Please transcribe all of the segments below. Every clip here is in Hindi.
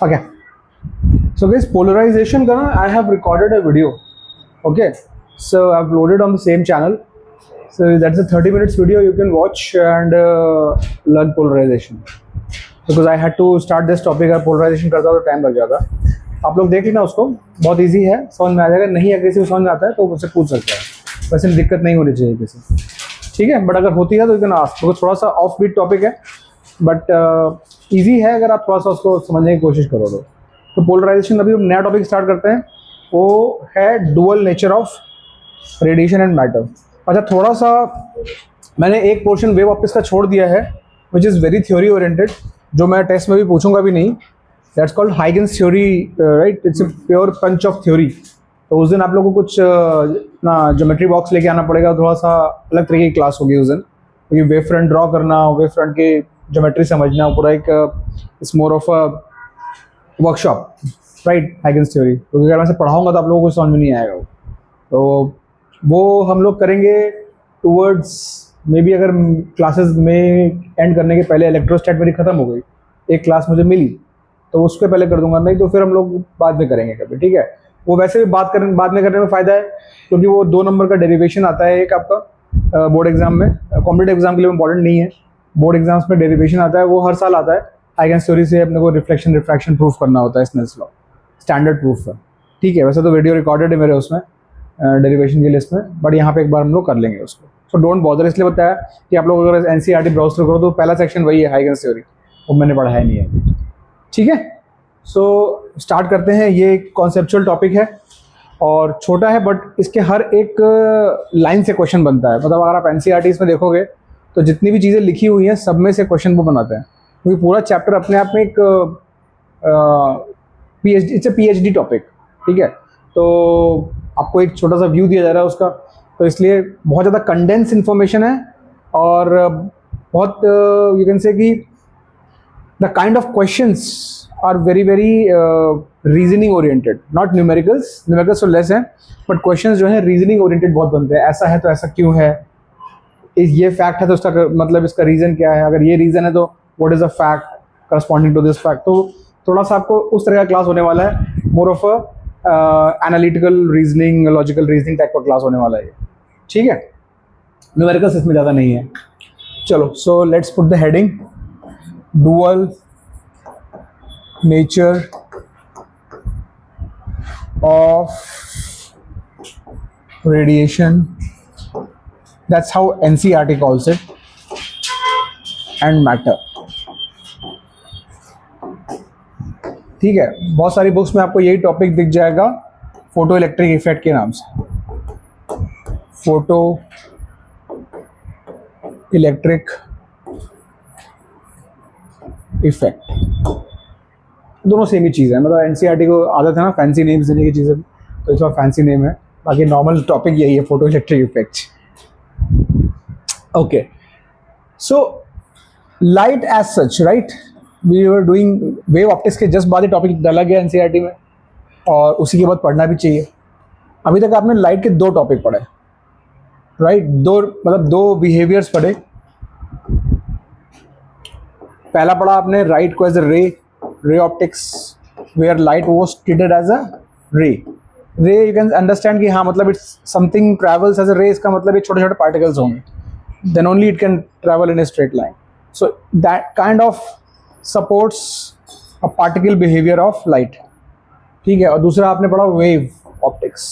Okay. So guys, polarization ka na, I have recorded a video. Okay. So I've uploaded on the same channel. So that's a 30 minutes video you can watch and learn polarization. Because I had to start this topic, अगर polarization करता तो टाइम लग जाता. आप लोग देख लेना उसको, बहुत इजी है, समझ में आ जाएगा. नहीं अगर किसी को समझ में आता है तो मुझसे पूछ सकता है, वैसे दिक्कत नहीं होनी चाहिए किसी, ठीक है. बट अगर होती है तो यू कैन आस्क, बिकॉज थोड़ा सा ऑफ बीट टॉपिक है, बट ईजी है अगर आप थोड़ा सा उसको समझने की कोशिश करो तो पोलराइजेशन. अभी नया टॉपिक स्टार्ट करते हैं, वो है dual nature of radiation and matter. अच्छा, थोड़ा सा मैंने एक पोर्शन वेव ऑप्टिक्स का छोड़ दिया है which is very theory oriented, जो मैं टेस्ट में भी पूछूंगा भी नहीं. That's called Huygens theory, right. It's a pure punch of theory. तो उस दिन आप लोगों को कुछ ना ज्योमेट्री बॉक्स लेके आना पड़ेगा, थोड़ा सा अलग तरीके की क्लास होगी उस दिन, क्योंकि वेव फ्रंट ड्रॉ करना, वेव फ्रंट की ज्योमेट्री समझना, पूरा एक it's more of a workshop, right. Huygens theory, क्योंकि अगर मैं से पढ़ाऊंगा तो आप लोगों को समझ में नहीं आएगा. तो वो हम लोग करेंगे टूवर्ड्स मे बी, अगर क्लासेस में एंड करने के पहले इलेक्ट्रोस्टैट मेरी ख़त्म हो गई, एक क्लास मुझे मिली तो उसके पहले कर दूंगा, नहीं तो फिर हम लोग बाद में करेंगे कभी, ठीक है. वो वैसे भी बाद में करने में फ़ायदा है, क्योंकि वो 2 नंबर का डेरिवेशन आता है एक आपका बोर्ड एग्जाम में. कॉम्पिटेटिव एग्जाम के लिए इंपॉर्टेंट नहीं है, बोर्ड एग्जाम्स में डेरिवेशन आता है, वो हर साल आता है. हाइगन्स थ्योरी से अपने को रिफ्लेक्शन रिफ्रैक्शन प्रूफ करना होता है, स्नेल्स लॉ स्टैंडर्ड प्रूफ है, ठीक है. वैसे तो वीडियो रिकॉर्डेड है मेरे उसमें डेरिवेशन की लिस्ट में, बट यहाँ पे एक बार हम लोग कर लेंगे उसको. So don't bother. इसलिए बताया कि आप लोग अगर एनसीईआरटी ब्राउज करो तो पहला सेक्शन वही है, हाइगन्स थ्योरी, वो मैंने पढ़ाया नहीं है, ठीक है. सो स्टार्ट करते हैं. ये कॉन्सेप्चुअल टॉपिक है और छोटा है, बट इसके हर एक लाइन से क्वेश्चन बनता है. मतलब अगर आप एनसीईआरटी में देखोगे तो जितनी भी चीज़ें लिखी हुई हैं सब में से क्वेश्चन वो बनाते हैं, क्योंकि पूरा चैप्टर अपने आप में एक PhD, it's a PhD topic, ठीक है. तो आपको एक छोटा सा व्यू दिया जा रहा है उसका, तो इसलिए बहुत ज़्यादा कंडेंस इन्फॉर्मेशन है और बहुत यू कैन से कि the kind of questions are very reasoning oriented, not numericals तो लेस हैं, बट क्वेश्चंस जो है रीजनिंग ओरिएंटेड बहुत बनते हैं. ऐसा है तो ऐसा क्यों है, ये फैक्ट है तो उसका मतलब इसका रीज़न क्या है, अगर ये रीज़न है तो what is a fact corresponding to this fact. तो थोड़ा सा आपको उस तरह का क्लास होने वाला है, more of a analytical reasoning, logical reasoning type का क्लास होने वाला है, ठीक है. न्यूमेरिकल्स इसमें ज़्यादा नहीं है. चलो, so let's put the heading, dual nature of radiation, that's how NCERT calls it, and matter, ठीक है. बहुत सारी बुक्स में आपको यही टॉपिक दिख जाएगा फोटो इलेक्ट्रिक इफेक्ट के नाम से. फोटो इलेक्ट्रिक इफेक्ट, दोनों सेम ही चीज़ है. मतलब एनसीईआरटी को आदत है ना फैंसी नेम्स देने की चीज़ें, तो इसका फैंसी नेम है, बाकी नॉर्मल टॉपिक यही है, photo electric effect. Okay, so light as such, right? We were doing wave optics के जस्ट बाद ही टॉपिक डाला गया एनसीईआरटी में, और उसी के बाद पढ़ना भी चाहिए. अभी तक आपने लाइट के 2 टॉपिक पढ़े, राइट. 2 मतलब 2 बिहेवियर्स पढ़े. पहला पढ़ा आपने राइट को as a ray optics, where light was treated as a ray. You can understand कि हाँ, मतलब it's something travels as a ray, इसका मतलब ये छोटे छोटे पार्टिकल्स होंगे, then only it can travel in a straight line. So that kind of supports a particle behavior of light, ठीक है. और दूसरा आपने पढ़ा वेव ऑप्टिक्स.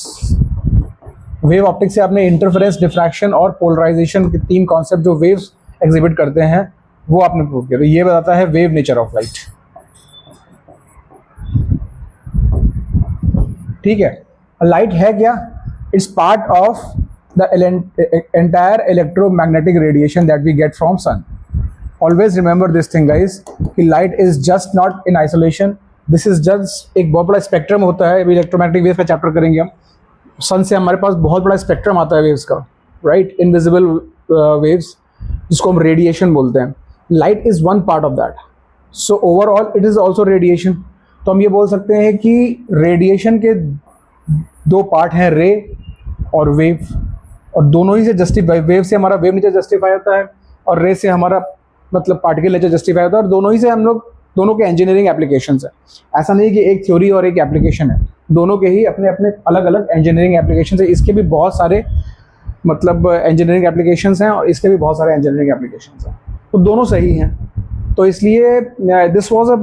वेव ऑप्टिक्स से आपने इंटरफेरेंस, डिफ्रैक्शन और पोलराइजेशन के 3 कॉन्सेप्ट जो वेव्स एग्जिबिट करते हैं वो आपने प्रूव किया. तो ये बताता है वेव नेचर ऑफ लाइट, ठीक है. लाइट है क्या? It's part of the entire electromagnetic radiation that we get from sun. Always remember this thing guys, कि light is just not in isolation. This is just एक बहुत बड़ा स्पेक्ट्रम होता है. अभी इलेक्ट्रोमैग्नेटिक वेव का चैप्टर करेंगे हम. सन से हमारे पास बहुत बड़ा स्पेक्ट्रम आता है वेव्स का, राइट. इनविजिबल वेव्स जिसको हम रेडिएशन बोलते हैं. Light is one part of that. So overall it is also radiation. तो हम ये बोल सकते हैं कि रेडिएशन के 2 पार्ट हैं, रे और वेव, और दोनों ही से जस्टिफाई, वेव से हमारा वेव नेचर जस्टिफाई होता है और रे से हमारा मतलब पार्टिकल नेचर जस्टिफाई होता है, और दोनों ही से हम लोग दोनों के इंजीनियरिंग एप्लीकेशंस है। ऐसा नहीं कि एक थ्योरी और एक एप्लीकेशन है, दोनों के ही अपने अपने अलग अलग इंजीनियरिंग एप्लीकेशंस है। इसके भी बहुत सारे मतलब इंजीनियरिंग एप्लीकेशंस हैं और इसके भी बहुत सारे इंजीनियरिंग एप्लीकेशंस हैं, तो दोनों सही हैं। तो इसलिए दिस वाज अ,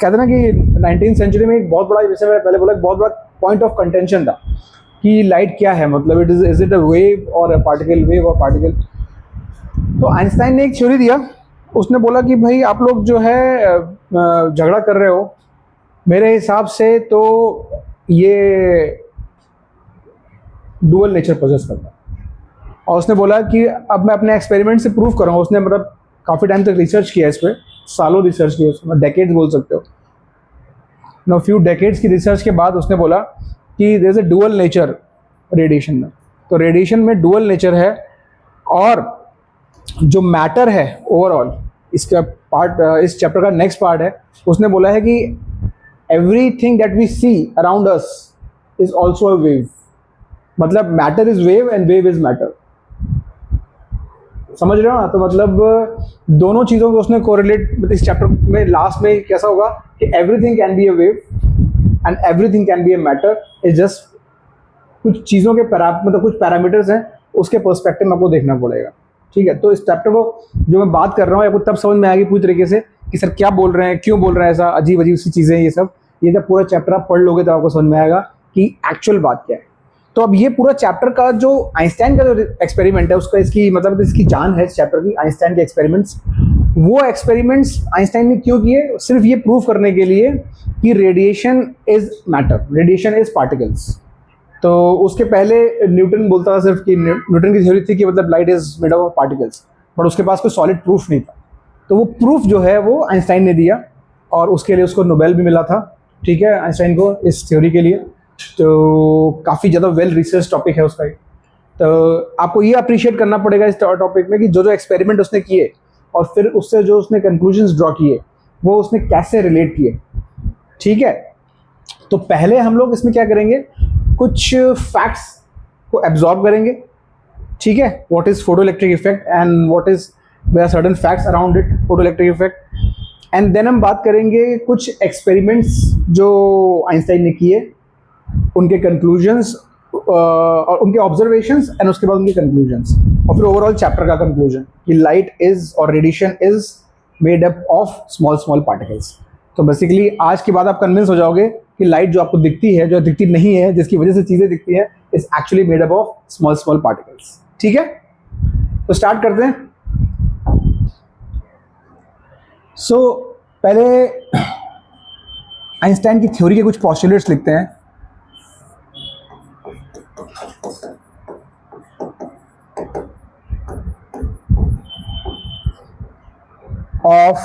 कहते ना कि 19th सेंचुरी में एक बहुत बड़ा, जैसे मैं पहले बोला, एक बहुत बड़ा पॉइंट ऑफ कंटेंशन था कि लाइट क्या है, मतलब इज इट अ वेव और अ पार्टिकल, वेव और पार्टिकल। तो आइंस्टाइन ने एक थ्योरी दिया, उसने बोला कि भाई आप लोग जो है झगड़ा कर रहे हो, मेरे हिसाब से तो ये डुअल नेचर पोजेस करता है। और उसने बोला कि अब मैं अपने एक्सपेरिमेंट से प्रूव करूँगा। उसने मतलब काफ़ी टाइम तक रिसर्च किया इस पर, सालों रिसर्च किया, इसमें डेकेड्स बोल सकते हो। नो फ्यू डेकेड्स की रिसर्च के बाद उसने बोला कि there is a dual nature radiation में। तो रेडिएशन में डुअल नेचर है, और जो मैटर है ओवरऑल, इसका पार्ट, इस चैप्टर का नेक्स्ट पार्ट है, उसने बोला है कि everything that we see around us is also a wave. मतलब matter is wave and wave is matter, समझ रहे हो ना? तो मतलब दोनों चीज़ों को उसने कोरिलेट, इस चैप्टर में लास्ट में कैसा होगा कि everything can be a wave and everything can be a matter, is just कुछ चीज़ों के मतलब कुछ पैरामीटर्स हैं, उसके पर्सपेक्टिव में आपको देखना पड़ेगा। ठीक है, तो इस चैप्टर को जो मैं बात कर रहा हूँ आपको तब समझ में आएगी पूरी तरीके से कि सर क्या बोल रहे हैं, क्यों बोल रहे हैं, ऐसा अजीब अजीब सी चीज़ें, ये सब। ये जब पूरा चैप्टर आप पढ़ लोगे तो आपको समझ में आएगा कि एक्चुअल बात क्या है। तो अब ये पूरा चैप्टर का जो आइंस्टाइन का जो एक्सपेरिमेंट है, उसका इसकी मतलब इसकी जान है इस चैप्टर की, आइंस्टाइन के एक्सपेरिमेंट्स। वो एक्सपेरिमेंट्स आइंस्टाइन ने क्यों किए? सिर्फ ये प्रूव करने के लिए कि radiation is matter, radiation is particles. तो उसके पहले न्यूटन बोलता था सिर्फ कि न्यूटन की थ्योरी थी कि मतलब light is made of particles, but उसके पास कोई सॉलिड प्रूफ नहीं था। तो वो प्रूफ जो है वो आइंस्टाइन ने दिया, और उसके लिए उसको नोबेल भी मिला था। ठीक है, आइंस्टाइन को इस थ्योरी के लिए। तो काफ़ी ज़्यादा वेल रिसर्च टॉपिक है उसका। तो आपको ये अप्रिशिएट करना पड़ेगा इस टॉपिक में कि जो जो एक्सपेरिमेंट उसने किए और फिर उससे जो उसने कंक्लूजन्स ड्रॉ किए वो उसने कैसे रिलेट किए। ठीक है, तो पहले हम लोग इसमें क्या करेंगे, कुछ फैक्ट्स को एब्जॉर्ब करेंगे। ठीक है, what is photo electric effect and what is, there are certain facts around it, photo electric effect. And then हम बात करेंगे कुछ एक्सपेरिमेंट्स जो आइंस्टाइन ने किए, उनके कंक्लूजन्स और उनके ऑब्जर्वेशंस, एंड उसके बाद उनके कंक्लूजन्स, और फिर ओवरऑल चैप्टर का कंक्लूजन कि लाइट इज और radiation is made up of small small particles. तो बेसिकली आज के बाद आप कन्विंस हो जाओगे कि लाइट जो आपको दिखती है, जो दिखती नहीं है, जिसकी वजह से चीज़ें दिखती हैं, is actually made up of small small particles. ठीक है, तो स्टार्ट करते हैं। सो पहले आइंस्टाइन की थ्योरी के कुछ पोस्टुलेट्स लिखते हैं। Of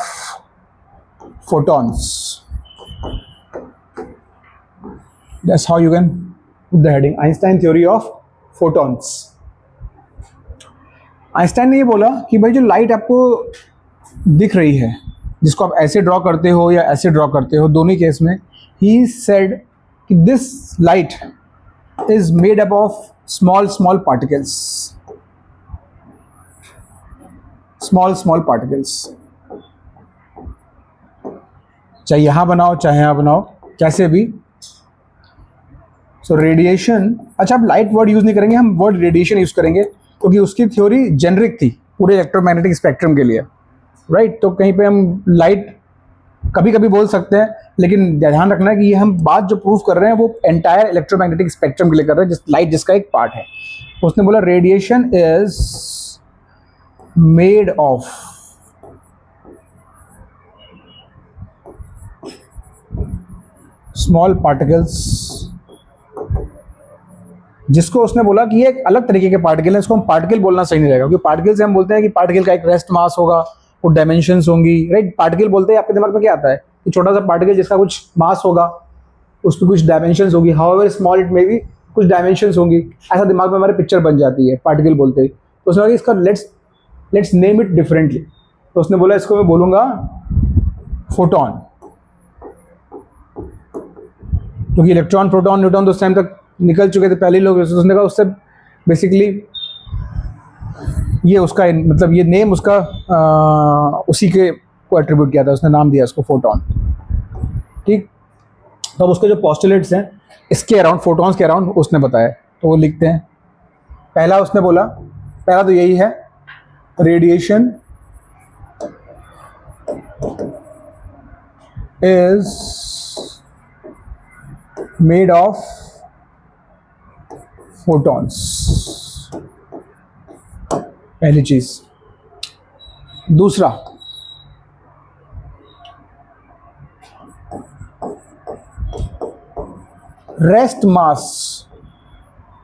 photons, that's how you can put the heading, Einstein theory of photons। Einstein ने ये बोला कि भाई जो लाइट आपको दिख रही है, जिसको आप ऐसे ड्रॉ करते हो या ऐसे ड्रॉ करते हो, दोनों केस में ही सेड कि this light is made up of small small particles, small small particles. चाहे यहाँ बनाओ चाहे यहाँ बनाओ, कैसे भी। सो रेडिएशन, अच्छा आप लाइट वर्ड यूज़ नहीं करेंगे, हम वर्ड रेडिएशन यूज़ करेंगे, क्योंकि उसकी थ्योरी जेनरिक थी पूरे इलेक्ट्रोमैग्नेटिक स्पेक्ट्रम के लिए, राइट। तो कहीं पे हम लाइट कभी कभी बोल सकते हैं, लेकिन ध्यान रखना है कि ये हम बात जो प्रूव कर रहे हैं वो एंटायर इलेक्ट्रोमैग्नेटिक स्पेक्ट्रम के लिए कर रहे हैं, लाइट जिसका एक पार्ट है। उसने बोला radiation is made of small particles, जिसको उसने बोला कि ये एक अलग तरीके के पार्टिकल है, इसको हम पार्टिकल बोलना सही नहीं रहेगा, क्योंकि पार्टिकल से हम बोलते हैं कि पार्टिकल का एक रेस्ट मास होगा, कुछ डायमेंशंस होंगी, राइट। पार्टिकल बोलते हैं, आपके दिमाग में क्या आता है कि छोटा सा पार्टिकल जिसका कुछ मास होगा, उस पर कुछ डायमेंशंस होगी, however small it may be, कुछ डायमेंशंस होंगी, ऐसा दिमाग में हमारे पिक्चर बन जाती है पार्टिकल बोलते ही। तो उसने बोला इसका लेट्स नेम इट डिफरेंटली। तो उसने बोला इसको मैं बोलूँगा फोटोन, क्योंकि इलेक्ट्रॉन प्रोटॉन न्यूट्रॉन तो उस टाइम तक निकल चुके थे पहले ही लोग। उसने कहा उससे बेसिकली ये उसका मतलब ये नेम उसका उसी के को एट्रीब्यूट किया था, उसने नाम दिया उसको फोटोन। ठीक, तो अब उसके जो पोस्टुलेट्स हैं इसके अराउंड, फोटॉन्स के अराउंड उसने बताया, तो वो लिखते हैं। पहला उसने बोला, पहला तो यही है, radiation is made of photons, पहली चीज। दूसरा, rest mass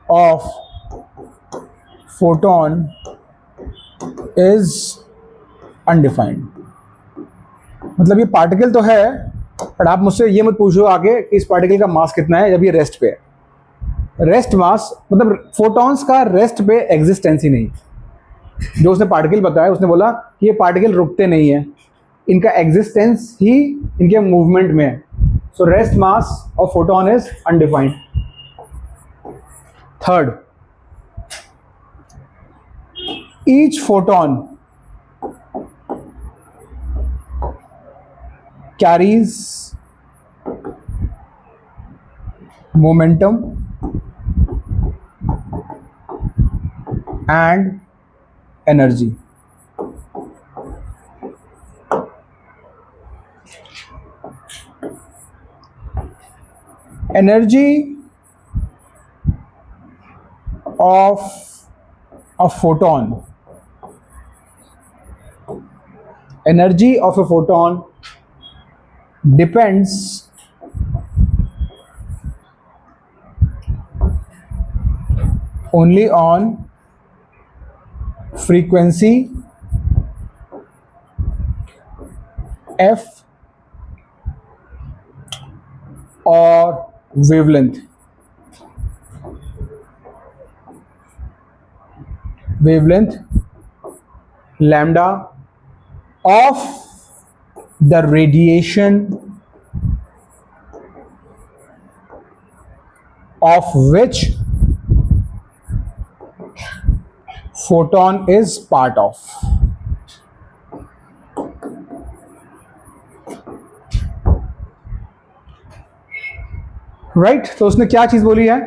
of photon is undefined. मतलब ये पार्टिकल तो है, पर आप मुझसे ये मत पूछो आगे कि इस पार्टिकल का मास कितना है जब ये रेस्ट पे है। रेस्ट मास मतलब फोटॉन्स का रेस्ट पे एग्जिस्टेंस ही नहीं। जो उसने पार्टिकल बताया, उसने बोला कि ये पार्टिकल रुकते नहीं है, इनका एग्जिस्टेंस ही इनके मूवमेंट में है। So rest mass of photon is undefined. Third, each photon carries momentum and energy. Energy of a photon, energy of a photon depends only on frequency f or wavelength lambda of the radiation of which photon is part of. Right, तो उसने क्या चीज बोली है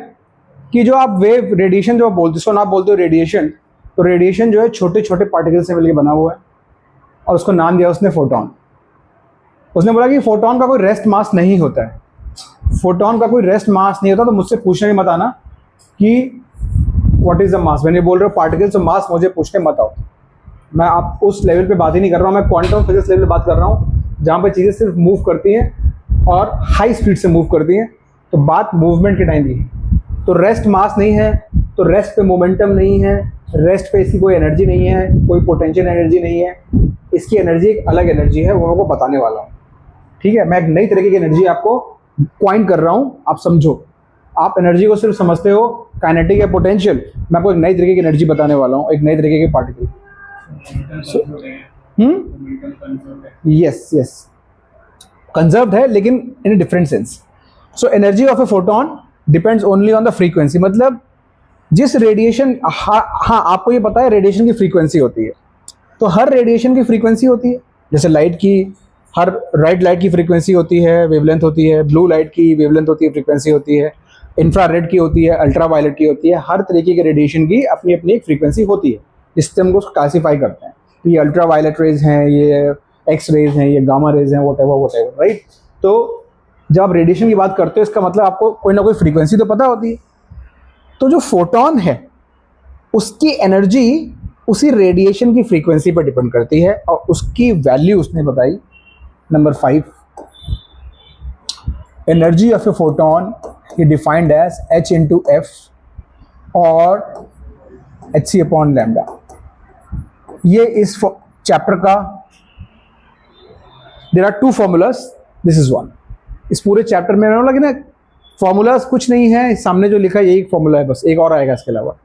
कि जो आप वेव रेडिएशन जो आप बोलते हो, आप बोलते हो रेडिएशन, तो रेडिएशन जो है छोटे छोटे पार्टिकल से मिलकर बना हुआ है और उसको नाम दिया उसने फोटोन। उसने बोला कि फोटोन का कोई रेस्ट मास नहीं होता है, फोटोन का कोई रेस्ट मास नहीं होता। तो मुझसे पूछने ही मत आना कि व्हाट इज द मास, मैंने बोल रहे हो पार्टिकल्स ऑफ मास, मुझे पूछने मत आओ। मैं आप उस लेवल पे बात ही नहीं कर रहा हूँ, मैं क्वांटम फिजिक्स लेवल पे बात कर रहा हूँ, जहाँ पे चीज़ें सिर्फ मूव करती हैं और हाई स्पीड से मूव करती हैं। तो बात मूवमेंट के टाइम की है। तो रेस्ट मास नहीं है, तो रेस्ट पे मोमेंटम नहीं है, रेस्ट पे इसकी कोई एनर्जी नहीं है, कोई पोटेंशियल एनर्जी नहीं है, इसकी एनर्जी एक अलग एनर्जी है, वो मैं आपको बताने वाला हूँ। ठीक है, मैं एक नई तरीके की एनर्जी आपको क्वाइन कर रहा हूँ, आप समझो। आप एनर्जी को सिर्फ समझते हो काइनेटिक या पोटेंशियल, मैं आपको एक नई तरीके की एनर्जी बताने वाला हूँ, एक नई तरीके के पार्टिकल। यस यस, कंजर्व्ड है लेकिन in different sense. So energy of a photon depends only on the frequency, मतलब जिस रेडिएशन, हाँ आपको ये पता है रेडिएशन की फ्रीक्वेंसी होती है, तो हर रेडिएशन की फ्रीक्वेंसी होती है। जैसे लाइट की, हर रेड लाइट की फ्रीक्वेंसी होती है, वेवलेंथ होती है, ब्लू लाइट की वेवलेंथ होती है, फ्रीक्वेंसी होती है, इंफ्रारेड की होती है, अल्ट्रा वायलेट की होती है। हर तरीके के रेडिएशन की अपनी अपनी एक फ्रीक्वेंसी होती है, जिससे हम उसको क्लासीफाई करते हैं। तो ये अल्ट्रा वायलेट रेज हैं, ये एक्स रेज हैं, ये गामा रेज हैं, व्हाटएवर, राइट। तो जब आप रेडिएशन की बात करते हो, इसका मतलब आपको कोई ना कोई फ्रीक्वेंसी तो पता होती है। तो जो फोटोन है उसकी एनर्जी उसी रेडिएशन की फ्रीक्वेंसी पर डिपेंड करती है, और उसकी वैल्यू उसने बताई number 5, energy of a photon ये defined as h into F और hc अपॉन लैम्डा। ये इस चैप्टर का, there are 2 formulas, this is 1। इस पूरे चैप्टर में मैंने बोला कि ना फॉर्मूलाज कुछ नहीं है, सामने जो लिखा है यही फॉर्मूला है बस, एक और आएगा इसके अलावा।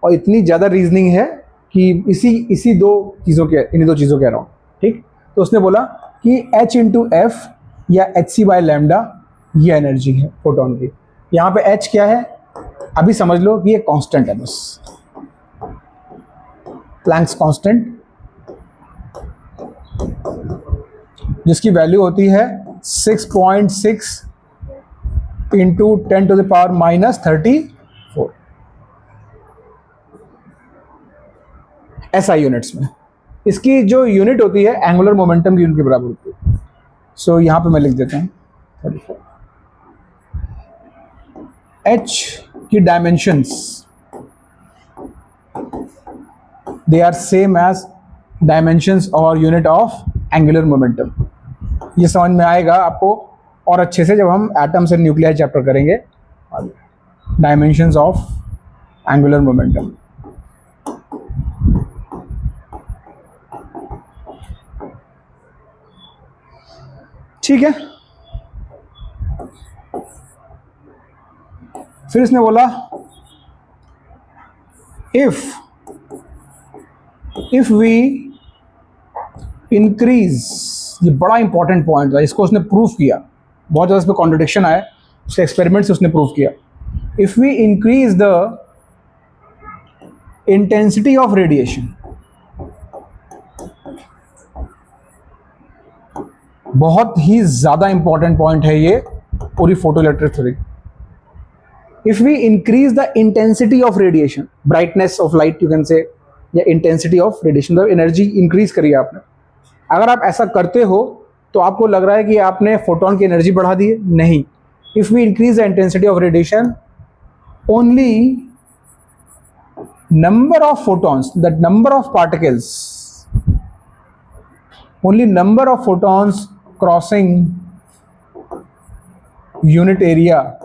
और इतनी ज़्यादा रीजनिंग है कि इसी दो चीज़ों के, इन्हीं 2 चीज़ों के अराउंड। ठीक, तो उसने बोला कि h इंटू एफ या hc बाय लैम्डा ये एनर्जी है फोटोन की। यहाँ पे h क्या है अभी समझ लो कि ये कांस्टेंट है बस, प्लैंक्स कांस्टेंट। जिसकी वैल्यू होती है 6.6 इंटू 10⁻⁻34 SI यूनिट्स में। इसकी जो यूनिट होती है एंगुलर मोमेंटम की यूनिट के बराबर होती है। सो यहाँ पे मैं लिख देता हूँ 34। H की dimensions they are same as dimensions और यूनिट ऑफ एंगुलर मोमेंटम। ये समझ में आएगा आपको और अच्छे से जब हम एटम्स एंड न्यूक्लियर चैप्टर करेंगे। Dimensions of angular momentum. ठीक है, फिर इसने बोला इफ वी इंक्रीज, ये बड़ा इंपॉर्टेंट पॉइंट था, इसको उसने प्रूफ किया, बहुत ज़्यादा इस पर कॉन्ट्रडिक्शन आया, उसके एक्सपेरिमेंट से उसने प्रूफ किया। If we increase the intensity of radiation, बहुत ही ज़्यादा इंपॉर्टेंट पॉइंट है ये पूरी photoelectric theory. If we increase the intensity of radiation, brightness of light you can say, या इंटेंसिटी ऑफ रेडिएशन, मतलब एनर्जी इंक्रीज करी है आपने। अगर आप ऐसा करते हो तो आपको लग रहा है कि आपने फोटोन की एनर्जी बढ़ा दी है, नहीं। If we increase the intensity of radiation, only number of photons, that number of particles, only number of photons crossing unit area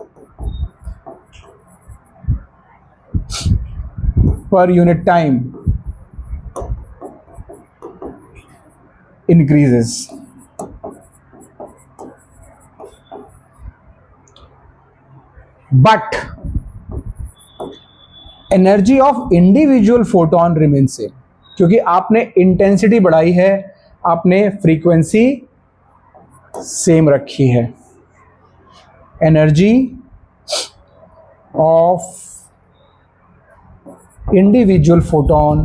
per unit time increases. But energy of individual photon remain same, क्योंकि आपने इंटेंसिटी बढ़ाई है, आपने फ्रीक्वेंसी सेम रखी है। Energy of individual photon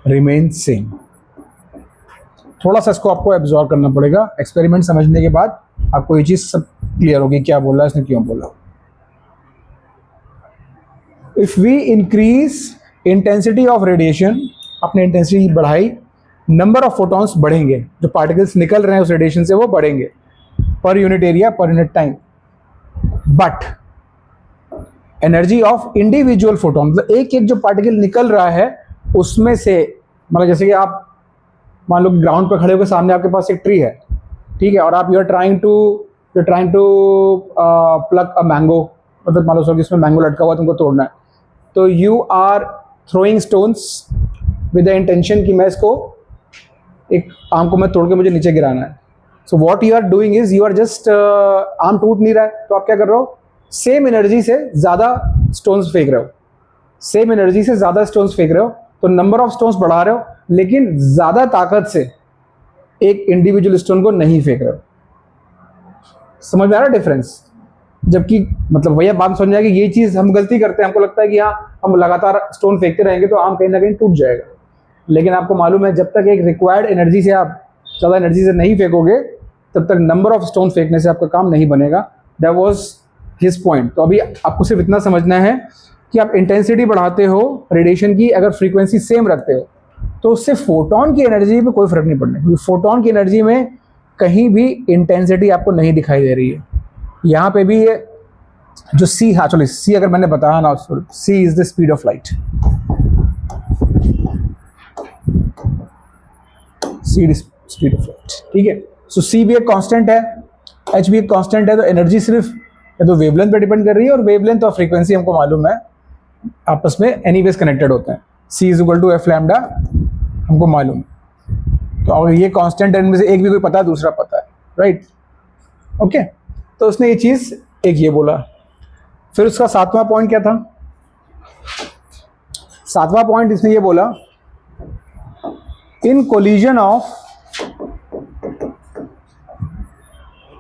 remain same. थोड़ा सा इसको आपको एब्जॉर्व करना पड़ेगा, एक्सपेरिमेंट समझने के बाद आपको ये चीज सब क्लियर होगी, क्या बोला इसने, क्यों बोला। If we increase intensity of radiation, अपने इंटेंसिटी बढ़ाई, नंबर ऑफ फोटॉन्स बढ़ेंगे, जो पार्टिकल्स निकल रहे हैं उस रेडिएशन से वो बढ़ेंगे per unit area per unit time. But energy of individual photon, मतलब एक एक जो पार्टिकल निकल रहा है उसमें से, मतलब जैसे कि आप मान लो ग्राउंड पर खड़े होकर सामने आपके पास एक ट्री है, ठीक है, और आप you are trying to pluck a mango, मतलब मान लो इसमें मैंगो लटका हुआ तुमको तोड़ना है, तो you are throwing stones with the intention कि मैं इसको, एक आम को मैं तोड़ के मुझे नीचे गिराना है। So what you are doing is you are just, आम टूट नहीं रहा है तो आप क्या कर रहे हो, सेम एनर्जी से ज़्यादा स्टोन्स फेंक रहे हो, सेम एनर्जी से ज़्यादा स्टोन्स फेंक रहे हो, तो नंबर ऑफ स्टोन्स बढ़ा रहे हो लेकिन ज़्यादा ताकत से एक इंडिविजुअल स्टोन को नहीं फेंक रहे हो। समझ में आ रहा है डिफरेंस? जबकि मतलब भैया बात समझ में आएगी, ये चीज़ हम गलती करते हैं, हमको लगता है कि हाँ हम लगातार स्टोन फेंकते रहेंगे तो आम कहीं ना कहीं टूट जाएगा, लेकिन आपको मालूम है जब तक एक रिक्वायर्ड एनर्जी से आप ज़्यादा एनर्जी से नहीं फेंकोगे तब तक नंबर ऑफ स्टोन फेंकने से आपका काम नहीं बनेगा। That was his point. तो अभी आपको सिर्फ इतना समझना है कि आप इंटेंसिटी बढ़ाते हो रेडिएशन की, अगर फ्रीक्वेंसी सेम रखते हो तो उससे फोटोन की एनर्जी में कोई फर्क नहीं पड़ना, क्योंकि फोटोन की एनर्जी में कहीं भी इंटेंसिटी आपको नहीं दिखाई दे रही है। यहाँ पे भी ये जो सी, हाँ चलो सी अगर मैंने बताया ना, C is the speed of light, speed of light, ठीक है। सो सी भी एक कांस्टेंट है, एच भी एक कांस्टेंट है, तो एनर्जी सिर्फ या तो वेवलेंथ पे डिपेंड कर रही है, और वेवलेंथ और फ्रीक्वेंसी हमको मालूम है आपस में एनीवेज कनेक्टेड होते हैं। C is equal to F lambda हमको मालूम है, तो अगर ये कांस्टेंट है इनमें से एक भी कोई पता है दूसरा पता है, राइट, ओके। तो उसने ये चीज़ एक ये बोला। फिर उसका सातवां पॉइंट क्या था? सातवां पॉइंट इसने ये बोला, इन कोलिजन ऑफ,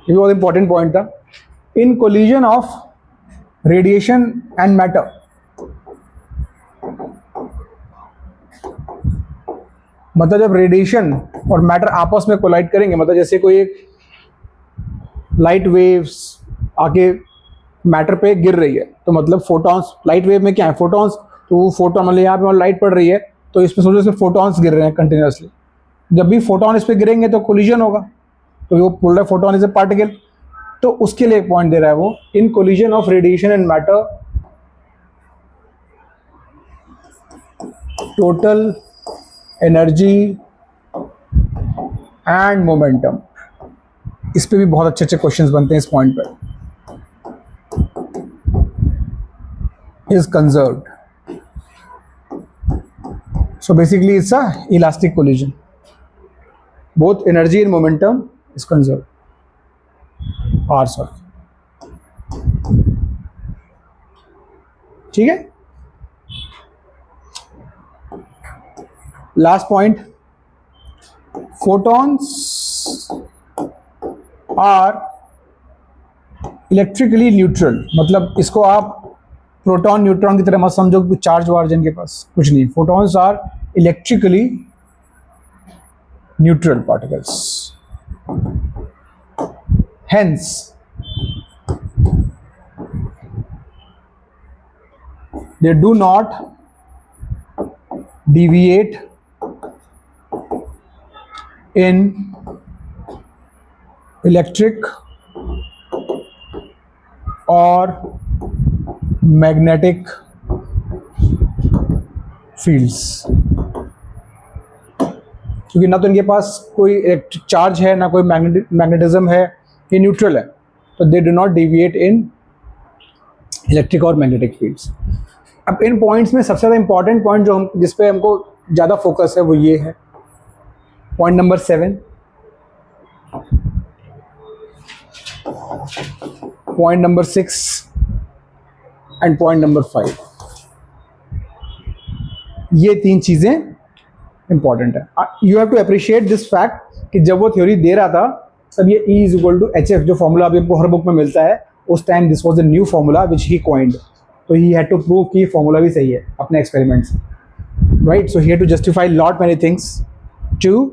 ये बहुत इंपॉर्टेंट पॉइंट था, in collision of radiation and matter, मतलब जब रेडिएशन और मैटर आपस में कोलाइड करेंगे, मतलब जैसे कोई एक लाइट वेव्स आके मैटर पे गिर रही है, तो मतलब फोटॉन्स, लाइट वेव में क्या है, फोटॉन्स, तो वो फोटोन मतलब यहाँ पे लाइट पड़ रही है तो इसमें सोचो इसमें फोटॉन्स गिर रहे हैं कंटिन्यूसली। जब भी फोटोन इस पे गिरेंगे तो कोलिजन होगा, तो वो बोल रहा है फोटोन इज ए पार्टिकल। तो उसके लिए पॉइंट दे रहा है वो, in collision of radiation and matter total energy and momentum. इस पे भी बहुत अच्छे अच्छे क्वेश्चंस बनते हैं इस पॉइंट पर। Is conserved, so basically it's a elastic collision, both energy and momentum is conserved, r sorry, ठीक है। Last point, photons are electrically neutral, मतलब इसको आप प्रोटॉन न्यूट्रॉन की तरह मत समझो कि चार्ज वार्ज इनके पास कुछ नहीं। Photons are electrically neutral particles, hence they do not deviate in electric or magnetic fields, क्योंकि ना तो इनके पास कोई इलेक्ट्रिक चार्ज है ना कोई मैग्नेटिज्म है, ये न्यूट्रल है, तो they do not deviate in electric और मैग्नेटिक फील्ड्स। अब इन पॉइंट्स में सबसे ज़्यादा इंपॉर्टेंट पॉइंट जो हम जिस पे हमको ज़्यादा फोकस है वो ये है, point number 7, point number 6 and point number 5। ये 3 चीज़ें इंपॉर्टेंट है। You have to appreciate this fact कि जब वो थ्योरी दे रहा था तब ये E = HF जो फॉर्मूला अभी आपको हर बुक में मिलता है, उस time this was the new formula which he coined, तो ही हैड टू प्रूव कि फॉर्मूला भी सही है अपने एक्सपेरिमेंट से, right. So he had to justify lot many things to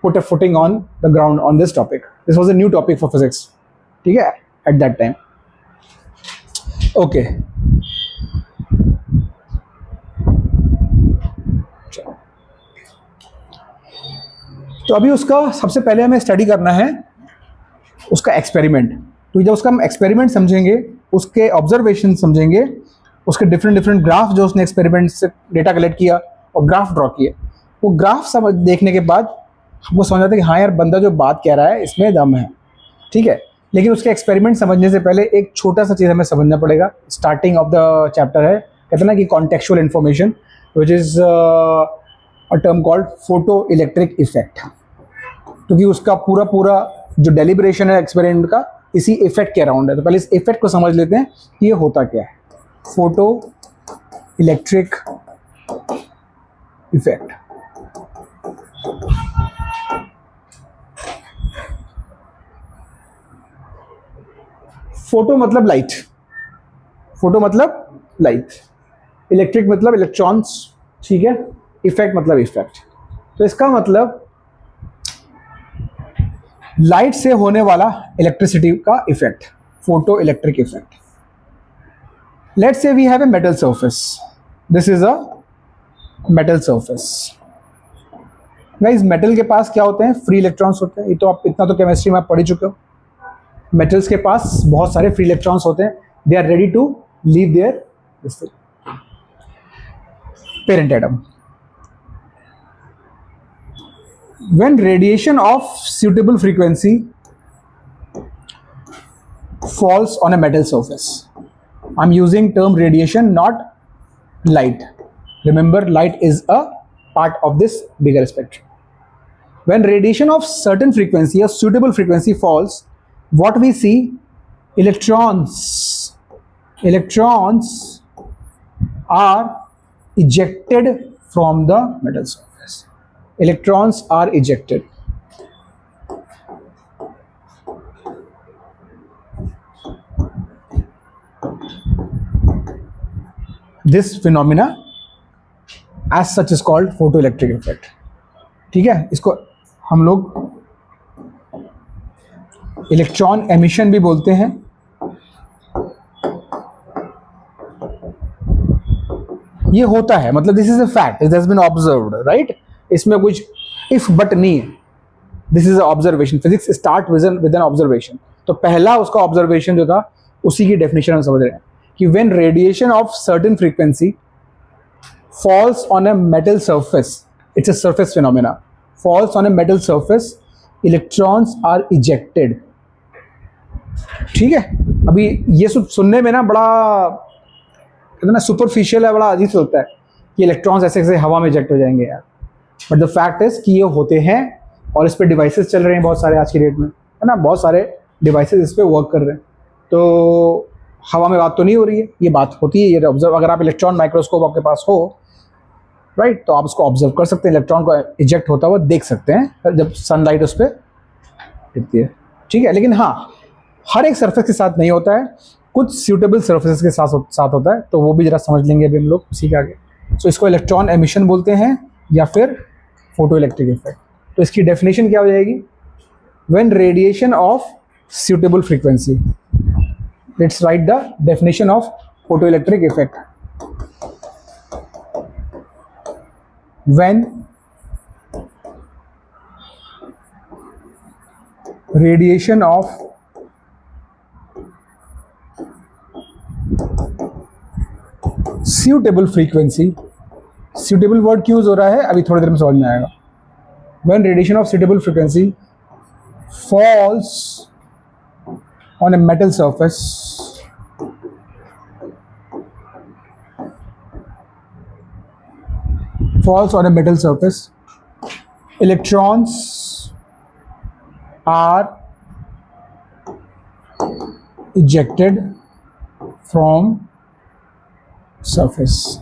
put a footing on the ground on this topic. This was a new topic for physics, ठीक है, एट दैट टाइम। ओके, तो अभी उसका सबसे पहले हमें स्टडी करना है उसका एक्सपेरिमेंट। तो जब उसका हम एक्सपेरिमेंट समझेंगे, उसके ऑब्जर्वेशन समझेंगे, उसके डिफरेंट ग्राफ जो उसने एक्सपेरिमेंट से डेटा कलेक्ट किया और ग्राफ ड्रॉ किए, वो ग्राफ समझ देखने के बाद हमको समझ आता है कि हाँ यार बंदा जो बात कह रहा है इसमें दम है, ठीक है। लेकिन उसके एक्सपेरिमेंट समझने से पहले एक छोटा सा चीज़ हमें समझना पड़ेगा। स्टार्टिंग ऑफ द चैप्टर है, कहते हैं ना कि contextual information, which is a term called photo electric effect, क्योंकि उसका पूरा जो डेलिब्रेशन है एक्सपेरिमेंट का इसी इफेक्ट के अराउंड है। तो पहले इस इफेक्ट को समझ लेते हैं कि ये होता क्या है, फोटो इलेक्ट्रिक इफेक्ट। फोटो मतलब लाइट, फोटो मतलब लाइट, इलेक्ट्रिक मतलब इलेक्ट्रॉन्स, ठीक है, इफेक्ट मतलब इफेक्ट। तो इसका मतलब लाइट से होने वाला इलेक्ट्रिसिटी का effect, photo electric effect. Let's say we have a metal surface, this is a metal surface. Guys metal के पास क्या होते हैं, फ्री इलेक्ट्रॉन्स होते हैं। ये तो आप इतना तो केमिस्ट्री में आप पढ़ ही चुके हो। मेटल्स के पास बहुत सारे फ्री इलेक्ट्रॉन्स होते हैं, they are ready to leave their parent atom. When radiation of suitable frequency falls on a metal surface, I'm using term radiation, not light. Remember, light is a part of this bigger spectrum. When radiation of certain frequency or suitable frequency falls, what we see, electrons are ejected from the metal surface. Electrons are ejected. This phenomena as such is called photo electric effect. ठीक है, इसको हम लोग इलेक्ट्रॉन एमिशन भी बोलते हैं। ये होता है, मतलब this is a fact, it has been observed, right. इसमें कुछ इफ बट नहीं है, this is observation. Physics start with an observation. तो पहला उसका ऑब्जर्वेशन जो था उसी की डेफिनेशन हम समझ रहे हैं कि when radiation of certain frequency falls on a metal surface, it's a surface phenomena, falls on a metal surface, electrons are ejected। ठीक है, अभी ये सुनने में ना बड़ा कहते हैं ना सुपरफिशियल है, बड़ा अजीब लगता है कि इलेक्ट्रॉन्स ऐसे ऐसे हवा में इजेक्ट हो जाएंगे यार, बट द फैक्ट इज कि ये होते हैं और इस पर डिवाइसेस चल रहे हैं बहुत सारे आज की डेट में, है ना, बहुत सारे डिवाइसेस इस पर वर्क कर रहे हैं। तो हवा में बात तो नहीं हो रही है, ये बात होती है, ये ऑब्जर्व, अगर आप इलेक्ट्रॉन माइक्रोस्कोप आपके पास हो, राइट, तो आप उसको ऑब्जर्व कर सकते हैं, इलेक्ट्रॉन को इजेक्ट होता हुआ देख सकते हैं जब सनलाइट उस पर गिरती है। ठीक है, लेकिन हाँ, हर एक सरफेस के साथ नहीं होता है, कुछ सूटेबल सरफेसेस के साथ होता है, तो वो भी जरा समझ लेंगे अभी हम लोग इसी के आगे। सो इसको इलेक्ट्रॉन एमिशन बोलते हैं या फिर फोटो इलेक्ट्रिक इफेक्ट। तो इसकी डेफिनेशन क्या हो जाएगी? When radiation of suitable frequency, let's write the definition of photo electric effect. When radiation of suitable frequency, suitable word क्यों यूज हो रहा है अभी थोड़ी देर में समझ में आएगा। When radiation of suitable frequency falls on a metal surface, falls on a metal surface, electrons are ejected from surface.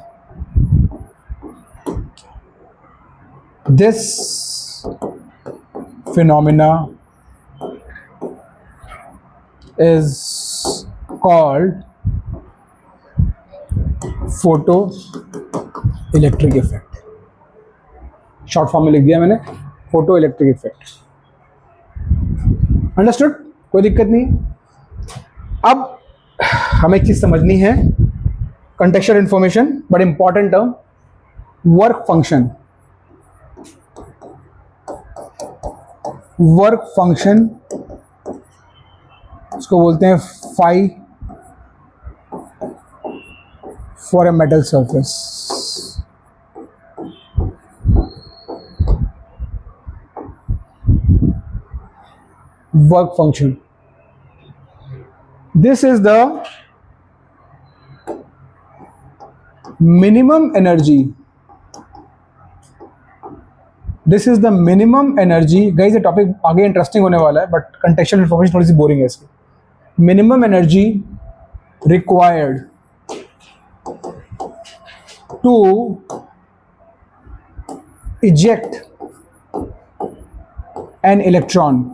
This phenomena is called photoelectric effect। Short form में लिख दिया मैंने, फोटो इलेक्ट्रिक इफेक्ट। अंडरस्टूड, कोई दिक्कत नहीं। अब हमें एक चीज समझनी है, कंटेक्चुअल इंफॉर्मेशन, बड़ी important term, work function. Work function इसको बोलते हैं phi for a metal surface. work function, this is the minimum energy, this is the minimum energy guys। ये टॉपिक आगे इंटरेस्टिंग होने वाला है, बट कंटेक्चुअल इंफॉर्मेशन थोड़ी सी बोरिंग है इसकी। Minimum energy required to eject an electron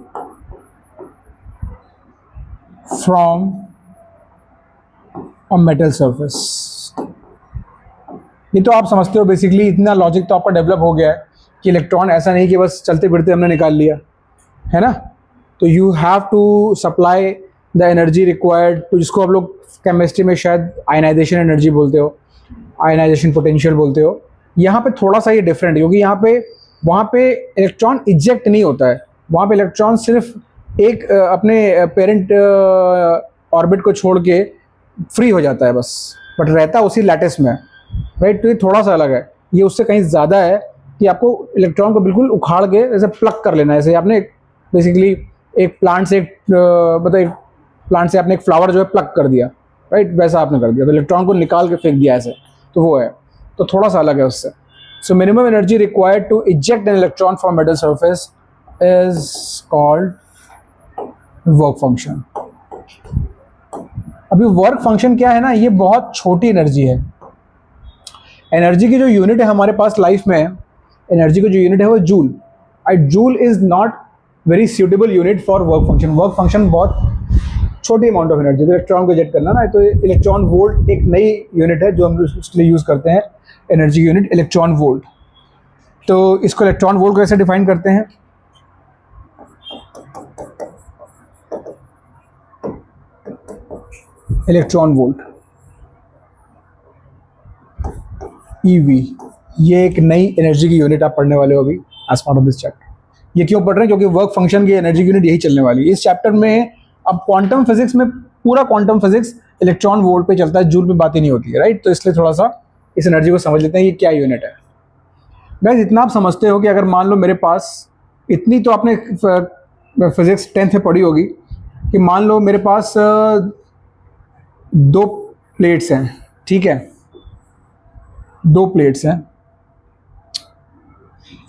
from a metal surface। ये तो आप समझते हो, बेसिकली इतना लॉजिक तो आपका डेवलप हो गया है कि इलेक्ट्रॉन ऐसा नहीं कि बस चलते फिरते हमने निकाल लिया, है ना। तो you have to supply the energy required to, जिसको आप लोग केमिस्ट्री में शायद आयनाइजेशन एनर्जी बोलते हो, आयनाइजेशन पोटेंशियल बोलते हो। यहाँ पे थोड़ा सा ये डिफरेंट है, क्योंकि यहाँ पे वहाँ पे इलेक्ट्रॉन इजेक्ट नहीं होता है, वहाँ पे इलेक्ट्रॉन सिर्फ एक अपने पेरेंट ऑर्बिट को छोड़ के फ्री हो जाता है बस, बट रहता उसी लैटिस में, राइट। तो ये थोड़ा सा अलग है, ये उससे कहीं ज़्यादा है कि आपको इलेक्ट्रॉन को बिल्कुल उखाड़ के जैसे प्लग कर लेना है। जैसे आपने बेसिकली एक प्लांट से आपने एक फ्लावर जो है प्लग कर दिया, राइट, वैसा आपने कर दिया, तो इलेक्ट्रॉन को निकाल के फेंक दिया ऐसे, तो वो है, तो थोड़ा सा अलग है उससे। So minimum energy required to eject an electron from metal surface is called work function. अभी वर्क फंक्शन क्या है ना, ये बहुत छोटी एनर्जी है। एनर्जी की जो यूनिट है हमारे पास लाइफ में, एनर्जी की जो यूनिट है वो joule. Joule is not very suitable unit for work function. Work function बहुत छोटी अमाउंट ऑफ एनर्जी, तो इलेक्ट्रॉन को इजेक्ट करना ना, तो इलेक्ट्रॉन वोल्ट एक नई यूनिट है जो हम उसके लिए यूज़ करते हैं एनर्जी यूनिट इलेक्ट्रॉन वोल्ट। तो इसको इलेक्ट्रॉन वोल्ट कैसे डिफाइन करते हैं? इलेक्ट्रॉन वोल्ट ईवी, ये एक नई एनर्जी की यूनिट आप पढ़ने वाले हो अभी as part of this chapter. ये क्यों पढ़ रहे हैं? क्योंकि वर्क फंक्शन की एनर्जी की यूनिट यही चलने वाली है इस चैप्टर में। अब क्वांटम फिजिक्स में पूरा क्वांटम फिजिक्स इलेक्ट्रॉन वोल्ट पे चलता है, जूल पे बात ही नहीं होती है, राइट? तो इसलिए थोड़ा सा इस एनर्जी को समझ लेते हैं ये क्या यूनिट है। गाइस इतना आप समझते हो कि अगर मान लो मेरे पास इतनी, तो आपने फिजिक्स 10th में पढ़ी होगी कि मान लो मेरे पास 2 प्लेट्स हैं, ठीक है, 2 प्लेट्स हैं।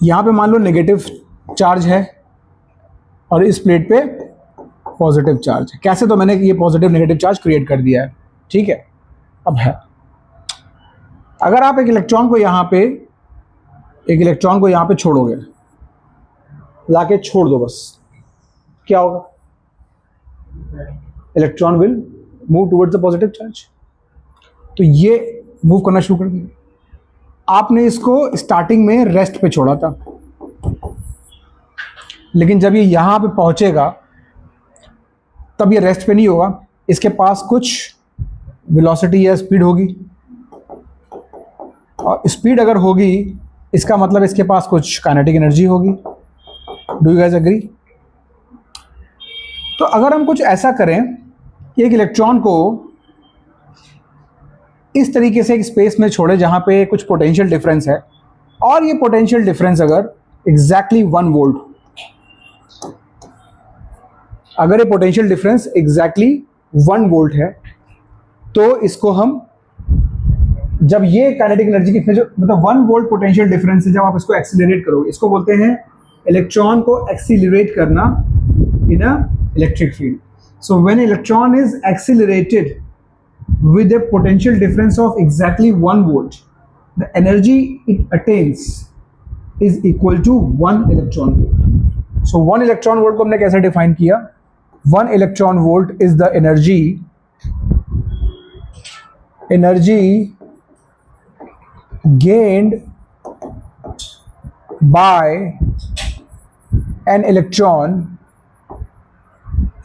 यहाँ पे मान लो नेगेटिव चार्ज है और इस प्लेट पे पॉजिटिव चार्ज है। कैसे? तो मैंने ये पॉजिटिव नेगेटिव चार्ज क्रिएट कर दिया है, ठीक है। अब है, अगर आप एक इलेक्ट्रॉन को यहाँ पे छोड़ोगे, लाके छोड़ दो बस, क्या होगा? Electron will move towards the positive charge. तो ये मूव करना शुरू कर दिया। आपने इसको स्टार्टिंग में रेस्ट पे छोड़ा था, लेकिन जब ये यहां पे पहुंचेगा तब ये रेस्ट पे नहीं होगा, इसके पास कुछ वेलोसिटी या स्पीड होगी, और स्पीड अगर होगी इसका मतलब इसके पास कुछ काइनेटिक एनर्जी होगी। Do you guys agree? तो अगर हम कुछ ऐसा करें कि एक इलेक्ट्रॉन को इस तरीके से एक स्पेस में छोड़े जहां पे कुछ पोटेंशियल डिफरेंस है, और ये पोटेंशियल डिफरेंस अगर एग्जैक्टली 1 वोल्ट, अगर ये पोटेंशियल डिफरेंस एग्जैक्टली 1 वोल्ट है, तो इसको हम, जब ये काइनेटिक एनर्जी की जो मतलब 1 वोल्ट पोटेंशियल डिफरेंस है, जब आप इसको एक्सीलरेट करोगे, इसको बोलते हैं इलेक्ट्रॉन को एक्सीलरेट करना in a electric field. So when electron is accelerated with a potential difference of exactly 1 volt, the energy it attains is equal to 1 electron volt. So 1 electron volt को हमने कैसे डिफाइन किया? 1 electron volt is the energy gained by an electron,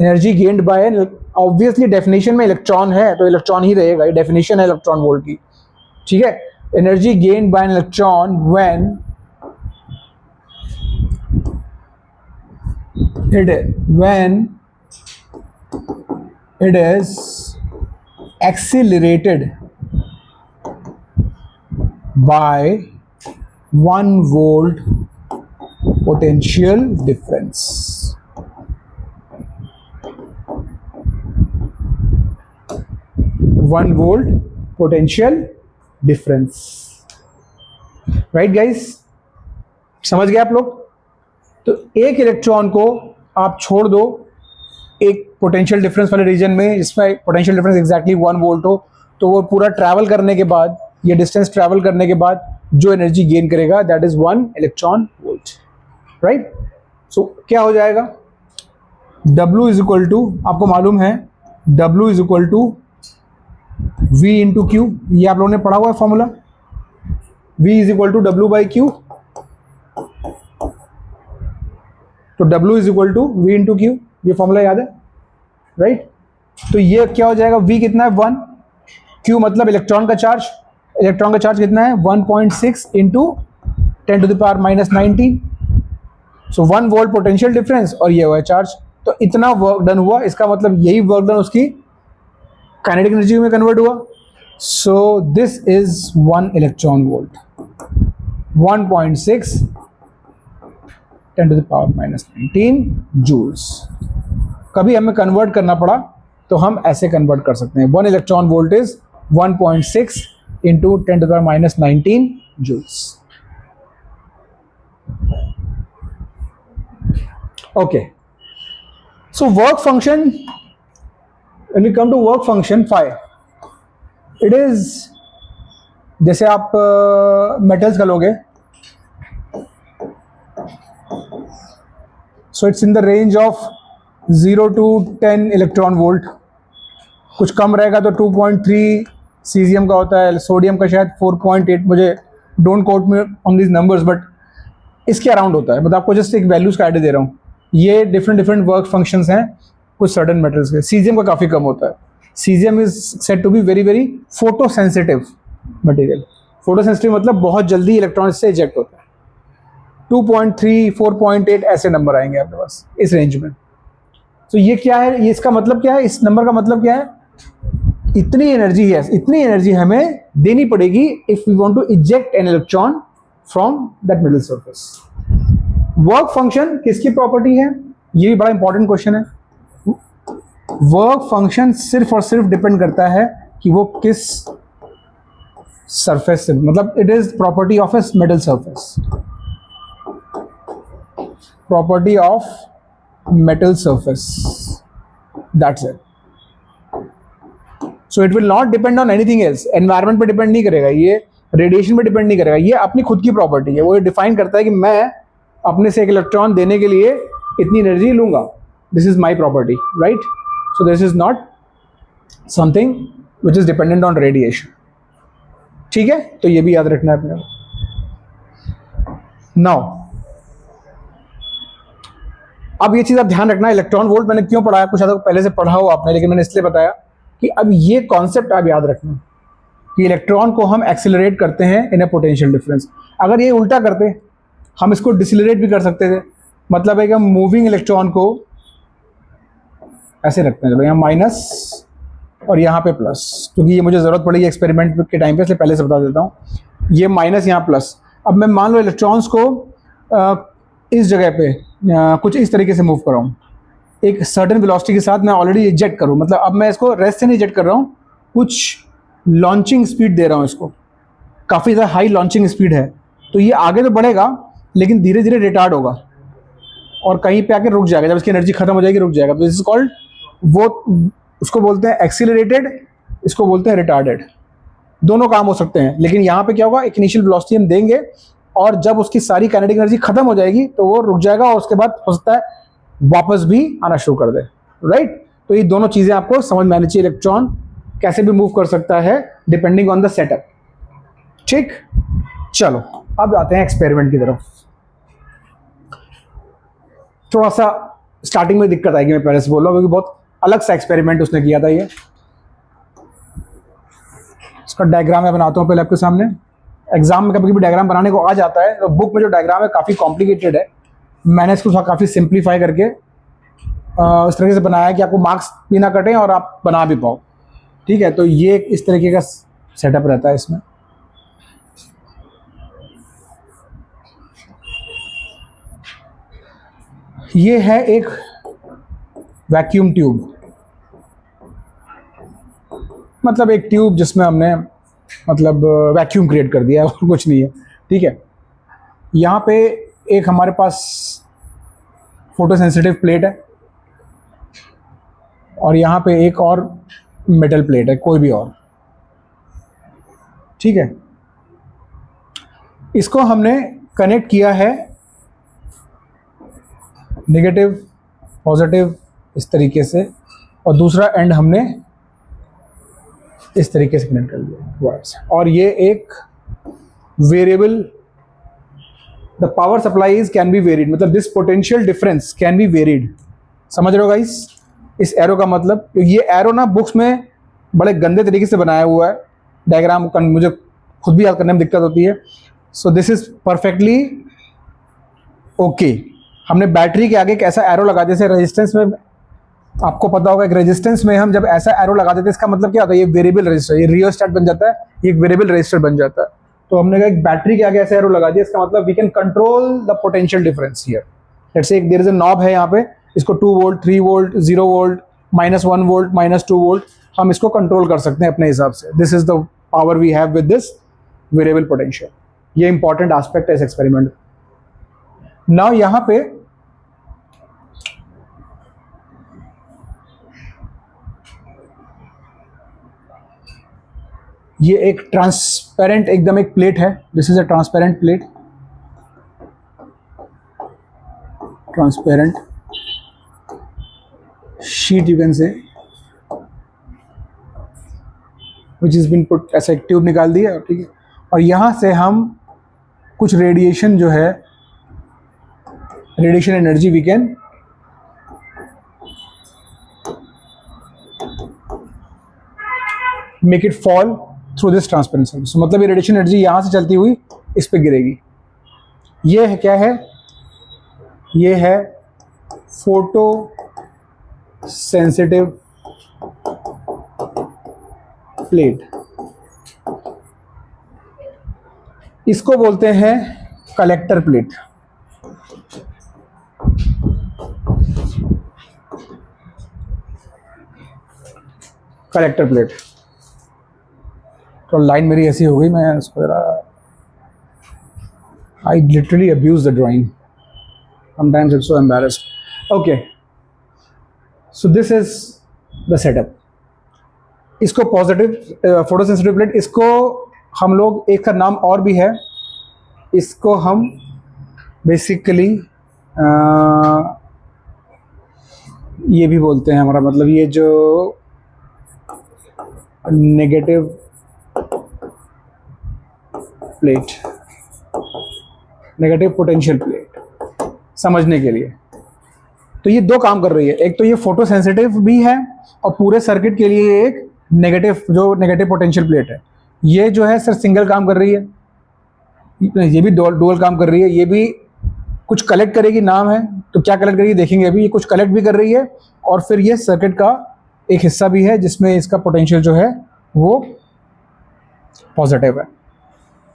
energy gained by, obviously definition में इलेक्ट्रॉन है तो इलेक्ट्रॉन ही रहेगा, ये डेफिनेशन है इलेक्ट्रॉन वोल्ट की, ठीक है। Energy gained by an electron when it is accelerated by 1 volt potential difference. 1 volt potential difference, right guys? समझ गए आप लोग? तो एक इलेक्ट्रॉन को आप छोड़ दो एक पोटेंशियल डिफरेंस वाले रीजन में, जिसमें पोटेंशियल डिफरेंस एग्जैक्टली 1 वोल्ट हो, तो वो पूरा ट्रैवल करने के बाद, ये डिस्टेंस ट्रैवल करने के बाद जो एनर्जी गेन करेगा that is 1 electron volt, right? So क्या हो जाएगा? W इज इक्वल टू, आपको मालूम है W is equal to V into Q, ये आप लोगों ने पढ़ा हुआ है formula, V is equal to W by Q. तो W is equal to V into Q, ये फॉर्मूला याद है, राइट? तो ये क्या हो जाएगा? V कितना है? 1, Q मतलब इलेक्ट्रॉन का चार्ज, इलेक्ट्रॉन का चार्ज कितना है? 1.6 into 10 to the power minus 19। सो 1 वोल्ट पोटेंशियल डिफरेंस और ये हुआ चार्ज, तो इतना वर्क डन हुआ, इसका मतलब यही वर्क डन उसकी काइनेटिक एनर्जी में कन्वर्ट हुआ। So this is 1 electron volt, 1.6 10 to the power minus 19 joules. कभी हमें कन्वर्ट करना पड़ा तो हम ऐसे कन्वर्ट कर सकते हैं, 1 electron volt is 1.6 into 10 to the power minus 19 joules. Okay, so work function, when we come to work function phi, it is, जैसे आप मेटल्स का लोगे, so it's in the range of 0 to 10 electron volt, कुछ कम रहेगा तो सीजियम का होता है, सोडियम का शायद 4.8, मुझे don't quote me on these numbers, but इसके अराउंड होता है। मतलब आपको जस्ट एक वैल्यूज का आइडिया दे रहा हूँ। ये डिफरेंट डिफरेंट वर्क फंक्शंस हैं कुछ सर्टन मेटल्स के। सीजियम का काफ़ी कम होता है। Caesium is said to be very very photosensitive material. Photosensitive मतलब बहुत जल्दी इलेक्ट्रॉन इससे इजेक्ट होता है। 2.3, 4.8 ऐसे नंबर आएंगे आपके पास इस रेंज में। तो ये क्या है, ये इसका मतलब क्या है, इस नंबर का मतलब क्या है, इतनी एनर्जी है, इतनी एनर्जी हमें देनी पड़ेगी if we want to eject an electron from that middle surface. Work function किसकी प्रॉपर्टी है, ये भी बड़ा इंपॉर्टेंट क्वेश्चन है। वर्क फंक्शन सिर्फ और सिर्फ डिपेंड करता है कि वो किस सरफेस से, मतलब it is property of A middle surface, property of metal surface, that's it. So it will not depend on anything else. Environment पे डिपेंड नहीं करेगा, ये रेडिएशन पे डिपेंड नहीं करेगा, ये अपनी खुद की प्रॉपर्टी है। वो डिफाइन करता है कि मैं अपने से एक इलेक्ट्रॉन देने के लिए इतनी एनर्जी लूंगा, this is my property, right. So this is not something which is dependent on radiation, ठीक है। तो ये भी याद रखना है अपने को। नाउ अब ये चीज आप ध्यान रखना, इलेक्ट्रॉन वोल्ट मैंने क्यों पढ़ाया, कुछ पहले से पढ़ा हो आपने, लेकिन मैंने इसलिए बताया कि अब ये कॉन्सेप्ट आप याद रखना कि इलेक्ट्रॉन को हम एक्सेलरेट करते हैं इन ए पोटेंशियल डिफरेंस। अगर ये उल्टा करते, हम इसको डिसलेरेट भी कर सकते थे। मतलब है कि हम मूविंग इलेक्ट्रॉन को ऐसे रखते हैं, यहाँ माइनस और यहाँ पे प्लस, क्योंकि ये मुझे ज़रूरत पड़ेगी एक्सपेरिमेंट के टाइम पे, इसलिए पहले से बता देता हूँ। ये माइनस, यहाँ प्लस। अब मैं मान लो इलेक्ट्रॉन्स को इस जगह पे कुछ इस तरीके से मूव कर रहा हूँ, एक सर्टेन वेलोसिटी के साथ मैं ऑलरेडी इजेक्ट करूँ, मतलब अब मैं इसको रेस्ट से नहीं इजेक्ट कर रहा हूँ, कुछ लॉन्चिंग स्पीड दे रहा हूँ इसको, काफ़ी ज़्यादा हाई लॉन्चिंग स्पीड है। तो ये आगे तो बढ़ेगा लेकिन धीरे धीरे रिटार्ड होगा और कहीं पे आके रुक जाएगा, जब इसकी एनर्जी खत्म हो जाएगी रुक जाएगा। तो दिस इज कॉल्ड, वो उसको बोलते हैं एक्सीलरेटेड, इसको बोलते हैं रिटार्डेड। दोनों काम हो सकते हैं, लेकिन यहाँ पे क्या होगा, एक इनिशियल वेलोसिटी हम देंगे और जब उसकी सारी काइनेटिक एनर्जी खत्म हो जाएगी तो वो रुक जाएगा और उसके बाद हो सकता है वापस भी आना शुरू कर दे, राइट। तो ये दोनों चीज़ें आपको समझ में आनी चाहिए, इलेक्ट्रॉन कैसे भी मूव कर सकता है डिपेंडिंग ऑन द सेटअप, ठीक। चलो अब आते हैं एक्सपेरिमेंट की तरफ। थोड़ा सा स्टार्टिंग में दिक्कत आएगी, मैं पहले से बोल रहा हूँ, क्योंकि बहुत अलग सा एक्सपेरिमेंट उसने किया था। ये इसका डायग्राम मैं बनाता हूँ पहले आपके सामने। एग्जाम में कभी कभी डायग्राम बनाने को आ जाता है, तो बुक में जो डायग्राम है काफ़ी कॉम्प्लिकेटेड है, मैंने इसको काफ़ी सिंप्लीफाई करके इस तरीके से बनाया कि आपको मार्क्स भी ना कटें और आप बना भी पाओ, ठीक है। तो ये इस तरीके का सेटअप रहता है इसमें। ये है एक वैक्यूम ट्यूब, मतलब एक ट्यूब जिसमें हमने मतलब वैक्यूम क्रिएट कर दिया है और कुछ नहीं है, ठीक है। यहाँ पे एक हमारे पास फोटोसेंसिटिव प्लेट है और यहाँ पे एक और मेटल प्लेट है, कोई भी और, ठीक है। इसको हमने कनेक्ट किया है नेगेटिव पॉजिटिव इस तरीके से, और दूसरा एंड हमने इस तरीके से कनेक्ट कर दिया। और ये एक variable, the power supplies can be varied, मतलब this potential difference can be varied. समझ रहे हो गाइस इस एरो का मतलब? ये एरो ना बुक्स में बड़े गंदे तरीके से बनाया हुआ है, डायग्राम मुझे खुद भी याद करने में दिक्कत होती है। सो दिस इज परफेक्टली ओके। हमने बैटरी के आगे एक ऐसा एरो लगा, जैसे रेजिस्टेंस में आपको पता होगा, एक रेजिस्टेंस में हम जब ऐसा एरो लगा देते हैं, इसका मतलब क्या होता है, ये वेरिएबल रेजिस्टर, ये रियोस्टेट बन जाता है, ये एक वेरिएबल रेजिस्टर बन जाता है। तो हमने कहा एक बैटरी के आगे ऐसा एरो लगा दिया, इसका मतलब we can control the potential difference here. Let's say there is a knob है यहाँ पे, इसको 2 volt 3 volt 0 volt -1 volt -2 volt हम इसको कंट्रोल कर सकते हैं अपने हिसाब से। This is the power we have with this variable potential. ये इंपॉर्टेंट एस्पेक्ट है इस एक्सपेरिमेंट। नाउ यहाँ पे ये एक ट्रांसपेरेंट एकदम एक प्लेट है, this is a transparent plate, transparent sheet you can से। विच इज़ बीन पुट, ऐसे एक ट्यूब निकाल दी है, ठीक है। और यहाँ से हम कुछ रेडिएशन जो है, radiation energy we can make it fall through this transparent surface. मतलब ये रेडिएशन एनर्जी यहाँ से चलती हुई इस पे गिरेगी। ये है क्या है, ये है फोटो सेंसिटिव प्लेट। इसको बोलते हैं कलेक्टर प्लेट। Collector plate. तो लाइन मेरी ऐसी हो गई, मैं इसको जरा, I literally abuse the drawing, sometimes it's so embarrassed. Okay, so this is the setup. इसको पॉजिटिव फोटो सेंसिटिव प्लेट, इसको हम लोग, एक का नाम और भी है, इसको हम बेसिकली ये भी बोलते हैं, हमारा मतलब ये जो negative plate, negative potential plate, समझने के लिए। तो ये दो काम कर रही है, एक तो ये फोटो सेंसिटिव भी है और पूरे सर्किट के लिए एक नेगेटिव, जो नेगेटिव पोटेंशियल प्लेट है, ये जो है सर सिंगल काम कर रही है, ये भी डुअल काम कर रही है। ये भी कुछ कलेक्ट करेगी, नाम है, तो क्या कलेक्ट करेगी देखेंगे अभी। ये कुछ कलेक्ट भी कर रही है और फिर ये सर्किट का एक हिस्सा भी है जिसमें इसका पोटेंशियल जो है वो पॉजिटिव है।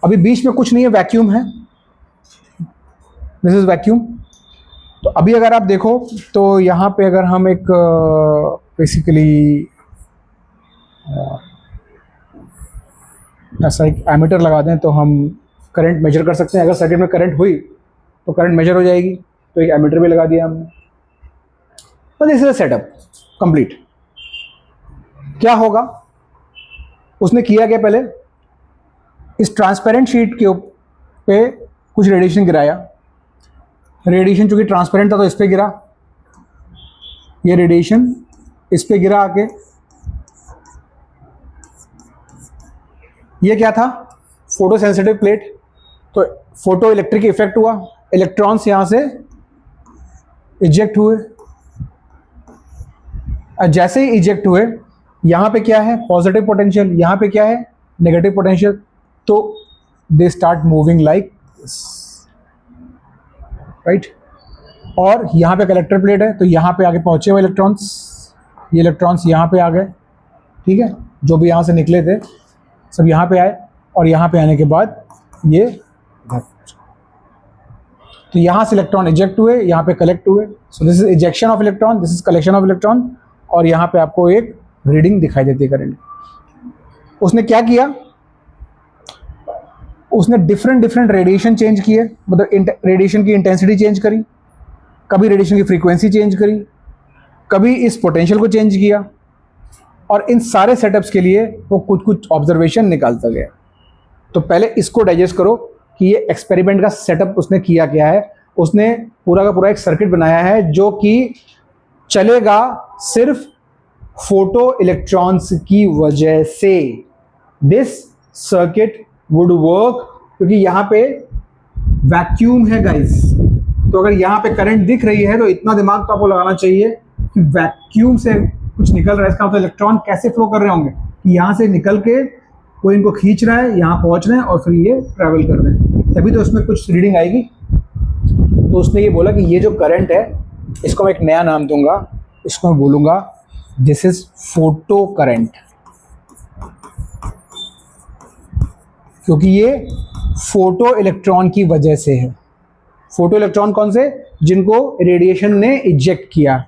अभी बीच में कुछ नहीं है, वैक्यूम है, दिस इज वैक्यूम। तो अभी अगर आप देखो तो यहाँ पे अगर हम एक बेसिकली ऐसा एक एमीटर लगा दें तो हम करंट मेजर कर सकते हैं। अगर सर्किट में करंट हुई तो करंट मेजर हो जाएगी, तो एक एमीटर भी लगा दिया हमने। तो this is a setup complete. क्या होगा, उसने किया क्या, पहले इस ट्रांसपेरेंट शीट के पे कुछ रेडिएशन गिराया। रेडिएशन चूंकि ट्रांसपेरेंट था तो इस पे गिरा, ये रेडिएशन इस पे गिरा आके। ये क्या था, फोटो सेंसिटिव प्लेट। तो फोटो इलेक्ट्रिक इफेक्ट हुआ, इलेक्ट्रॉन्स यहां से इजेक्ट हुए। जैसे ही इजेक्ट हुए, यहां पे क्या है, पॉजिटिव पोटेंशियल, यहां पे क्या है, नेगेटिव पोटेंशियल। तो they start moving like this, right. और यहाँ पे कलेक्टर प्लेट है, तो यहाँ पे आगे पहुँचे हुए इलेक्ट्रॉन्स, ये इलेक्ट्रॉन्स यहाँ पे आ गए, ठीक है। जो भी यहाँ से निकले थे सब यहाँ पे आए, और यहाँ पे आने के बाद ये, तो यहाँ से इलेक्ट्रॉन इजेक्ट हुए, यहाँ पे कलेक्ट हुए। सो this is ejection of electron, this is collection of electron. और यहाँ पे आपको एक रीडिंग दिखाई देती है करंट। उसने क्या किया, उसने डिफरेंट रेडिएशन चेंज किए, मतलब रेडिएशन की इंटेंसिटी चेंज करी, कभी रेडिएशन की फ्रीक्वेंसी चेंज करी, कभी इस पोटेंशियल को चेंज किया। और इन सारे सेटअप्स के लिए वो कुछ कुछ ऑब्जर्वेशन निकालता गया। तो पहले इसको डाइजेस्ट करो कि ये एक्सपेरिमेंट का सेटअप उसने किया क्या है। उसने पूरा का पूरा एक सर्किट बनाया है जो कि चलेगा सिर्फ फोटो इलेक्ट्रॉन्स की वजह से। दिस सर्किट वुड वर्क क्योंकि यहाँ पे वैक्यूम है गाइस। तो अगर यहाँ पे करंट दिख रही है तो इतना दिमाग तो आपको लगाना चाहिए कि वैक्यूम से कुछ निकल रहा है, इसका मतलब इलेक्ट्रॉन कैसे फ्लो कर रहे होंगे कि यहाँ से निकल के कोई इनको खींच रहा है, यहाँ पहुँच रहे हैं और फिर ये ट्रैवल कर रहे हैं, तभी तो उसमें कुछ रीडिंग आएगी। तो उसने ये बोला कि ये जो करंट है इसको मैं एक नया नाम दूंगा, इसको मैं बोलूँगा दिस इज फोटो करंट, क्योंकि ये फोटो इलेक्ट्रॉन की वजह से है। फोटो इलेक्ट्रॉन कौन से, जिनको रेडिएशन ने इजेक्ट किया,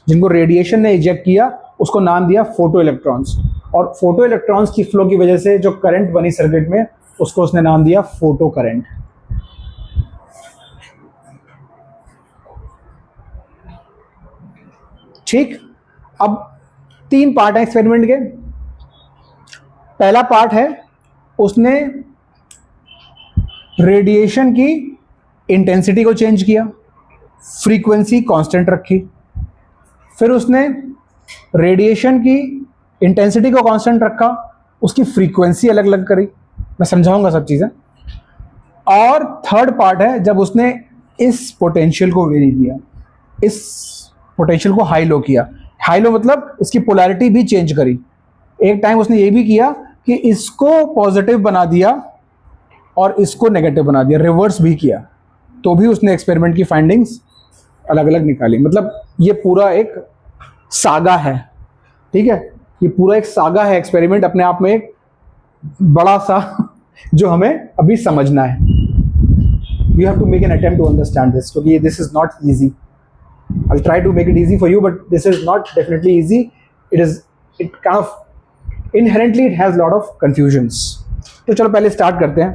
जिनको रेडिएशन ने इजेक्ट किया उसको नाम दिया फोटो इलेक्ट्रॉन्स। और फोटो इलेक्ट्रॉन्स की फ्लो की वजह से जो करंट बनी सर्किट में उसको उसने नाम दिया फोटो करंट। ठीक, अब 3 पार्ट है एक्सपेरिमेंट के। पहला पार्ट है उसने रेडिएशन की इंटेंसिटी को चेंज किया, फ्रीक्वेंसी कांस्टेंट रखी। फिर उसने रेडिएशन की इंटेंसिटी को कांस्टेंट रखा उसकी फ्रीक्वेंसी अलग अलग करी, मैं समझाऊंगा सब चीज़ें। और थर्ड पार्ट है जब उसने इस पोटेंशियल को वेरी किया, इस पोटेंशियल को हाई लो किया। हाई लो मतलब इसकी पोलैरिटी भी चेंज करी। एक टाइम उसने ये भी किया कि इसको पॉजिटिव बना दिया और इसको नेगेटिव बना दिया, रिवर्स भी किया, तो भी उसने एक्सपेरिमेंट की फाइंडिंग्स अलग अलग निकाली। मतलब ये पूरा एक सागा है, ठीक है, ये पूरा एक सागा है, एक्सपेरिमेंट अपने आप में एक बड़ा सा जो हमें अभी समझना है। You have to make an attempt to understand this, क्योंकि this is not easy. I'll try to make it easy for you, but this is not definitely easy. It kind of inherently it has a lot of confusions. तो चलो पहले स्टार्ट करते हैं।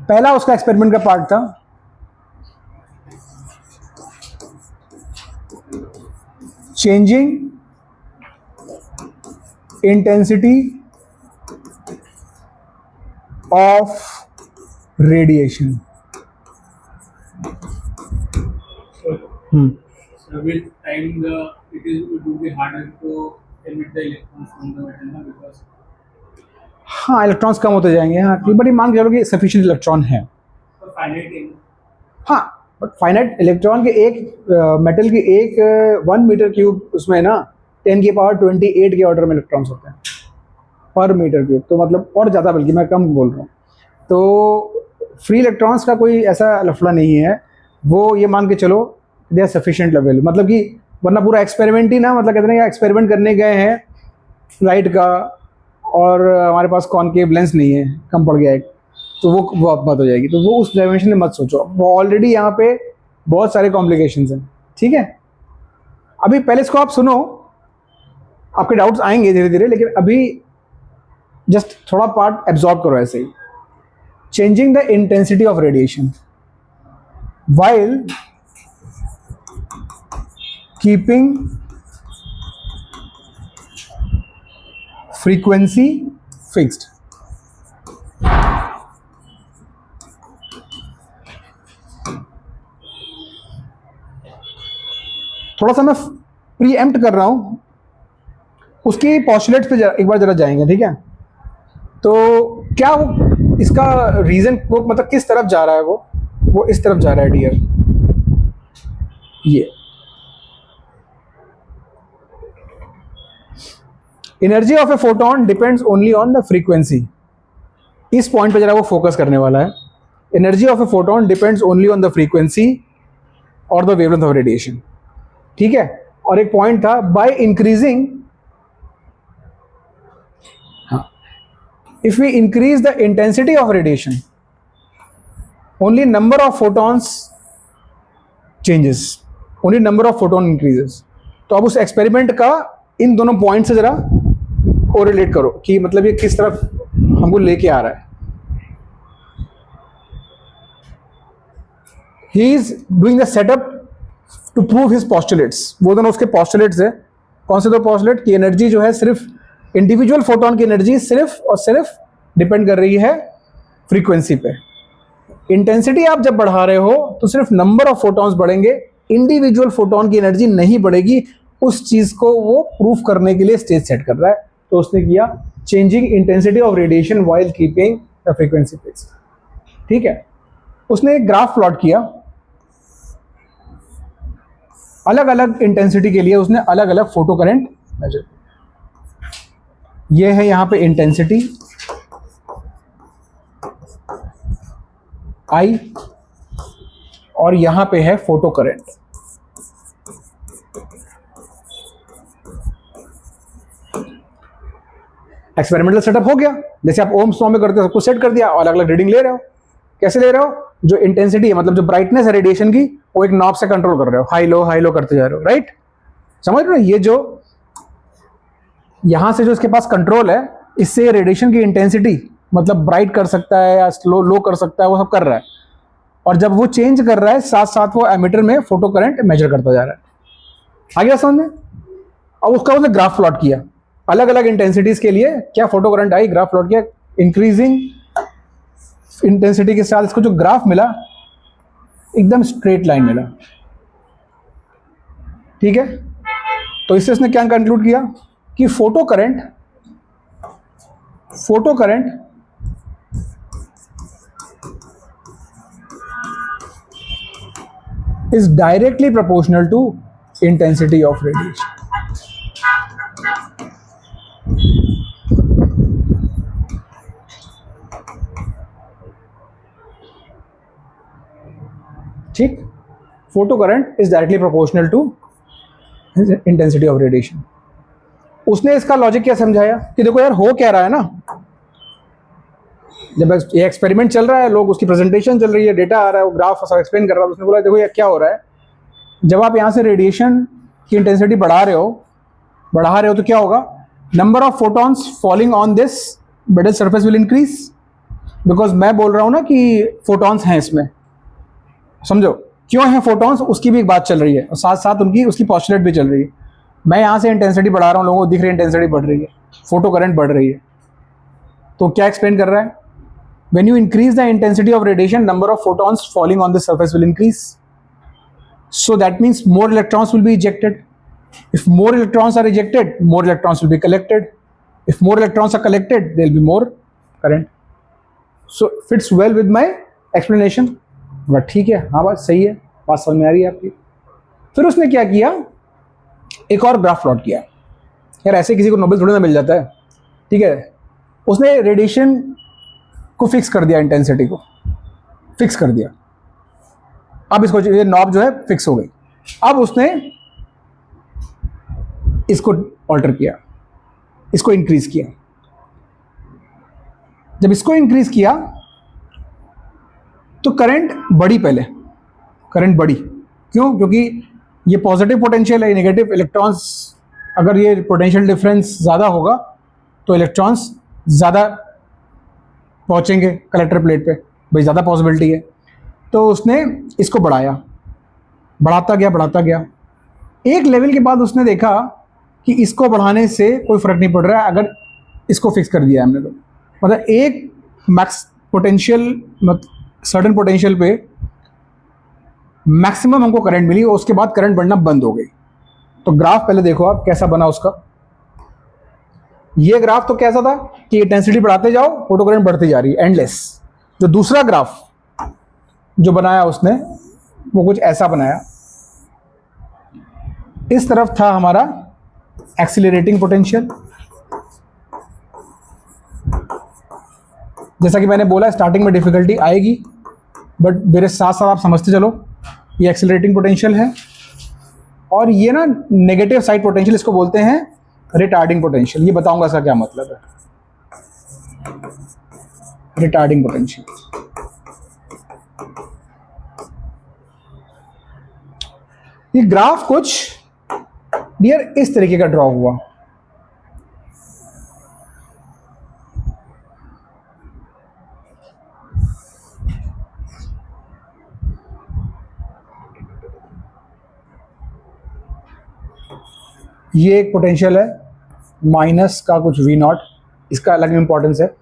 पहला उसका एक्सपेरिमेंट का पार्ट था changing intensity of radiation. So with time it will be harder to emit the electrons from the metal because हाँ, इलेक्ट्रॉन्स कम होते जाएंगे। हाँ, बड़ी मान के चलो कि सफिशिएंट इलेक्ट्रॉन है। finite in हाँ, बट फाइनाइट इलेक्ट्रॉन के एक मेटल की एक 1 मीटर क्यूब उसमें ना 10 की पावर 28 के ऑर्डर में इलेक्ट्रॉन्स होते हैं पर मीटर क्यूब, तो मतलब और ज़्यादा, बल्कि मैं कम बोल रहा हूँ। तो फ्री इलेक्ट्रॉन्स का कोई ऐसा लफड़ा नहीं है, वो ये मान के चलो दे आर सफिशिएंट लेवल, मतलब कि वरना पूरा एक्सपेरिमेंट ही ना, मतलब कहते हैं एक्सपेरिमेंट करने गए हैं लाइट का और हमारे पास कॉनकेव लेंस नहीं है, कम पड़ गया एक, तो वो बात हो जाएगी। तो वो उस डायमेंशन में मत सोचो, वो ऑलरेडी यहाँ पे बहुत सारे कॉम्प्लिकेशंस हैं, ठीक है। अभी पहले इसको आप सुनो, आपके डाउट्स आएंगे धीरे धीरे, लेकिन अभी जस्ट थोड़ा पार्ट एब्जॉर्ब करो ऐसे ही। Changing the intensity of radiation while keeping frequency fixed। थोड़ा सा मैं प्रीएम्प्ट कर रहा हूं, उसकी पॉस्टुलेट्स पे एक बार जरा जाएंगे, ठीक है। तो क्या वो इसका रीजन, वो मतलब किस तरफ जा रहा है, वो इस तरफ जा रहा है डियर। ये energy of a photon depends only on the frequency. इस पॉइंट पे जरा वो फोकस करने वाला है। Energy of a photon depends only on the frequency और द वेवलेंथ ऑफ रेडिएशन, ठीक है। और एक पॉइंट था by increasing, if we increase the intensity of radiation only number of photons changes, only number of photon increases। तो अब उस एक्सपेरिमेंट का इन दोनों पॉइंट से जरा कोरिलेट करो कि मतलब ये किस तरफ हमको लेके आ रहा है। he is doing the setup to prove his postulates। वो दोनों उसके postulates है। कौन से दो postulate की एनर्जी जो है सिर्फ इंडिविजुअल फोटोन की एनर्जी सिर्फ और सिर्फ डिपेंड कर रही है फ्रीक्वेंसी पे। इंटेंसिटी आप जब बढ़ा रहे हो तो सिर्फ नंबर ऑफ फोटॉन्स बढ़ेंगे, इंडिविजुअल फोटोन की एनर्जी नहीं बढ़ेगी। उस चीज को वो प्रूफ करने के लिए स्टेज सेट कर रहा है। तो उसने किया changing intensity of radiation while keeping the frequency fixed, ठीक है। उसने एक ग्राफ प्लॉट किया, अलग अलग इंटेंसिटी के लिए उसने अलग अलग फोटो करंट मेजर। ये है यहाँ पे इंटेंसिटी I और यहाँ पे है फोटो करंट। एक्सपेरिमेंटल सेटअप हो गया, जैसे आप ओम्स लॉ में करते हो, सबको सेट कर दिया और अलग अलग रीडिंग ले रहे हो। कैसे ले रहे हो, जो इंटेंसिटी है मतलब जो ब्राइटनेस है रेडिएशन की, वो एक नॉब से कंट्रोल कर रहे हो, हाई लो करते जा रहे हो, राइट। समझ रहे हो, ये जो यहां से जो इसके पास कंट्रोल है, इससे रेडिएशन की इंटेंसिटी मतलब ब्राइट कर सकता है या स्लो लो कर सकता है, वो सब कर रहा है। और जब वो चेंज कर रहा है, साथ साथ वो एमीटर में फोटो करंट मेजर करता जा रहा है। आ गया समझ में। अब उसका उसने ग्राफ प्लॉट किया, अलग अलग इंटेंसिटीज के लिए क्या photo current I, graph plot किया। इंक्रीजिंग इंटेंसिटी के साथ इसको जो ग्राफ मिला, एकदम स्ट्रेट लाइन मिला, ठीक है। तो इससे उसने क्या कंक्लूड किया, कि photo current is directly proportional to intensity of radiation. ठीक, photo current is directly proportional to intensity of radiation. उसने इसका लॉजिक क्या समझाया कि देखो यार हो क्या रहा है ना, जब ये एक्सपेरिमेंट चल रहा है, लोग उसकी प्रेजेंटेशन चल रही है, डेटा आ रहा है, वो ग्राफ सब एक्सप्लेन कर रहा है, उसने बोला देखो यार क्या हो रहा है, जब आप यहाँ से रेडिएशन की इंटेंसिटी बढ़ा रहे हो तो क्या होगा, number of photons falling on this metal surface will increase, because मैं बोल रहा हूँ ना कि फोटॉन्स हैं इसमें, समझो क्यों है फोटॉन्स, उसकी भी एक बात चल रही है और साथ साथ उसकी पॉस्टुलेट भी चल रही है। मैं यहाँ से इंटेंसिटी बढ़ा रहा हूँ, लोगों को दिख रही है इंटेंसिटी बढ़ रही है, फोटो करंट बढ़ रही है, तो क्या एक्सप्लेन कर रहा है, when you increase the intensity of radiation number of photons falling on the surface will increase, so that means more electrons will be ejected. If more electrons are ejected, more electrons will be collected. If more electrons are collected, there will be more current. So fits well with my explanation. But ठीक है, हाँ बात सही है, बात समझ में आ रही है आपकी। फिर उसने क्या किया, एक और ग्राफ प्लॉट किया। यार ऐसे किसी को नोबेल थोड़ी ना मिल जाता है, ठीक है। उसने रेडिएशन को फिक्स कर दिया, इंटेंसिटी को फिक्स कर दिया। अब इसको ये नॉब जो है फिक्स हो गई। अब उसने इसको ऑल्टर किया, इसको इंक्रीज किया। जब इसको इंक्रीज किया तो करंट बढ़ी, पहले करंट बढ़ी। क्यों? क्योंकि ये पॉजिटिव पोटेंशियल है, नेगेटिव इलेक्ट्रॉन्स, अगर ये पोटेंशियल डिफरेंस ज़्यादा होगा तो इलेक्ट्रॉन्स ज़्यादा पहुंचेंगे कलेक्टर प्लेट पे, भाई ज़्यादा पॉसिबिलिटी है। तो उसने इसको बढ़ाता गया। एक लेवल के बाद उसने देखा कि इसको बढ़ाने से कोई फ़र्क नहीं पड़ रहा है, अगर इसको फिक्स कर दिया हमने तो, मतलब एक मैक्स पोटेंशियल, सर्टेन पोटेंशियल पे मैक्सिमम हमको करंट मिली और उसके बाद करंट बढ़ना बंद हो गई। तो ग्राफ पहले देखो आप कैसा बना उसका। ये ग्राफ तो कैसा था कि इंटेंसिटी बढ़ाते जाओ, फोटो करंट बढ़ती जा रही है, एंडलेस। जो दूसरा ग्राफ जो बनाया उसने वो कुछ ऐसा बनाया। इस तरफ था हमारा एक्सीलरेटिंग पोटेंशियल, जैसा कि मैंने बोला स्टार्टिंग में डिफिकल्टी आएगी, बट मेरे साथ साथ आप समझते चलो। ये एक्सीलरेटिंग पोटेंशियल है और ये ना नेगेटिव साइड पोटेंशियल, इसको बोलते हैं रिटार्डिंग पोटेंशियल। ये बताऊंगा इसका क्या मतलब है, रिटार्डिंग पोटेंशियल। ये ग्राफ कुछ डियर इस तरीके का ड्रॉ हुआ। ये एक पोटेंशियल है माइनस का कुछ V नॉट, इसका अलग इंपॉर्टेंस है।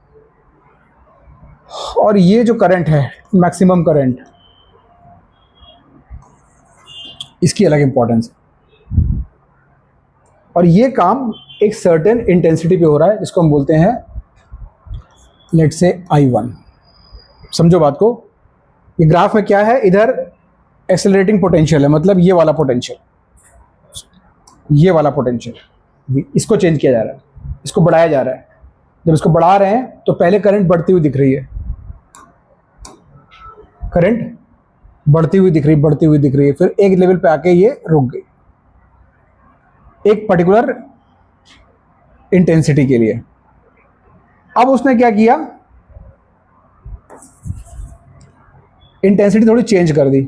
और ये जो करंट है मैक्सिमम करंट, इसकी अलग इंपॉर्टेंस है। और ये काम एक सर्टेन इंटेंसिटी पे हो रहा है, जिसको हम बोलते हैं लेट्स से I1। समझो बात को। ये ग्राफ में क्या है, इधर एक्सेलरेटिंग पोटेंशियल है, मतलब ये वाला पोटेंशियल, ये वाला पोटेंशियल, इसको चेंज किया जा रहा है, इसको बढ़ाया जा रहा है। जब इसको बढ़ा रहे हैं तो पहले करंट बढ़ती हुई दिख रही है, करंट बढ़ती हुई दिख रही है, फिर एक लेवल पे आके ये रुक गई एक पर्टिकुलर इंटेंसिटी के लिए। अब उसने क्या किया, इंटेंसिटी थोड़ी चेंज कर दी,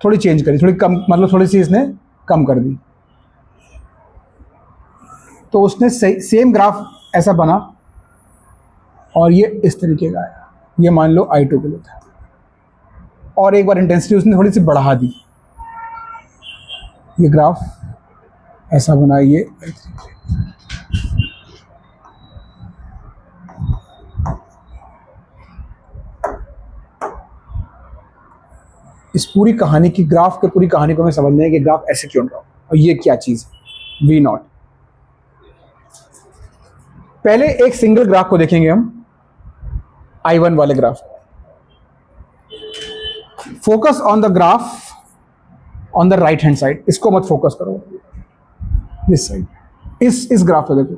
थोड़ी कम, मतलब थोड़ी सी इसने कम कर दी। तो उसने सेम ग्राफ ऐसा बना और ये इस तरीके का आया। ये मान लो I2 के लिए था और एक बार इंटेंसिटी उसने थोड़ी सी बढ़ा दी। ये ग्राफ ऐसा बना, ये इस पूरी कहानी की, ग्राफ की पूरी कहानी को हमें समझना है कि ग्राफ ऐसे क्यों ड्रॉ और ये क्या चीज़ है, V नॉट। पहले एक सिंगल ग्राफ को देखेंगे हम, I1 वाले graph. Focus on the graph on the right hand side, इसको मत फोकस करो, इस साइड, इस ग्राफ को देखो।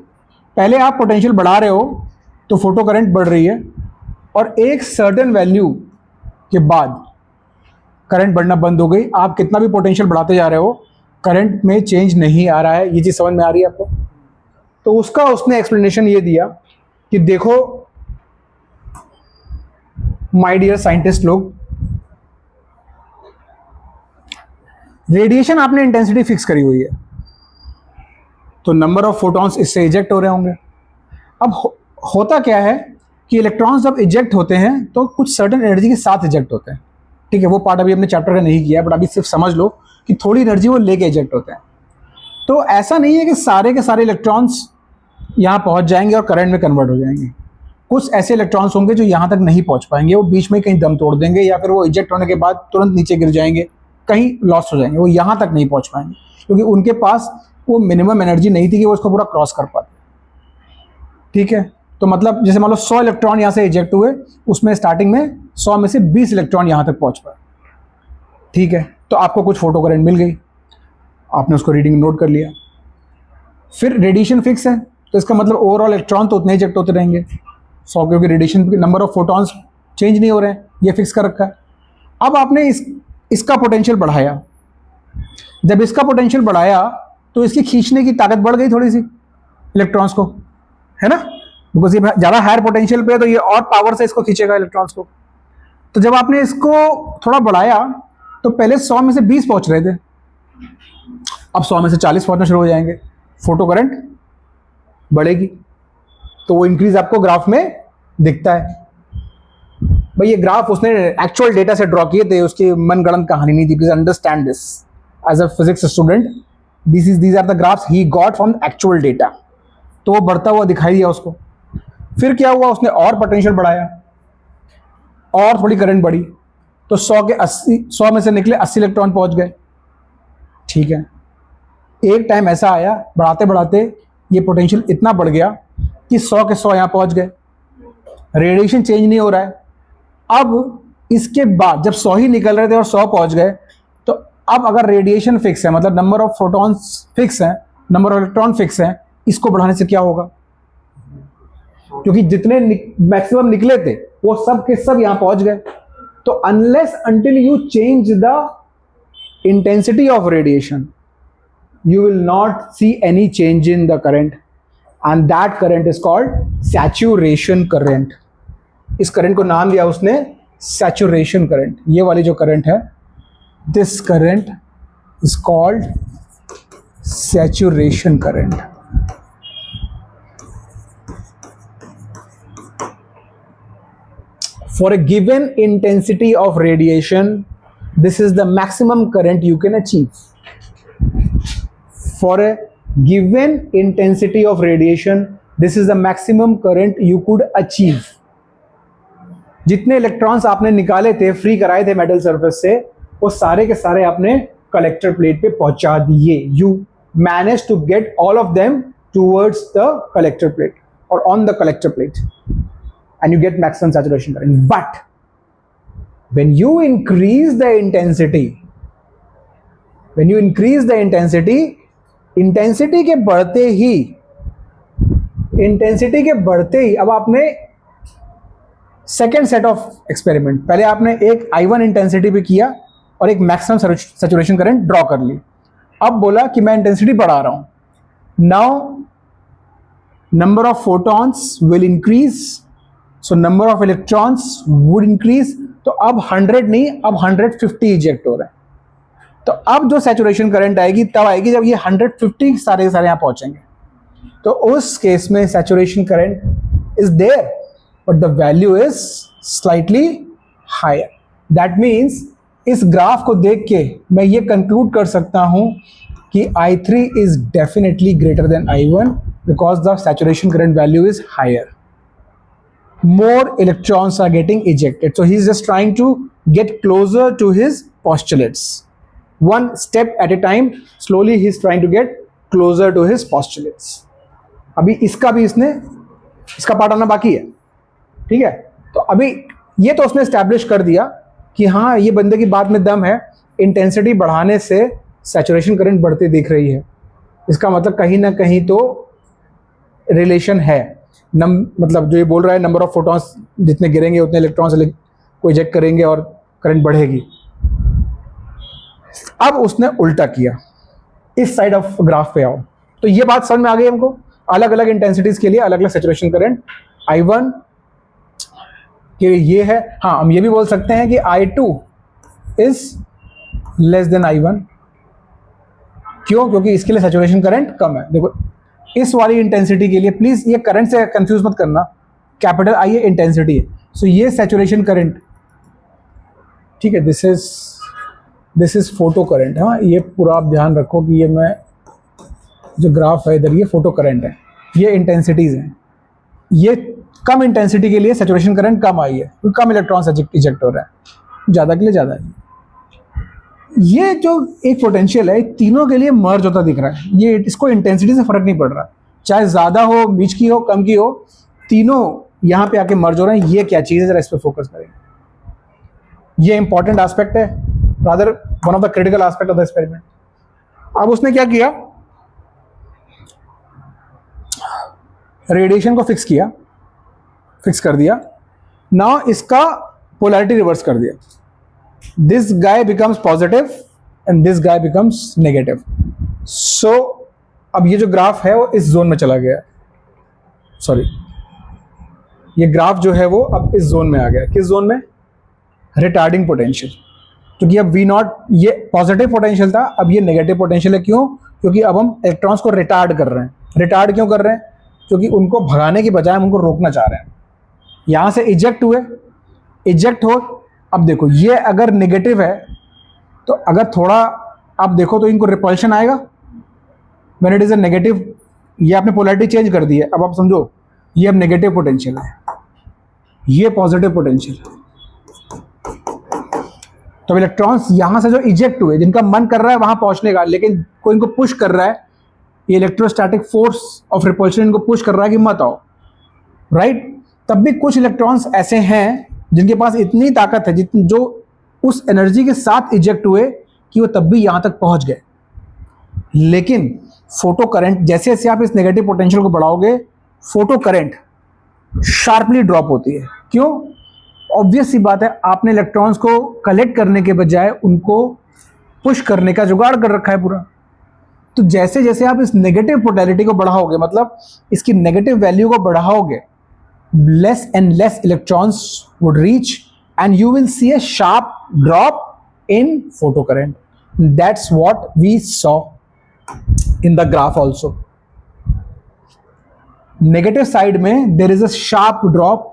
पहले आप पोटेंशियल बढ़ा रहे हो तो फोटो करंट बढ़ रही है, और एक सर्टेन वैल्यू के बाद करंट बढ़ना बंद हो गई। आप कितना भी पोटेंशियल बढ़ाते जा रहे हो, करंट में चेंज नहीं आ रहा है। ये चीज़ समझ में आ रही है आपको? तो उसका उसने एक्सप्लेनेशन ये दिया कि देखो माय डियर साइंटिस्ट लोग, रेडिएशन आपने इंटेंसिटी फिक्स करी हुई है, तो नंबर ऑफ फोटॉन्स इससे इजेक्ट हो रहे होंगे। अब होता क्या है कि इलेक्ट्रॉन्स जब इजेक्ट होते हैं तो कुछ सर्टेन एनर्जी के साथ इजेक्ट होते हैं, ठीक है? वो पार्ट अभी हमने चैप्टर का नहीं किया, बट अभी सिर्फ समझ लो कि थोड़ी एनर्जी वो लेके इजेक्ट होते हैं। तो ऐसा नहीं है कि सारे के सारे इलेक्ट्रॉन्स यहाँ पहुँच जाएंगे और करंट में कन्वर्ट हो जाएंगे। कुछ ऐसे इलेक्ट्रॉन्स होंगे जो यहाँ तक नहीं पहुँच पाएंगे, वो बीच में कहीं दम तोड़ देंगे, या फिर वो इजेक्ट होने के बाद तुरंत नीचे गिर जाएंगे, कहीं लॉस हो जाएंगे, वो यहाँ तक नहीं पहुँच पाएंगे, क्योंकि उनके पास वो मिनिमम एनर्जी नहीं थी कि वो उसको पूरा क्रॉस कर पाते। ठीक है? तो मतलब जैसे मान लो 100 इलेक्ट्रॉन यहाँ से इजेक्ट हुए, उसमें स्टार्टिंग में 100 में से 20 इलेक्ट्रॉन यहाँ तक पहुँच पाए। ठीक है? तो आपको कुछ फोटो करंट मिल गई, आपने उसको रीडिंग नोट कर लिया। फिर रेडिएशन फिक्स है, तो इसका मतलब ओवरऑल इलेक्ट्रॉन तो उतने इजेक्ट होते रहेंगे 100, क्योंकि radiation number of photons change नहीं हो रहे हैं, ये फिक्स कर रखा है। अब आपने इसका पोटेंशियल बढ़ाया। जब इसका पोटेंशियल बढ़ाया तो इसकी खींचने की ताकत बढ़ गई थोड़ी सी इलेक्ट्रॉन्स को, है ना? बिकॉज ये ज़्यादा हायर पोटेंशियल पे है, तो ये और पावर से इसको खींचेगा इलेक्ट्रॉन्स को। तो जब आपने इसको थोड़ा बढ़ाया तो पहले 100 में से 20 पहुंच रहे थे, अब 100 में से 40 पहुंचना शुरू हो जाएंगे, फोटो करंट बढ़ेगी। तो वो इंक्रीज आपको ग्राफ में दिखता है। भाई ये ग्राफ उसने एक्चुअल डेटा से ड्रॉ किए थे, उसकी मनगढ़ंत कहानी नहीं थी। Please understand this as a physics student, these are the graphs he got from actual data. तो वो बढ़ता हुआ दिखाई दिया उसको। फिर क्या हुआ, उसने और पोटेंशियल बढ़ाया और थोड़ी करंट बढ़ी, तो 100 में से निकले 80 इलेक्ट्रॉन पहुंच गए। ठीक है? एक टाइम ऐसा आया, बढ़ाते बढ़ाते ये पोटेंशियल इतना बढ़ गया कि 100 के 100 यहाँ पहुंच गए, रेडिएशन चेंज नहीं हो रहा है। अब इसके बाद जब 100 ही निकल रहे थे और 100 पहुंच गए, तो अब अगर रेडिएशन फिक्स है, मतलब नंबर ऑफ फोटॉन्स फिक्स है, नंबर ऑफ इलेक्ट्रॉन फिक्स है, इसको बढ़ाने से क्या होगा? क्योंकि जितने मैक्सिमम निकले थे वो सब के सब यहां पहुंच गए। तो unless until you change the intensity of radiation, you will not see any change in the current, and that current is called saturation current. इस करंट को नाम दिया उसने saturation current। ये वाली जो करंट है, this current is called saturation current। For a given intensity of radiation, this is the maximum current you can achieve. For a given intensity of radiation, this is the maximum current you could achieve. जितने इलेक्ट्रॉन्स आपने निकाले थे, फ्री कराए थे मेटल सरफेस से, वो सारे के सारे आपने कलेक्टर प्लेट पे पहुंचा दिए। You managed to get all of them towards the collector plate or on the collector plate, and you get maximum saturation current. But when you increase the intensity, intensity के बढ़ते ही अब आपने सेकेंड सेट ऑफ एक्सपेरिमेंट, पहले आपने एक I1 इंटेंसिटी पे किया और एक मैक्सिमम सैचुरेशन करंट ड्रॉ कर ली। अब बोला कि मैं इंटेंसिटी बढ़ा रहा हूं, now number of photons will increase, so number of electrons would increase. तो अब 100 नहीं, अब 150 इजेक्ट हो रहे हैं। तो अब जो सैचुरेशन करंट आएगी तब आएगी जब ये 150 सारे यहाँ पहुंचेंगे। तो उस केस में saturation current is there, but the value is slightly higher. That means इस ग्राफ को देख के मैं ये कंक्लूड कर सकता हूं कि I3 is definitely greater than I1 because the saturation current value is higher. More electrons are getting ejected, so he's just trying to get closer to his postulates. One step at a time, slowly he's trying to get closer to his postulates. अभी इसका भी इसने इसका पार्ट आना बाकी है, ठीक है। तो अभी ये तो उसने एस्टैब्लिश कर दिया कि हाँ ये बंदे की बात में दम है, इंटेंसिटी बढ़ाने से सैचुरेशन करंट बढ़ती दिख रही है, इसका मतलब कहीं ना कहीं तो रिलेशन है। मतलब जो ये बोल रहा है नंबर ऑफ फोटॉन्स जितने गिरेंगे उतने इलेक्ट्रॉन्स को इजेक्ट करेंगे और करंट बढ़ेगी। अब उसने उल्टा किया, इस साइड ऑफ ग्राफ पे आओ, तो ये बात समझ में आ गई हमको। अलग अलग इंटेंसिटीज के लिए अलग अलग सैचुरेशन करंट I1 कि ये है। हाँ, हम ये भी बोल सकते हैं कि I2 is less than I1। क्यों? क्योंकि इसके लिए सैचुरेशन करंट कम है। देखो इस वाली इंटेंसिटी के लिए, प्लीज ये करंट से कंफ्यूज मत करना, कैपिटल I ये इंटेंसिटी है, सो ये सैचुरेशन करंट, ठीक है। This is photo current. हाँ, ये पूरा आप ध्यान रखो कि ये मैं जो ग्राफ है इधर, ये फोटो करंट है, ये इंटेंसिटीज हैं। ये कम इंटेंसिटी के लिए सैचुरेशन करंट कम आई है क्योंकि कम इलेक्ट्रॉन्स इजेक्ट हो रहा है, ज़्यादा के लिए ज़्यादा है। ये जो एक पोटेंशियल है तीनों के लिए मर्ज होता दिख रहा है, ये इसको इंटेंसिटी से फर्क नहीं पड़ रहा, चाहे ज़्यादा हो, बीच की हो, कम की हो, तीनों यहाँ पे आके मर्ज हो रहे हैं। ये क्या चीज़ है, जरा इस पर फोकस करेंगे। ये इंपॉर्टेंट एस्पेक्ट है, rather one of the critical aspect of the experiment. अब उसने क्या किया, रेडिएशन को फिक्स कर दिया। नाउ इसका पोलैरिटी रिवर्स कर दिया, this guy becomes positive and this guy becomes negative. So अब ये जो ग्राफ है वो इस जोन में चला गया, सॉरी ये ग्राफ जो है वो अब इस जोन में आ गया। किस जोन में? Retarding potential. क्योंकि अब V0 ये पॉजिटिव पोटेंशियल था, अब ये नेगेटिव पोटेंशियल है। क्यों? क्योंकि अब हम इलेक्ट्रॉन्स को रिटार्ड कर रहे हैं। रिटार्ड क्यों कर रहे हैं? क्योंकि उनको भगाने की बजाय हम उनको रोकना चाह रहे हैं। यहाँ से इजेक्ट हुए, इजेक्ट हो, अब देखो ये अगर नेगेटिव है तो अगर थोड़ा आप देखो तो इनको रिपल्शन आएगा। When it is a negative, ये आपने पोलैरिटी चेंज कर दी है। अब आप समझो ये अब नेगेटिव पोटेंशियल है, ये पॉजिटिव पोटेंशियल है। तो इलेक्ट्रॉन्स यहाँ से जो इजेक्ट हुए, जिनका मन कर रहा है वहां पहुंचने का, लेकिन कोई इनको पुश कर रहा है, ये इलेक्ट्रोस्टैटिक फोर्स ऑफ रिपल्शन इनको पुश कर रहा है कि मत आओ, राइट। तब भी कुछ इलेक्ट्रॉन्स ऐसे हैं जिनके पास इतनी ताकत है, जितनी जो उस एनर्जी के साथ इजेक्ट हुए कि वो तब भी यहाँ तक पहुँच गए। लेकिन फोटो करंट, जैसे जैसे आप इस नेगेटिव पोटेंशियल को बढ़ाओगे, फोटो करंट शार्पली ड्रॉप होती है। क्यों? ऑब्वियस सी बात है, आपने इलेक्ट्रॉन्स को कलेक्ट करने के बजाय उनको पुश करने का जुगाड़ कर रखा है पूरा। तो जैसे जैसे आप इस नेगेटिव पोलैरिटी को बढ़ाओगे, मतलब इसकी नेगेटिव वैल्यू को बढ़ाओगे, less and less electrons would reach and you will see a sharp drop in photocurrent. That's what we saw in the graph also. Negative side में there is a sharp drop,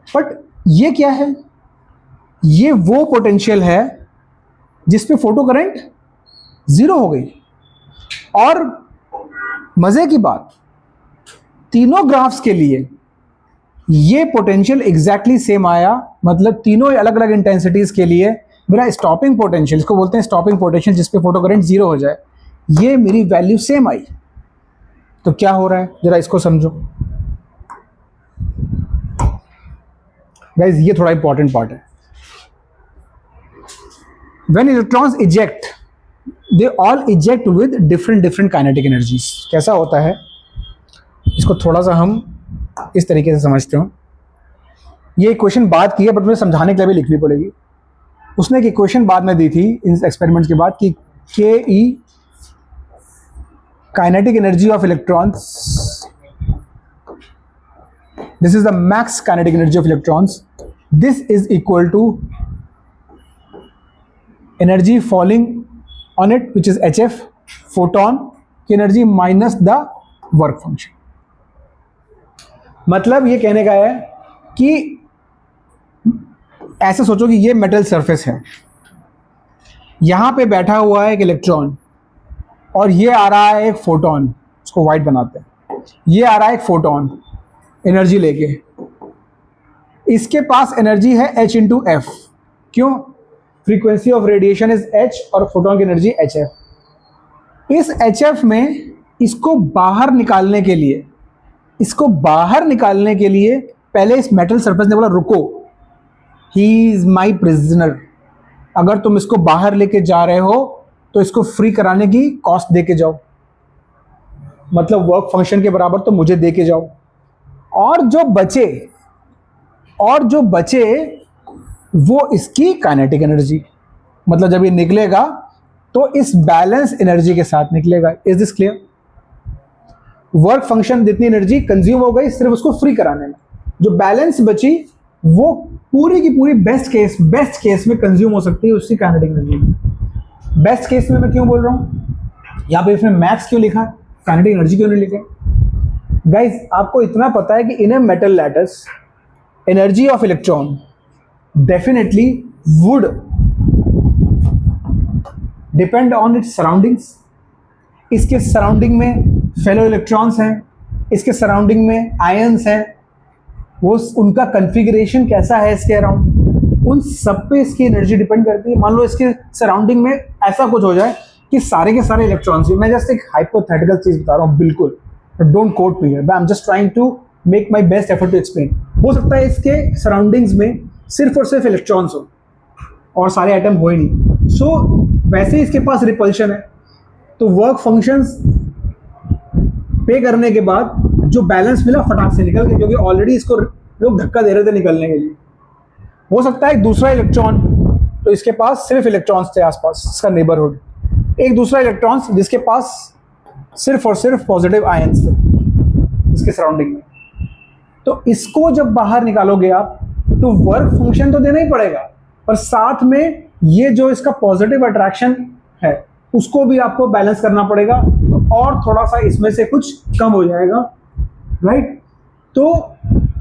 but ये क्या है? ये वो पोटेंशियल है जिसपे फोटो करंट जीरो हो गई। और मजे की बात, तीनों ग्राफ्स के लिए ये पोटेंशियल एग्जैक्टली सेम आया। मतलब तीनों अलग अलग इंटेंसिटीज के लिए मेरा स्टॉपिंग पोटेंशियल, इसको बोलते हैं स्टॉपिंग पोटेंशियल, जिसपे फोटो करंट जीरो हो जाए, ये मेरी वैल्यू सेम आई। तो क्या हो रहा है, जरा इसको समझो गाइस, ये थोड़ा इंपॉर्टेंट पार्ट है। When electrons eject, they all eject with different kinetic energies. कैसा होता है, इसको थोड़ा सा हम इस तरीके से समझते हो। ये इक्वेशन बात की है, बट मुझे समझाने के लिए भी लिखनी पड़ेगी। उसने एक इक्वेशन बाद में दी थी इन एक्सपेरिमेंट्स के बाद कि K E kinetic energy of electrons, this is the max kinetic energy of electrons, this is equal to energy falling on it which is HF, photon की energy minus the work function. मतलब ये कहने का है कि ऐसे सोचो कि ये मेटल सरफेस है, यहां पे बैठा हुआ है एक इलेक्ट्रॉन और ये आ रहा है एक फोटोन, उसको वाइट बनाते हैं, ये आ रहा है एक फोटोन एनर्जी लेके, इसके पास एनर्जी है H इंटू एफ। क्यों? Frequency of radiation is H और फोटोन की एनर्जी HF। इस HF में इसको बाहर निकालने के लिए, पहले इस मेटल सरफेस ने बोला रुको, ही इज माई प्रिजनर, अगर तुम इसको बाहर लेके जा रहे हो तो इसको फ्री कराने की कॉस्ट दे के जाओ, मतलब वर्क फंक्शन के बराबर तो मुझे दे के जाओ। और जो बचे वो इसकी काइनेटिक एनर्जी, मतलब जब ये निकलेगा तो इस बैलेंस एनर्जी के साथ निकलेगा। Is this clear? Work function जितनी एनर्जी कंज्यूम हो गई सिर्फ उसको फ्री कराने में, जो बैलेंस बची वो पूरी की पूरी बेस्ट केस में कंज्यूम हो सकती है उसकी काइनेटिक एनर्जी। बेस्ट केस में मैं क्यों बोल रहा हूं, यहां पे इसमें मैक्स क्यों लिखा, काइनेटिक एनर्जी क्यों नहीं लिखा? गाइस आपको इतना पता है कि in a metal lattice energy of electron definitely would depend on its surroundings. इसके सराउंडिंग में फेलो इलेक्ट्रॉन्स हैं, इसके सराउंडिंग में आयंस हैं, वो उनका कन्फिगरेशन कैसा है इसके अराउंड, उन सब पे इसकी एनर्जी डिपेंड करती है। मान लो इसके सराउंडिंग में ऐसा कुछ हो जाए कि सारे के सारे इलेक्ट्रॉन्स, मैं जस्ट एक हाइपोथेटिकल चीज बता रहा हूँ, बिल्कुल don't quote me here, I am just trying to make my best effort to explain. हो सकता है इसके सराउंडिंग्स में सिर्फ और सिर्फ इलेक्ट्रॉन्स हो और सारे एटम हो ही नहीं, सो वैसे ही इसके पास रिपल्शन है, तो वर्क फंक्शंस पे करने के बाद जो बैलेंस मिला फटाक से निकल गया, क्योंकि ऑलरेडी इसको लोग धक्का दे रहे थे निकलने के लिए। हो सकता है एक दूसरा इलेक्ट्रॉन, तो इसके पास सिर्फ इलेक्ट्रॉन्स थे आसपास, इसका नेबरहुड, एक दूसरा इलेक्ट्रॉन्स जिसके पास सिर्फ और सिर्फ पॉजिटिव आयंस थे इसके सराउंडिंग में, तो इसको जब बाहर निकालोगे आप तो वर्क फंक्शन तो देना ही पड़ेगा, पर साथ में ये जो इसका पॉजिटिव अट्रैक्शन है उसको भी आपको बैलेंस करना पड़ेगा, और थोड़ा सा इसमें से कुछ कम हो जाएगा, राइट? तो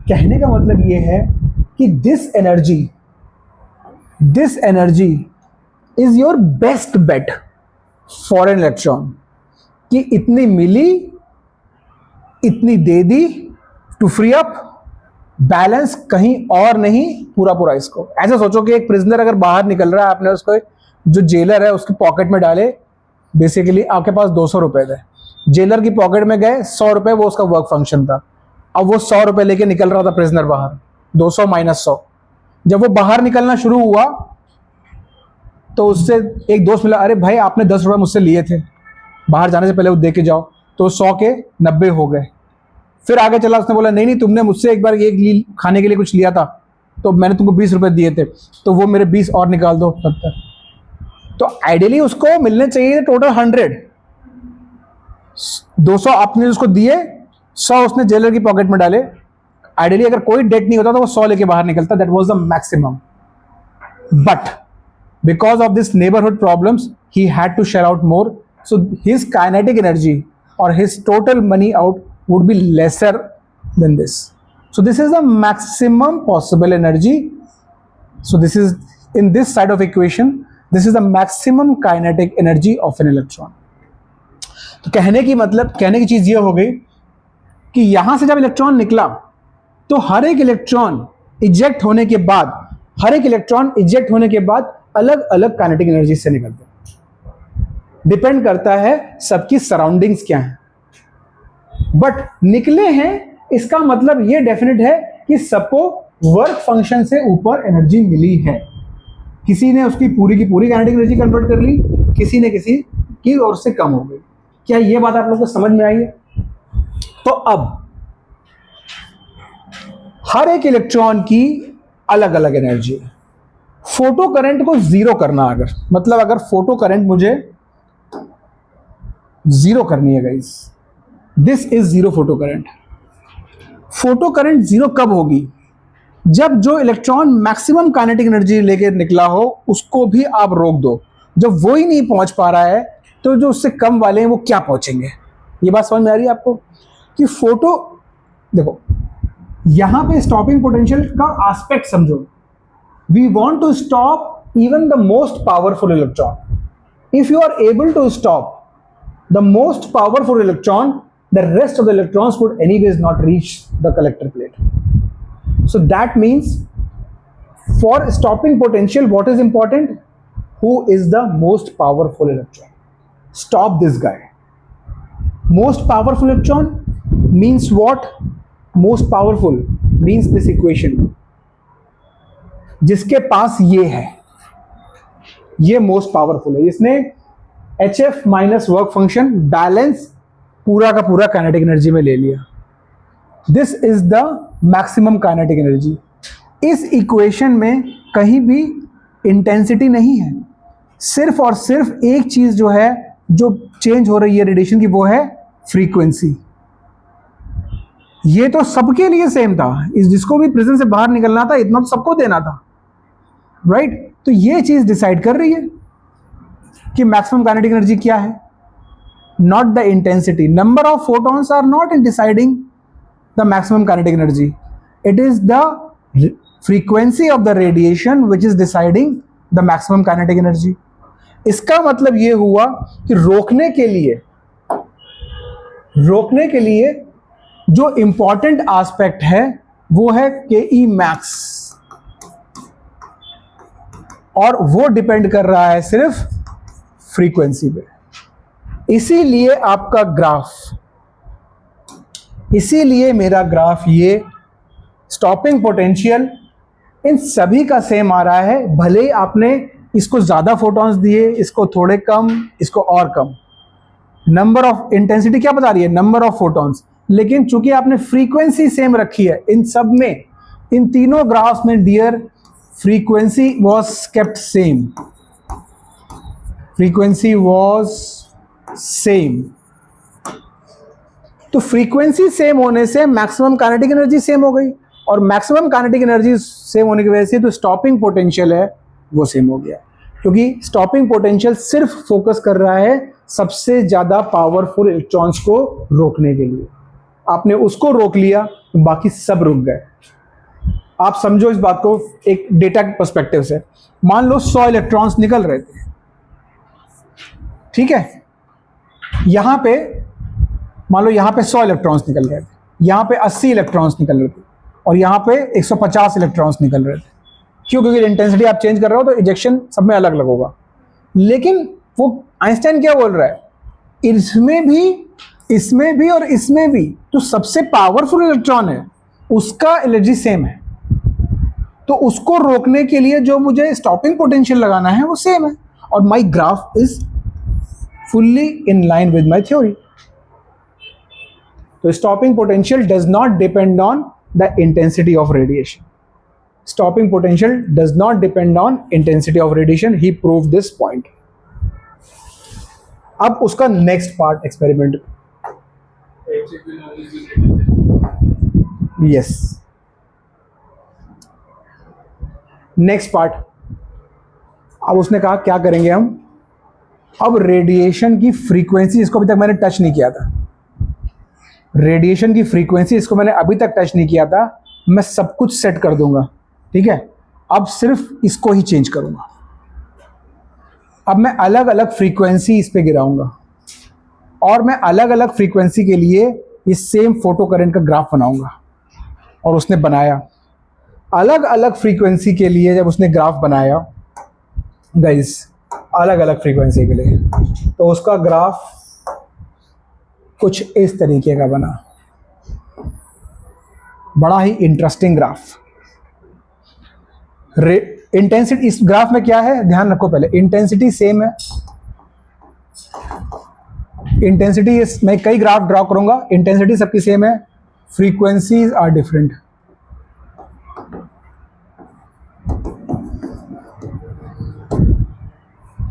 कहने का मतलब ये है कि this energy is your best bet for an electron, कि इतनी मिली, इतनी दे दी टू फ्री अप, बैलेंस कहीं और नहीं, पूरा इसको। ऐसे सोचो कि एक प्रिजनर अगर बाहर निकल रहा है, आपने उसको जो जेलर है उसके पॉकेट में डाले, बेसिकली आपके पास 200 रुपए थे, जेलर की पॉकेट में गए 100 रुपए, वो उसका वर्क फंक्शन था, अब वो 100 रुपए लेके निकल रहा था प्रिजनर बाहर, 200 माइनस 100। जब वो बाहर निकलना शुरू हुआ तो उससे एक दोस्त मिला, अरे भाई आपने 10 रुपए मुझसे लिए थे, बाहर जाने से पहले वो दे के जाओ, तो 100 के 90 हो गए। फिर आगे चला, उसने बोला नहीं तुमने मुझसे एक बार ये खाने के लिए कुछ लिया था, तो मैंने तुमको 20 रुपए दिए थे, तो वो मेरे 20 और निकाल दो 70। तो आइडियली उसको मिलने चाहिए टोटल 100, 200 आपने उसको दिए, 100 उसने जेलर की पॉकेट में डाले। आइडियली अगर कोई डेट नहीं होता तो वो 100 लेके बाहर निकलता, that was the maximum, but because of this neighbourhood problems he had to share out more, so his kinetic energy और his total money out would be lesser than this. So this is the maximum possible energy. So this is, in this side of equation, this is the maximum kinetic energy of an electron. तो कहने की चीज ये हो गई कि यहां से जब इलेक्ट्रॉन निकला तो हर एक इलेक्ट्रॉन इजेक्ट होने के बाद अलग अलग काइनेटिक एनर्जी से निकलते हैं, डिपेंड करता है सबकी सराउंडिंग्स क्या है, बट निकले हैं, इसका मतलब ये डेफिनेट है कि सबको वर्क फंक्शन से ऊपर एनर्जी मिली है। किसी ने उसकी पूरी की पूरी काइनेटिक एनर्जी कन्वर्ट कर ली, किसी ने किसी की और से कम हो गई। क्या ये बात आप लोगों को समझ में आई है? तो अब हर एक इलेक्ट्रॉन की अलग अलग एनर्जी है। फोटो करंट को जीरो करना, अगर फोटो करंट मुझे जीरो करनी है guys, this is zero photo current. Photo current zero कब होगी? जब जो इलेक्ट्रॉन मैक्सिमम काइनेटिक एनर्जी लेके निकला हो उसको भी आप रोक दो। जब वो ही नहीं पहुंच पा रहा है तो जो उससे कम वाले हैं वो क्या पहुंचेंगे? ये बात समझ में आ रही है आपको? कि फोटो, देखो यहां पे स्टॉपिंग पोटेंशियल का एस्पेक्ट समझो। We want to stop even the most powerful electron. If you are able to stop the most powerful electron, the rest of the electrons would anyways not reach the collector plate. So that means for stopping potential, what is important? Who is the most powerful electron? stop this guy. Most powerful electron means what? Most powerful means this equation. जिसके पास ये है, ये मोस्ट पावरफुल है. इसने HF minus work function balance पूरा का पूरा काइनेटिक एनर्जी में ले लिया. This is the maximum kinetic energy. इस इक्वेशन में कहीं भी इंटेंसिटी नहीं है, सिर्फ और सिर्फ एक चीज जो है जो चेंज हो रही है रेडिएशन की, वो है फ्रीक्वेंसी. ये तो सबके लिए सेम था. इस जिसको भी प्रिजन से बाहर निकलना था, इतना तो सबको देना था, राइट? तो ये चीज डिसाइड कर रही है कि मैक्सिमम काइनेटिक एनर्जी क्या है, not the intensity. Number of photons are not in deciding the maximum kinetic energy. It is the frequency of the radiation which is deciding the maximum kinetic energy. इसका मतलब ये हुआ कि रोकने के लिए जो इंपॉर्टेंट एस्पेक्ट है वो है के मैक्स, और वो डिपेंड कर रहा है सिर्फ फ्रीक्वेंसी पे. इसीलिए आपका ग्राफ, इसीलिए मेरा ग्राफ, ये स्टॉपिंग पोटेंशियल इन सभी का सेम आ रहा है. भले ही आपने इसको ज़्यादा फोटॉन्स दिए, इसको थोड़े कम, इसको और कम. नंबर ऑफ इंटेंसिटी क्या बता रही है? Number of photons. लेकिन चूंकि आपने फ्रीक्वेंसी सेम रखी है इन सब में, इन तीनों ग्राफ्स में dear, frequency was kept same. Frequency was same. तो फ्रीक्वेंसी सेम होने से मैक्सिमम काइनेटिक एनर्जी सेम हो गई, और मैक्सिमम काइनेटिक एनर्जी सेम होने की वजह से तो स्टॉपिंग पोटेंशियल है वो सेम हो गया. क्योंकि स्टॉपिंग पोटेंशियल सिर्फ फोकस कर रहा है सबसे ज्यादा पावरफुल इलेक्ट्रॉन्स को रोकने के लिए. आपने उसको रोक लिया तो बाकी सब रुक गए. आप समझो इस बात को एक डेटा के पर्सपेक्टिव से. मान लो 100 इलेक्ट्रॉन्स निकल रहे थे, ठीक है? यहां पे मान लो यहां पे 100 इलेक्ट्रॉन्स निकल रहे थे, यहां पे 80 इलेक्ट्रॉन्स निकल रहे थे, और यहां पे 150 इलेक्ट्रॉन्स निकल रहे थे. क्यों? क्योंकि इंटेंसिटी आप चेंज कर रहे हो तो इजेक्शन सब में अलग अलग होगा. लेकिन वो आइंस्टाइन क्या बोल रहा है? इसमें भी और इसमें भी तो सबसे पावरफुल इलेक्ट्रॉन है, उसका एनर्जी सेम है. तो उसको रोकने के लिए जो मुझे स्टॉपिंग पोटेंशियल लगाना है वो सेम है, और my graph is fully in line with my theory. तो stopping potential does not depend on the intensity of radiation. Stopping potential does not depend on intensity of radiation. He proved this point. अब उसका next part experiment. Yes, next part. अब उसने कहा क्या करेंगे हम, अब रेडिएशन की फ्रीक्वेंसी, इसको अभी तक मैंने टच नहीं किया था. रेडिएशन की फ्रीक्वेंसी इसको मैंने अभी तक टच नहीं किया था. मैं सब कुछ सेट कर दूंगा, ठीक है? अब सिर्फ इसको ही चेंज करूंगा. अब मैं अलग अलग फ्रीक्वेंसी इस पे गिराऊंगा, और मैं अलग अलग फ्रीक्वेंसी के लिए ये सेम फोटो करंट का ग्राफ बनाऊंगा. और उसने बनाया अलग अलग फ्रीक्वेंसी के लिए. जब उसने ग्राफ बनाया गाइस अलग अलग फ्रीक्वेंसी के लिए, तो उसका ग्राफ कुछ इस तरीके का बना. बड़ा ही इंटरेस्टिंग ग्राफ. इंटेंसिटी इस ग्राफ में क्या है, ध्यान रखो. पहले इंटेंसिटी सेम है. इंटेंसिटी मैं कई ग्राफ ड्रॉ करूंगा, इंटेंसिटी सबकी सेम है, फ्रीक्वेंसीज आर डिफरेंट.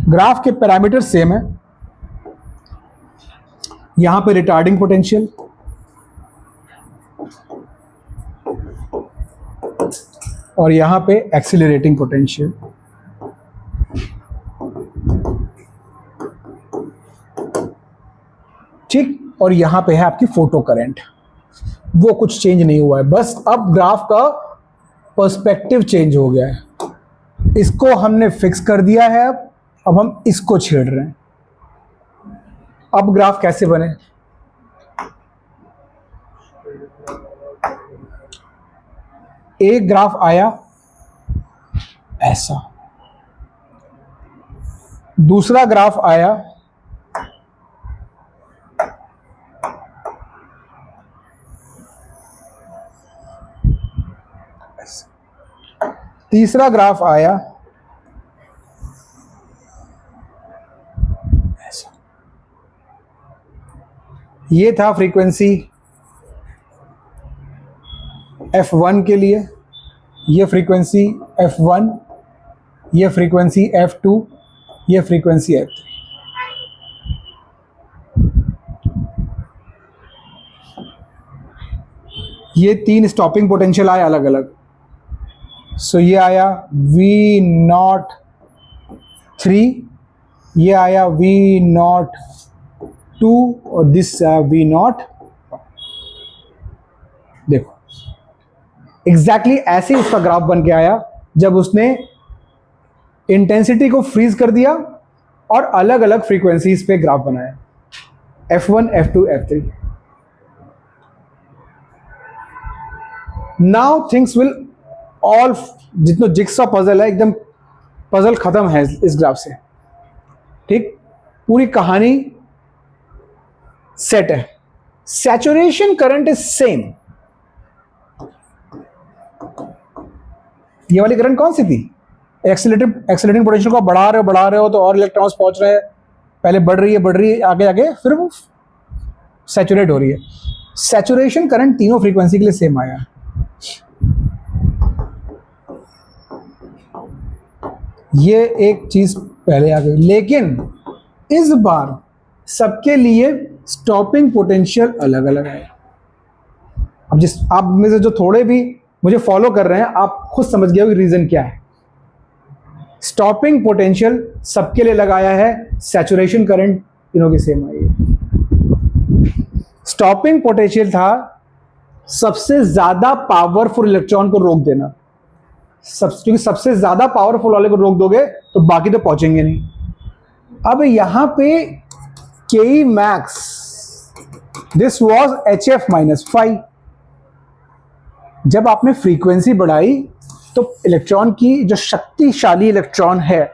ग्राफ के पैरामीटर सेम है. यहां पे रिटार्डिंग पोटेंशियल, और यहां पे एक्सीलरेटिंग पोटेंशियल. ठीक, और यहां पे है आपकी फोटो करंट. वो कुछ चेंज नहीं हुआ है, बस अब ग्राफ का पर्सपेक्टिव चेंज हो गया है. इसको हमने फिक्स कर दिया है. अब हम इसको छेड़ रहे हैं. अब ग्राफ कैसे बने, एक ग्राफ आया ऐसा, दूसरा ग्राफ आया तीसरा ग्राफ आया ऐसा, ये था फ्रीक्वेंसी f1 के लिए, ये फ्रीक्वेंसी f1, ये फ्रीक्वेंसी f2, ये फ्रीक्वेंसी f3। ये तीन स्टॉपिंग पोटेंशियल आए अलग अलग। सो ये आया V03, ये आया V02 और दिस V0। देखो एग्जैक्टली ऐसे उसका ग्राफ बन के आया जब उसने इंटेंसिटी को फ्रीज कर दिया और अलग अलग फ्रीक्वेंसीज पे ग्राफ बनाया, F1, F2, F3। Now things will all, जितना जिक्सा पजल है एकदम पजल खत्म है इस ग्राफ से, ठीक, पूरी कहानी सेट है। Saturation current is same. ये वाली करंट कौन सी थी? एक्सीलरेटिंग पोटेंशियल को बढ़ा रहे हो तो और इलेक्ट्रॉन्स पहुंच रहे हैं, पहले बढ़ रही है आगे आगे, फिर वो सैचुरेट हो रही है। सैचुरेशन करंट तीनों फ्रीक्वेंसी के लिए सेम आया। ये एक चीज पहले आ गई, लेकिन इस बार सबके लिए स्टॉपिंग पोटेंशियल अलग अलग है। अब जिस आप में से जो थोड़े भी मुझे फॉलो कर रहे हैं, आप खुद समझ गए हो रीजन क्या है। स्टॉपिंग पोटेंशियल सबके लिए लगाया है, सैचुरेशन करंट तीनों की सेम आई है। स्टॉपिंग पोटेंशियल था सबसे ज्यादा पावरफुल इलेक्ट्रॉन को रोक देना, क्योंकि सबसे ज्यादा पावरफुल वाले को रोक दोगे तो बाकी तो पहुंचेंगे नहीं। अब यहां पे के मैक्स, दिस वॉज HF-5। जब आपने फ्रीक्वेंसी बढ़ाई तो इलेक्ट्रॉन की जो शक्तिशाली इलेक्ट्रॉन है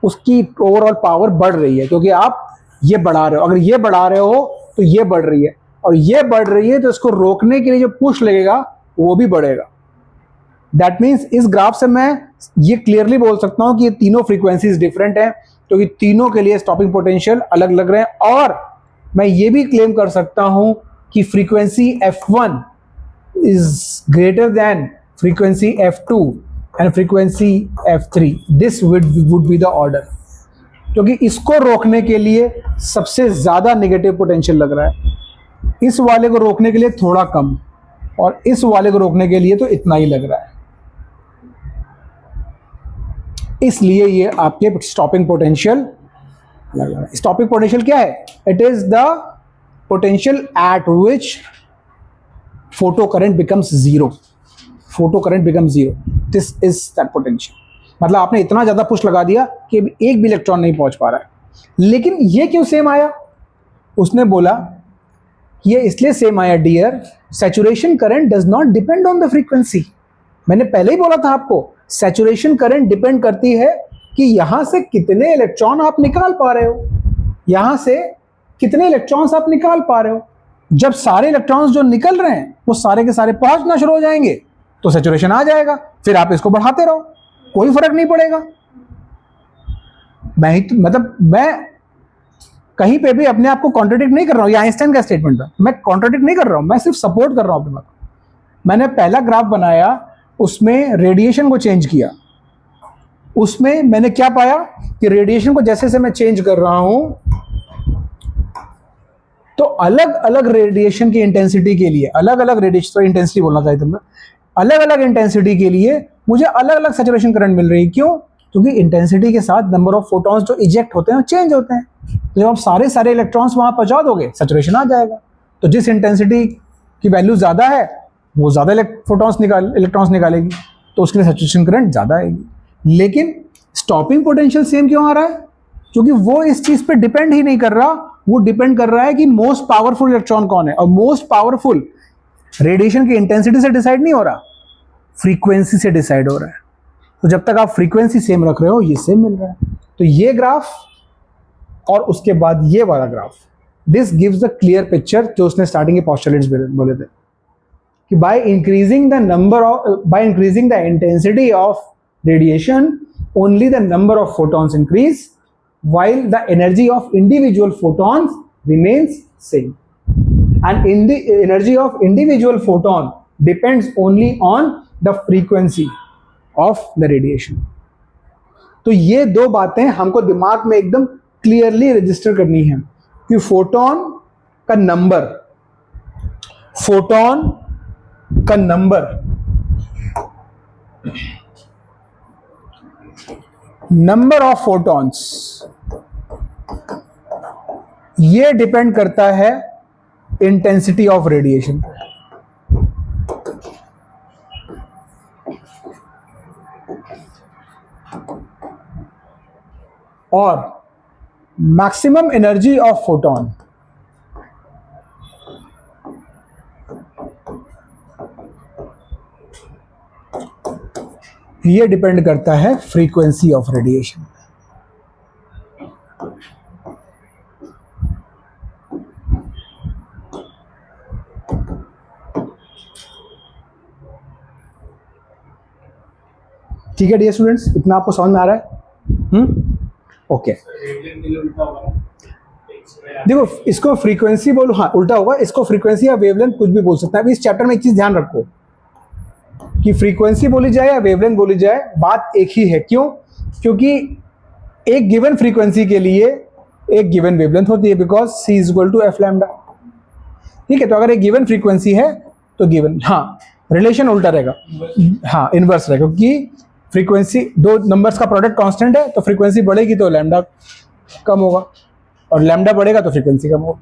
उसकी ओवरऑल पावर बढ़ रही है, क्योंकि आप ये बढ़ा रहे हो। अगर ये बढ़ा रहे हो तो ये बढ़ रही है, और ये बढ़ रही है तो इसको रोकने के लिए जो पुश लगेगा वो भी बढ़ेगा। दैट मीन्स इस ग्राफ से मैं ये क्लियरली बोल सकता हूं कि ये तीनों फ्रीक्वेंसीज डिफरेंट हैं, क्योंकि तीनों के लिए स्टॉपिंग पोटेंशियल अलग लग रहे हैं। और मैं ये भी क्लेम कर सकता हूं कि frequency F1 is greater than frequency F2 and frequency F3. This would be the order, क्योंकि इसको रोकने के लिए सबसे ज्यादा नेगेटिव पोटेंशियल लग रहा है, इस वाले को रोकने के लिए थोड़ा कम, और इस वाले को रोकने के लिए तो इतना ही लग रहा है। इसलिए ये आपके स्टॉपिंग पोटेंशियल लग रहा है। स्टॉपिंग पोटेंशियल क्या है? It is the potential at which photo current becomes zero. Photo current becomes zero. This is that potential. मतलब आपने इतना ज्यादा पुश लगा दिया कि एक भी इलेक्ट्रॉन नहीं पहुंच पा रहा है। लेकिन ये क्यों सेम आया? उसने बोला ये इसलिए सेम आया dear, saturation current does not depend on the frequency. मैंने पहले ही बोला था आपको, सैचुरेशन करंट डिपेंड करती है कि यहां से कितने इलेक्ट्रॉन आप निकाल पा रहे हो, यहां से कितने इलेक्ट्रॉन्स आप निकाल पा रहे हो। जब सारे इलेक्ट्रॉन्स जो निकल रहे हैं वो सारे के सारे पहुंचना शुरू हो जाएंगे तो सैचुरेशन आ जाएगा, फिर आप इसको बढ़ाते रहो, कोई फर्क नहीं पड़ेगा। मैं कहीं पे भी अपने आप को कॉन्ट्रडिक्ट नहीं कर रहा हूं। ये आइंस्टाइन का स्टेटमेंट था, मैं कॉन्ट्रडिक्ट नहीं कर रहा हूं, मैं सिर्फ सपोर्ट कर रहा हूं अपने बात को। मैंने पहला ग्राफ बनाया, उसमें रेडिएशन को चेंज किया, उसमें मैंने क्या पाया कि रेडिएशन को जैसे से मैं चेंज कर रहा हूं तो अलग अलग रेडिएशन की इंटेंसिटी के लिए, अलग अलग रेडिएशन इंटेंसिटी बोलना चाहिए मैं, अलग अलग इंटेंसिटी के लिए मुझे अलग अलग सैचुरेशन करंट मिल रही है। क्यों? क्योंकि इंटेंसिटी के साथ नंबर ऑफ फोटॉन्स जो इजेक्ट होते हैं चेंज होते हैं। तो जब आप सारे इलेक्ट्रॉन्स वहां पहुंचा दोगे सैचुरेशन आ जाएगा। तो जिस इंटेंसिटी की वैल्यू ज्यादा है वो ज्यादा इलेक्ट्रॉन्स निकालेगी, तो उसके लिए सैचुरेशन करंट ज्यादा आएगी। लेकिन स्टॉपिंग पोटेंशियल सेम क्यों आ रहा है? क्योंकि वो इस चीज पे डिपेंड ही नहीं कर रहा, वो डिपेंड कर रहा है कि मोस्ट पावरफुल इलेक्ट्रॉन कौन है। और मोस्ट पावरफुल रेडिएशन की इंटेंसिटी से डिसाइड नहीं हो रहा, फ्रीक्वेंसी से डिसाइड हो रहा है। तो जब तक आप फ्रीक्वेंसी सेम रख रहे हो ये सेम मिल रहा है। तो ये ग्राफ और उसके बाद ये वाला graph, this gives the clear picture जो उसने स्टार्टिंग के पोस्टुलेट्स बोले थे कि by increasing the intensity of radiation, only the number of photons increase while the energy of individual photons remains same. And in the energy of individual photon depends only on the frequency of the radiation. तो ये दो बातें हमको दिमाग में एकदम क्लियरली रजिस्टर करनी है कि फोटोन का नंबर ऑफ फोटॉन्स ये डिपेंड करता है इंटेंसिटी ऑफ रेडिएशन पे। और मैक्सिमम एनर्जी ऑफ फोटोन ये डिपेंड करता है फ्रीक्वेंसी ऑफ रेडिएशन। ठीक है डियर स्टूडेंट्स, इतना आपको समझ में आ रहा है? ओके। देखो इसको फ्रीक्वेंसी बोलो, हाँ उल्टा होगा, इसको फ्रीक्वेंसी या वेवलेंथ कुछ भी बोल सकता है। अभी इस चैप्टर में एक चीज ध्यान रखो कि फ्रीक्वेंसी बोली जाए या वेवलेंथ बोली जाए, बात एक ही है। क्यों? क्योंकि एक गिवन फ्रीक्वेंसी के लिए एक गिवन वेवलेंथ होती है, because c is equal to F lambda. ठीक है, तो अगर एक गिवन फ्रीक्वेंसी है तो गिवन, हाँ रिलेशन उल्टा रहेगा, हाँ इनवर्स रहेगा, क्योंकि फ्रीक्वेंसी दो नंबर्स का प्रोडक्ट कांस्टेंट है, तो फ्रीक्वेंसी बढ़ेगी तो लैम्डा कम होगा, और लैम्डा बढ़ेगा तो फ्रीक्वेंसी कम होगा।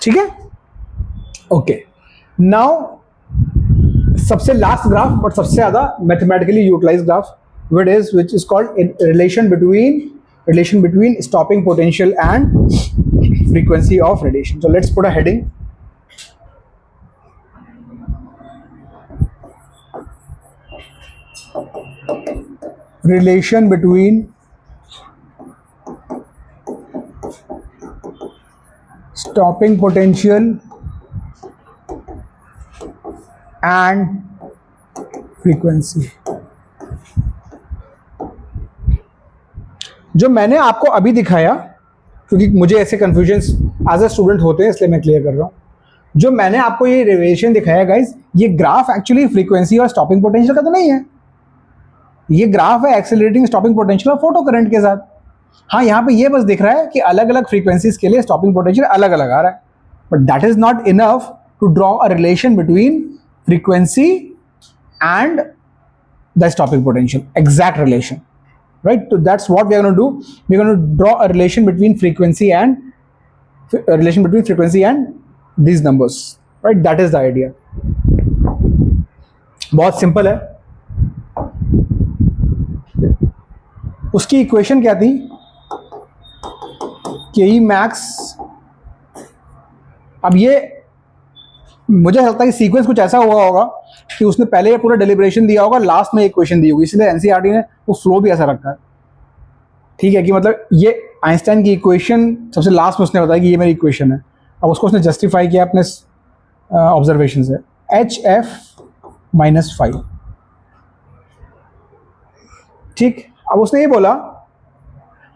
ठीक है, ओके। नाउ सबसे लास्ट ग्राफ बट सबसे ज्यादा mathematically utilise graph which is called relation between stopping potential and frequency of radiation. So let's put a heading. Relation between stopping potential and frequency. जो मैंने आपको अभी दिखाया, क्योंकि मुझे ऐसे कंफ्यूजन्स एज अ स्टूडेंट होते हैं इसलिए मैं क्लियर कर रहा हूँ। जो मैंने आपको ये रिलेशन दिखाया गाइस, ये ग्राफ एक्चुअली फ्रीक्वेंसी और स्टॉपिंग पोटेंशियल का तो नहीं है, ये ग्राफ है एक्सेलरेटिंग स्टॉपिंग पोटेंशियल और फोटो करंट के साथ। हाँ, यहाँ पे ये बस दिख रहा है कि अलग अलग फ्रीक्वेंसीज के लिए स्टॉपिंग पोटेंशियल अलग अलग आ रहा है, but that is not enough to draw a relation between frequency and the stopping potential, exact relation, right? So that's what we are going to do. We are going to draw a relation between frequency and these numbers, right? That is the idea. बहुत सिंपल है। उसकी इक्वेशन क्या थी? के मैक्स। अब ये मुझे लगता है कि सीक्वेंस कुछ ऐसा हुआ होगा कि उसने पहले ये पूरा डेलिब्रेशन दिया होगा, लास्ट में एक क्वेश्चन दी होगी, इसलिए एनसीईआरटी ने वो फ्लो भी ऐसा रखा है। ठीक है, कि मतलब ये आइंस्टाइन की इक्वेशन सबसे लास्ट में उसने बताया कि ये मेरी इक्वेशन है। अब उसको उसने जस्टिफाई किया अपने ऑब्जर्वेशन से, HF-5। ठीक, अब उसने ये बोला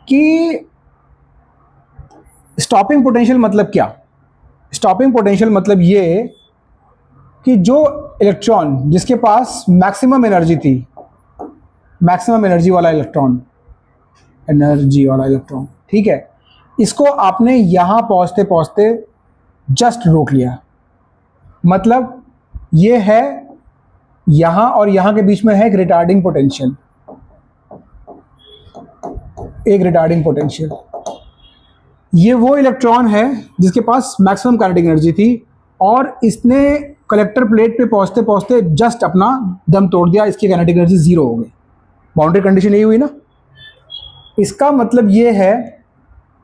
कि स्टॉपिंग पोटेंशियल मतलब क्या? स्टॉपिंग पोटेंशियल मतलब ये कि जो इलेक्ट्रॉन जिसके पास मैक्सिमम एनर्जी थी, मैक्सिमम एनर्जी वाला इलेक्ट्रॉन, ठीक है, इसको आपने यहां पहुंचते पहुंचते जस्ट रोक लिया। मतलब ये है यहां और यहां के बीच में है एक रिटार्डिंग पोटेंशियल, ये वो इलेक्ट्रॉन है जिसके पास मैक्सिमम काइनेटिक एनर्जी थी और इसने कलेक्टर प्लेट पे पहुंचते पहुंचते जस्ट अपना दम तोड़ दिया, इसकी काइनेटिक एनर्जी 0 हो गई। बाउंड्री कंडीशन यही हुई ना। इसका मतलब ये है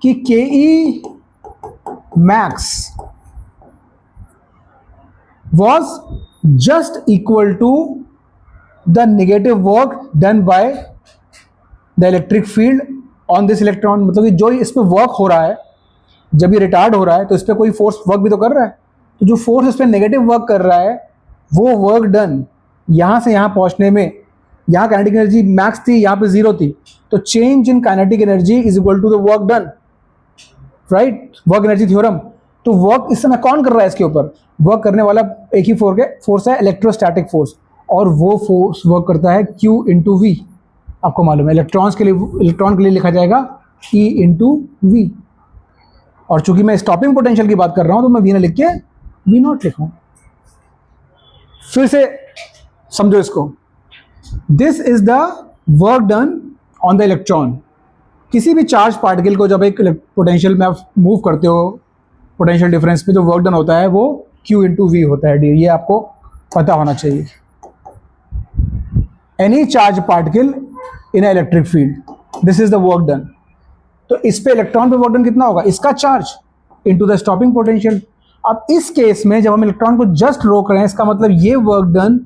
कि K max was just equal to the negative work done by the electric field on this electron. मतलब कि जो इस पर वर्क हो रहा है, जब ये रिटार्ड हो रहा है तो इस पर कोई फोर्स वर्क भी तो कर रहा है, तो जो फोर्स इस पर नेगेटिव वर्क कर रहा है वो वर्क डन यहाँ से यहाँ पहुँचने में यहाँ काइनेटिक एनर्जी मैक्स थी, यहाँ पे 0 थी, तो change in kinetic energy is equal to the work done, right, work energy theorem. तो वर्क इस समय कौन कर रहा है इसके ऊपर? वर्क करने वाला एक ही फोर्स है, इलेक्ट्रोस्टैटिक फोर्स, और वो फोर्स वर्क करता है Q इंटू वी। आपको मालूम है इलेक्ट्रॉन के लिए लिखा जाएगा E इंटू वी, और चूंकि मैं स्टॉपिंग पोटेंशियल की बात कर रहा हूं तो मैं वी ना लिख के वी नॉट लिखूं। फिर से समझो इसको, this is the work done on the electron. किसी भी चार्ज पार्टिकल को जब एक पोटेंशियल में आप मूव करते हो पोटेंशियल डिफरेंस पे, जो वर्क डन होता है वो Q इंटू वी होता है, ये आपको पता होना चाहिए। Any charge particle in electric field, this is the work done. तो इस पे इलेक्ट्रॉन पे वर्क डन कितना होगा? इसका charge into the stopping potential. अब इस केस में जब हम इलेक्ट्रॉन को जस्ट रोक रहे हैं, इसका मतलब ये work done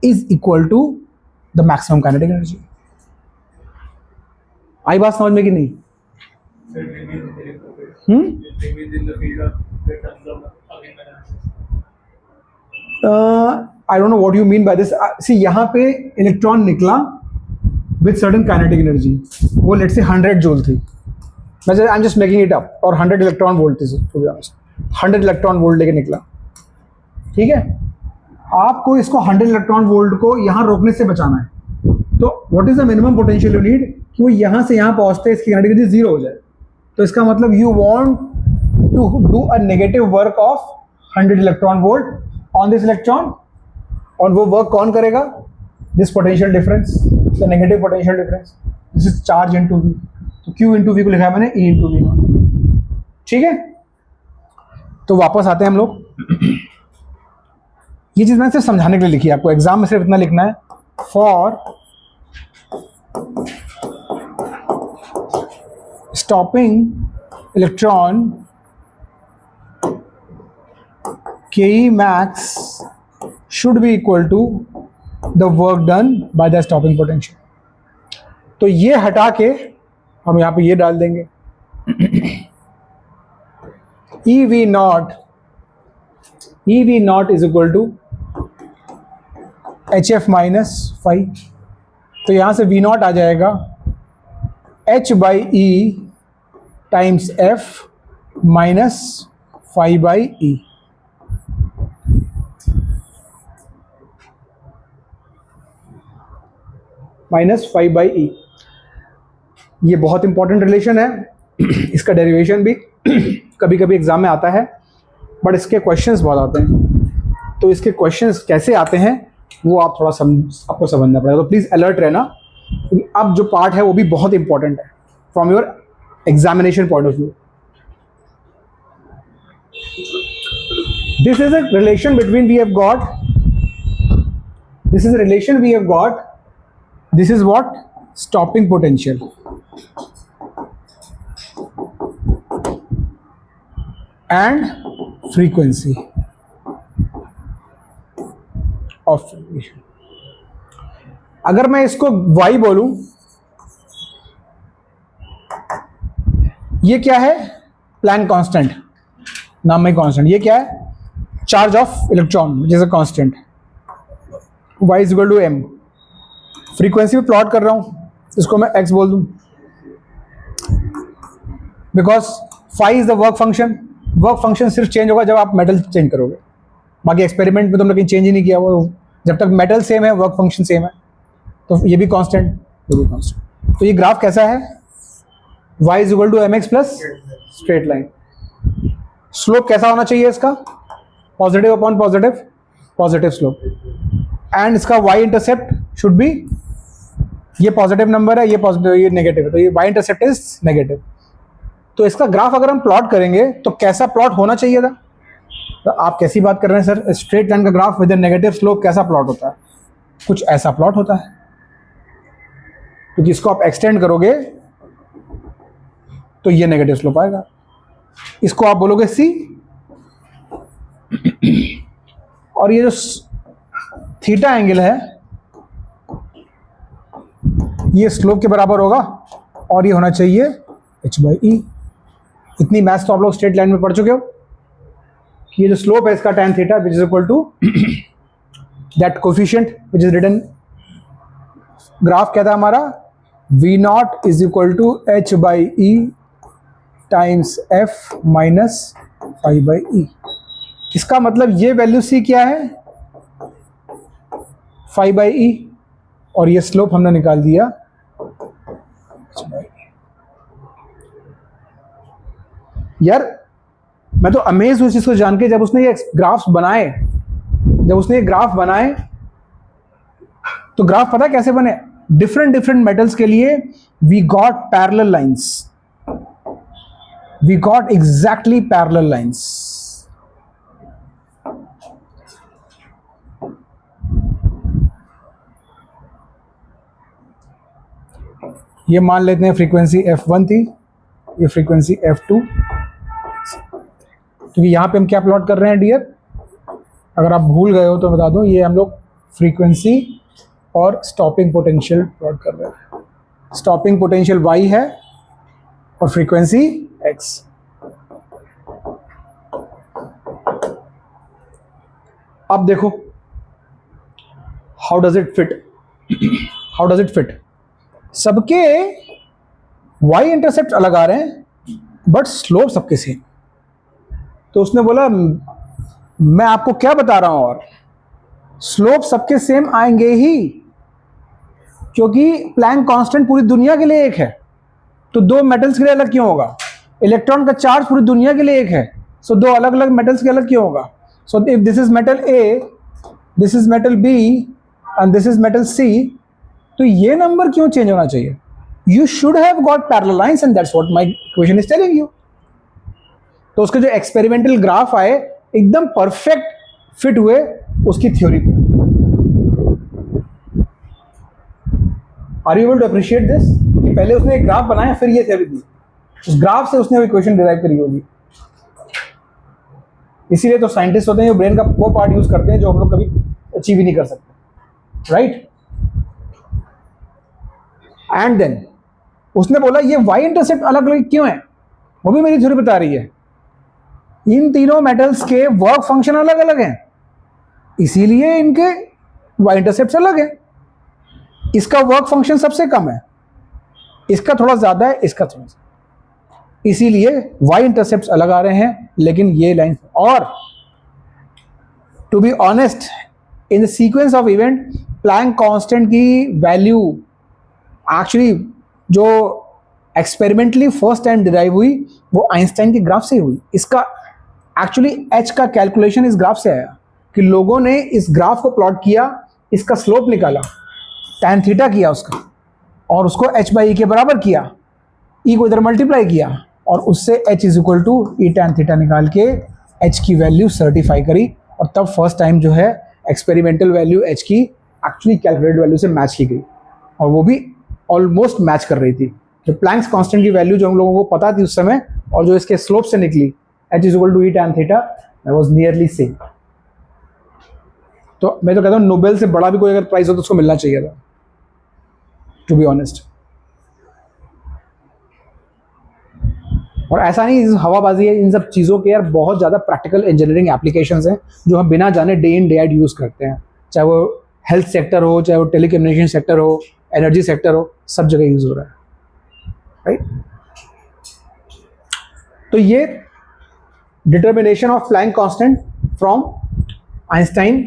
is equal to the maximum kinetic energy. आई बात समझ में कि नहीं? I don't know what you mean by this. See यहाँ पे इलेक्ट्रॉन निकला विद सर्टेन काइनेटिक एनर्जी, वो लेट्स से 100 जूल थी, मैं I am just making it up, और 100 इलेक्ट्रॉन वोल्ट थी, to be honest 100 electron volt लेके निकला, ठीक है। आपको इसको 100 इलेक्ट्रॉन वोल्ट को यहाँ रोकने से बचाना है, तो what is the minimum potential you need कि वो यहाँ से यहाँ पहुँचते इसकी काइनेटिक एनर्जी 0 हो जाए। तो इसका मतलब you want to do a negative work of 100 electron volt on this electron, और वो वर्क कौन करेगा? This potential difference, the negative potential difference, this is charge into V. तो Q इंटू वी को लिखा है मैंने E इंटू वी नॉट, ठीक है। तो वापस आते हैं हम लोग, ये चीज मैंने सिर्फ समझाने के लिए लिखी है, आपको एग्जाम में सिर्फ इतना लिखना है, for stopping electron Ke max should be equal to the work done by the stopping potential। तो ये हटा के हम यहाँ पे ये डाल देंगे EV not is equal to HF minus five. तो यहाँ से V नॉट आ जाएगा H by E times F minus five by E। Minus 5/E। ये बहुत इंपॉर्टेंट रिलेशन है, इसका डेरिवेशन भी कभी कभी एग्जाम में आता है, बट इसके क्वेश्चंस बहुत आते हैं। तो इसके क्वेश्चंस कैसे आते हैं वो आप थोड़ा आपको समझना पड़ेगा, तो प्लीज़ अलर्ट रहना। अब जो पार्ट है वो भी बहुत इंपॉर्टेंट है from your examination point of view. This is a relation between we have got, this is a relation we have got, this is what? Stopping potential and frequency of radiation। अगर मैं इसको y बोलूं, ये क्या है? प्लैंक कांस्टेंट, नाम में कांस्टेंट। ये क्या है? Charge of electron which is a constant, y is equal to m। Frequency में प्लॉट कर रहा हूं, इसको मैं x बोल दूं, because phi is the work function. Work function सिर्फ चेंज होगा जब आप मेटल चेंज करोगे, बाकी एक्सपेरिमेंट में तुमने कहीं चेंज ही नहीं किया, वो जब तक मेटल सेम है वर्क फंक्शन सेम है। तो ये भी कांस्टेंट, ये भी कांस्टेंट। तो ये ग्राफ कैसा है? y is equal to mx plus straight line. Slope कैसा होना चाहिए इसका? Positive upon positive, positive slope. And इसका y इंटरसेप्ट शुड बी, ये पॉजिटिव नंबर है, ये पॉजिटिव, ये नेगेटिव है, तो ये y इंटरसेप्ट इज नेगेटिव। तो इसका ग्राफ अगर हम प्लॉट करेंगे तो कैसा प्लॉट होना चाहिए था? तो आप कैसी बात कर रहे हैं सर? स्ट्रेट लाइन का ग्राफ विद नेगेटिव स्लोप कैसा प्लॉट होता है? कुछ ऐसा प्लॉट होता है, क्योंकि इसको आप एक्सटेंड करोगे तो ये नेगेटिव स्लोप आएगा। इसको आप बोलोगे C, और ये जो थीटा एंगल है ये स्लोप के बराबर होगा, और ये होना चाहिए h/e। इतनी मैथ्स तो आप लोग स्ट्रेट लाइन में पढ़ चुके हो कि ये जो स्लोप है इसका tan theta which is equal to that coefficient which is written graph क्या था हमारा, V naught is equal to H by E times F minus five by E. इसका मतलब ये वैल्यू सी क्या है, फाइव बाई ई, और ये स्लोप हमने निकाल दिया यार। मैं तो अमेज हूँ इस चीज को जान के, जब उसने ये ग्राफ्स बनाए, तो ग्राफ पता है कैसे बने, डिफरेंट मेटल्स के लिए we got parallel lines, we got exactly parallel lines. ये मान लेते हैं फ्रीक्वेंसी f1 थी, ये फ्रीक्वेंसी f2, क्योंकि यहाँ पे हम क्या प्लॉट कर रहे हैं डियर, अगर आप भूल गए हो तो बता दूं, ये हम लोग फ्रीक्वेंसी और स्टॉपिंग पोटेंशियल प्लॉट कर रहे हैं। स्टॉपिंग पोटेंशियल y है और फ्रीक्वेंसी x। अब देखो हाउ डज इट फिट, सबके y इंटरसेप्ट अलग आ रहे हैं बट स्लोप सबके सेम। तो उसने बोला मैं आपको क्या बता रहा हूं, और स्लोप सबके सेम आएंगे ही, क्योंकि प्लैंक कांस्टेंट पूरी दुनिया के लिए एक है, तो दो मेटल्स के लिए अलग क्यों होगा। इलेक्ट्रॉन का चार्ज पूरी दुनिया के लिए एक है, सो दो अलग अलग मेटल्स के अलग क्यों होगा। So if this is metal A, this is metal B and this is metal C, तो ये नंबर क्यों चेंज होना चाहिए। You should have got parallel lines and that's what my equation is telling you. तो उसके जो एक्सपेरिमेंटल ग्राफ आए एकदम परफेक्ट फिट हुए उसकी थ्योरी पे। Are you able to appreciate this, कि पहले उसने एक ग्राफ बनाया फिर ये थ्योरी दी, उस ग्राफ से उसने इक्वेशन डिराइव करी होगी। इसीलिए तो साइंटिस्ट होते हैं जो ब्रेन का वो पार्ट यूज करते हैं जो हम लोग कभी अचीव ही नहीं कर सकते, राइट। एंड देन उसने बोला ये y इंटरसेप्ट अलग अलग क्यों है, वो भी मेरी थ्योरी बता रही है। इन तीनों मेटल्स के वर्क फंक्शन अलग अलग हैं, इसीलिए इनके y इंटरसेप्ट अलग है। इसका वर्क फंक्शन सबसे कम है, इसका थोड़ा ज्यादा है, इसका थोड़ा सा, इसीलिए y इंटरसेप्ट अलग आ रहे हैं, लेकिन ये लाइन। और to be honest, in the sequence of event Planck constant की वैल्यू एक्चुअली जो एक्सपेरिमेंटली फर्स्ट टाइम डिराइव हुई वो आइंस्टाइन के ग्राफ से हुई। इसका एक्चुअली एच का कैलकुलेशन इस ग्राफ से आया, कि लोगों ने इस ग्राफ को प्लॉट किया, इसका स्लोप निकाला, tan थीटा किया उसका, और उसको h बाई ई के बराबर किया, ई को इधर मल्टीप्लाई किया, और उससे h is equal to E tan theta निकाल के h की वैल्यू सर्टिफाई करी, और तब फर्स्ट टाइम जो है एक्सपेरिमेंटल वैल्यू h की एक्चुअली कैलकुलेटेड वैल्यू से मैच की गई, और वो भी ऑलमोस्ट मैच कर रही थी। जो प्लैंक्स कांस्टेंट की वैल्यू जो हम लोगों को पता थी उस समय, और जो इसके स्लोप से निकली h is equal to E tan theta, that was nearly same. तो मैं तो कहता हूँ नोबेल से बड़ा भी कोई अगर प्राइज हो तो उसको मिलना चाहिए था, टू बी ऑनेस्ट। और ऐसा नहीं हवाबाजी है, इन सब चीज़ों के यार बहुत ज़्यादा प्रैक्टिकल इंजीनियरिंग एप्लीकेशंस हैं जो हम बिना जाने day in day out use करते हैं, चाहे वो हेल्थ सेक्टर हो, चाहे वो टेलीकम्युनिकेशन सेक्टर हो, एनर्जी सेक्टर हो, सब जगह यूज़ हो रहा है, राइट। तो ये determination of Planck constant from Einstein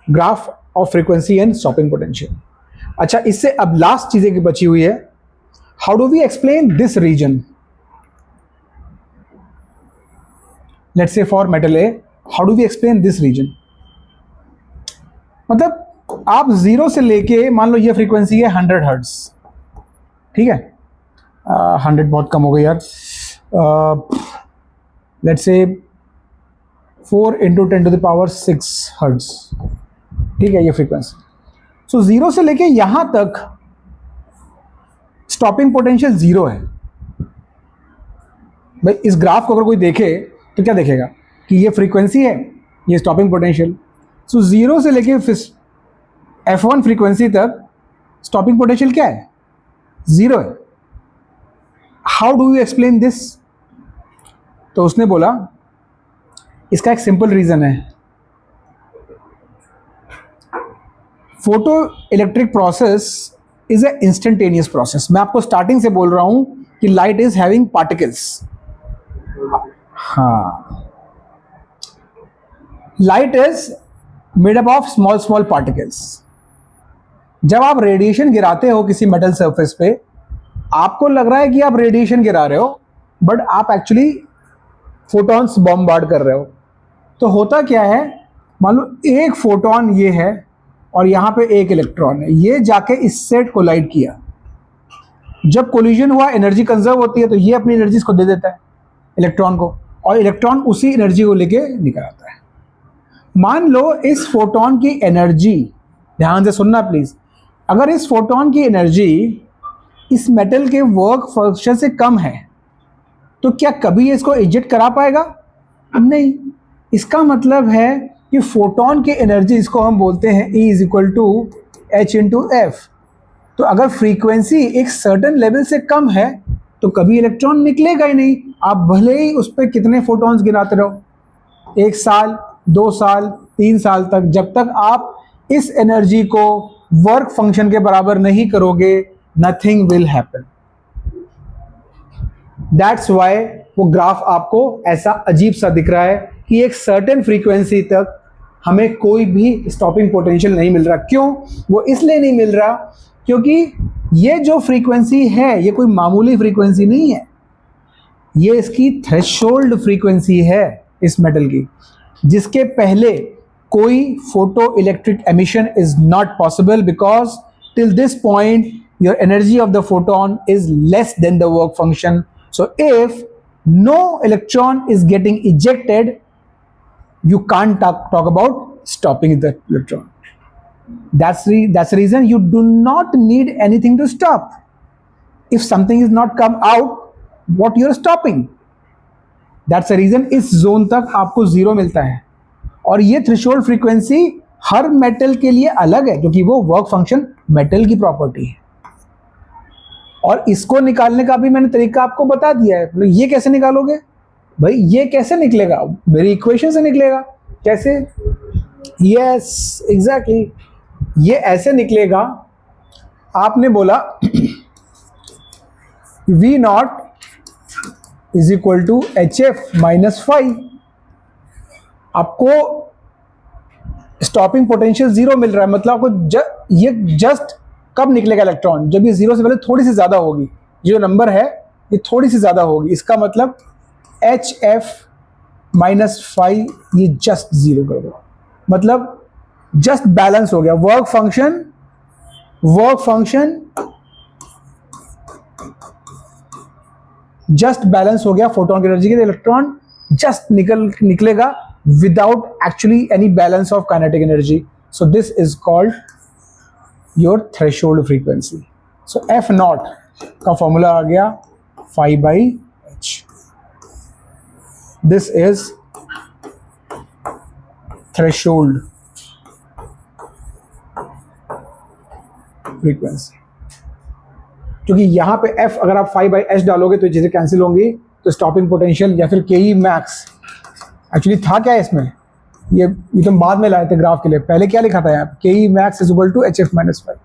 graph of frequency and stopping potential. अच्छा, इससे अब लास्ट चीजें की बची हुई है, how do we explain this region. Let's say for metal A, how do we explain this region. मतलब आप जीरो से लेके मान लो ये फ्रीक्वेंसी है 100 हर्ट्ज, ठीक है, 100 बहुत कम हो गई यार, लेट्स से 4 × 10⁻6 हर्ट्ज, ठीक है ये फ्रीक्वेंसी। सो जीरो से लेके यहां तक स्टॉपिंग पोटेंशियल जीरो है। भाई इस ग्राफ को अगर कोई देखे तो क्या देखेगा कि ये फ्रीक्वेंसी है, ये स्टॉपिंग पोटेंशियल। सो जीरो से लेके F1 फ्रीक्वेंसी तक स्टॉपिंग पोटेंशियल क्या है, जीरो है। How do you explain this. तो उसने बोला इसका एक सिंपल रीजन है, photo electric process is a instantaneous process. मैं आपको स्टार्टिंग से बोल रहा हूं कि लाइट इज हैविंग पार्टिकल्स. हाँ, light is made up of small small particles. जब आप रेडिएशन गिराते हो किसी मेटल सरफेस पे, आपको लग रहा है कि आप रेडिएशन गिरा रहे हो, बट आप एक्चुअली फोटॉन्स बॉम्बार्ड कर रहे हो. तो होता क्या है, मान लो एक फोटोन ये है और यहाँ पे एक इलेक्ट्रॉन है, ये जाके इससे कोलाइड किया. जब कोलिजन हुआ, एनर्जी कंजर्व होती है, तो ये अपनी एनर्जी इसको दे देता है इलेक्ट्रॉन को, और इलेक्ट्रॉन उसी एनर्जी को लेके निकल आता है. मान लो इस फोटोन की एनर्जी, ध्यान से सुनना प्लीज, अगर इस फोटोन की एनर्जी इस मेटल के वर्क फंक्शन से कम है, तो क्या कभी इसको इजेक्ट करा पाएगा? नहीं. इसका मतलब है कि फोटोन की एनर्जी, इसको हम बोलते हैं E is equal to H into F. तो अगर फ्रीक्वेंसी एक सर्टन लेवल से कम है, तो कभी इलेक्ट्रॉन निकलेगा ही नहीं. आप भले ही उस पर कितने फोटॉन्स गिराते रहो, 1 साल 2 साल 3 साल तक, जब तक आप इस एनर्जी को वर्क फंक्शन के बराबर नहीं करोगे, nothing will happen. That's why वो ग्राफ आपको ऐसा अजीब सा दिख रहा है कि एक सर्टेन फ्रीक्वेंसी तक हमें कोई भी स्टॉपिंग पोटेंशियल नहीं मिल रहा. क्यों? वो इसलिए नहीं मिल रहा क्योंकि ये जो फ्रीक्वेंसी है, ये कोई मामूली फ्रीक्वेंसी नहीं है. ये इसकी थ्रेशोल्ड फ्रीक्वेंसी है इस मेटल की, जिसके पहले कोई photo electric emission is not possible, because till this point your energy of the photon is less than the work function. So if no electron is getting ejected, you can't talk about stopping the electron. That's the reason you do not need anything to stop. If something is not come out, what you're stopping? That's the reason इस zone तक आपको zero मिलता है. और ये threshold frequency हर metal के लिए अलग है, क्योंकि वो work function metal की property है. और इसको निकालने का भी मैंने तरीका आपको बता दिया है. ये कैसे निकालोगे भाई? ये कैसे निकलेगा? मेरी इक्वेशन से निकलेगा. कैसे? Yes, exactly. ये ऐसे निकलेगा. आपने बोला V not is equal to H F minus five. आपको स्टॉपिंग पोटेंशियल 0 मिल रहा है, मतलब आपको ये जस्ट कब निकलेगा इलेक्ट्रॉन? जब ये 0 से पहले थोड़ी सी ज़्यादा होगी. ये जो नंबर है ये थोड़ी सी ज़्यादा होगी. इसका मतलब एच एफ माइनस फाइव, ये जस्ट 0 कर दो, मतलब जस्ट बैलेंस हो गया. वर्क फंक्शन जस्ट बैलेंस हो गया फोटोन की एनर्जी के. इलेक्ट्रॉन जस्ट निकलेगा without actually any balance of kinetic energy. So this is called your threshold frequency. So F naught का फॉर्मूला आ गया phi by h. This is threshold frequency. क्योंकि यहाँ पे F अगर आप phi by h डालोगे तो चीज़ें कैंसिल होंगी, तो स्टॉपिंग पोटेंशियल या फिर Ke max एक्चुअली था क्या इसमें? ये तो बाद में लाए थे ग्राफ के लिए. पहले क्या लिखा था यहाँ पे? Ke max is equal to H F minus five.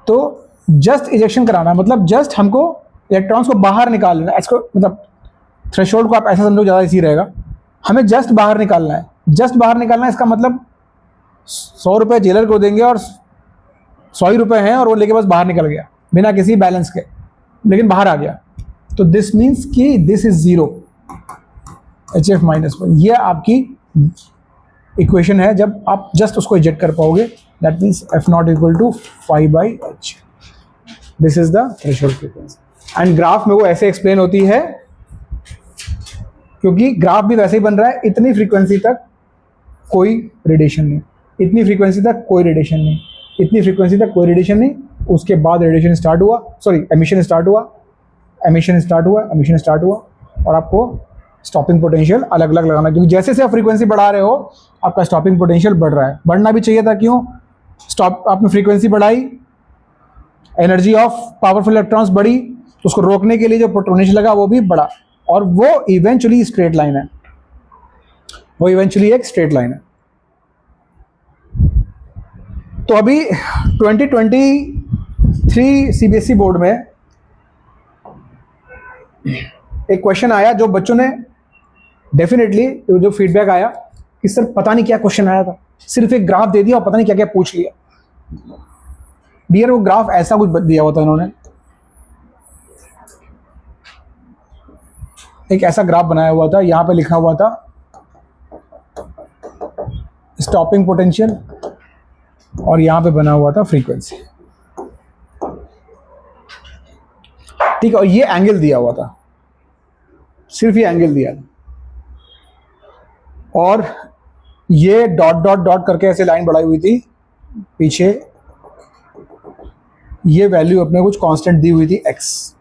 तो जस्ट इजेक्शन कराना, मतलब जस्ट हमको इलेक्ट्रॉन्स को बाहर निकाल लेना. इसको मतलब थ्रेशोल्ड को आप ऐसा समझो, ज़्यादा इसी रहेगा. हमें जस्ट बाहर निकालना है. जस्ट बाहर निकालना है, इसका मतलब 100 रुपये जेलर को देंगे और 100 ही रुपये हैं और वो लेके बस बाहर निकल गया बिना किसी बैलेंस के, लेकिन बाहर आ गया. तो दिस मीन्स कि this is 0, H F minus five. ये आपकी इक्वेशन है जब आप जस्ट उसको इजेक्ट कर पाओगे. That means F not equal to five by H. This is the threshold frequency. And graph में वो ऐसे एक्सप्लेन होती है, क्योंकि ग्राफ भी वैसे ही बन रहा है. इतनी फ्रीक्वेंसी तक कोई रेडिएशन नहीं, इतनी फ्रीक्वेंसी तक कोई रेडिएशन नहीं, इतनी फ्रीक्वेंसी तक कोई रेडिएशन नहीं. उसके बाद रेडिएशन स्टार्ट हुआ, सॉरी एमिशन स्टार्ट हुआ, एमिशन स्टार्ट हुआ, एमिशन स्टार्ट हुआ, और आपको स्टॉपिंग पोटेंशियल अलग अलग लगाना, क्योंकि जैसे जैसे आप फ्रीक्वेंसी बढ़ा रहे हो आपका स्टॉपिंग पोटेंशियल बढ़ रहा है. बढ़ना भी चाहिए था. क्यों? स्टॉप, आपने फ्रीक्वेंसी बढ़ाई, एनर्जी ऑफ पावरफुल इलेक्ट्रॉन्स बढ़ी, तो उसको रोकने के लिए जो पोटेंशियल लगा वो भी बढ़ा, और वो इवेंचुअली स्ट्रेट लाइन है. वो इवेंचुअली एक स्ट्रेट लाइन है. तो अभी 2023 3 CBSE बोर्ड में एक क्वेश्चन आया जो बच्चों ने डेफिनेटली जो फीडबैक आया कि सर पता नहीं क्या क्वेश्चन आया था, सिर्फ एक ग्राफ दे दिया और पता नहीं क्या क्या पूछ लिया। डियर वो ग्राफ ऐसा कुछ दिया हुआ था इन्होंने, एक ऐसा ग्राफ बनाया हुआ था, यहाँ पे लिखा हुआ था स्टॉपिंग पोटेंशियल और यहाँ पे बना हुआ था फ्रीक्वेंसी, ठीक है। और ये एंगल दिया हुआ था, सिर्फ ये एंगल दिया था, और ये डॉट डॉट डॉट करके ऐसे लाइन बढ़ाई हुई थी पीछे, ये वैल्यू अपने कुछ कांस्टेंट दी हुई थी x।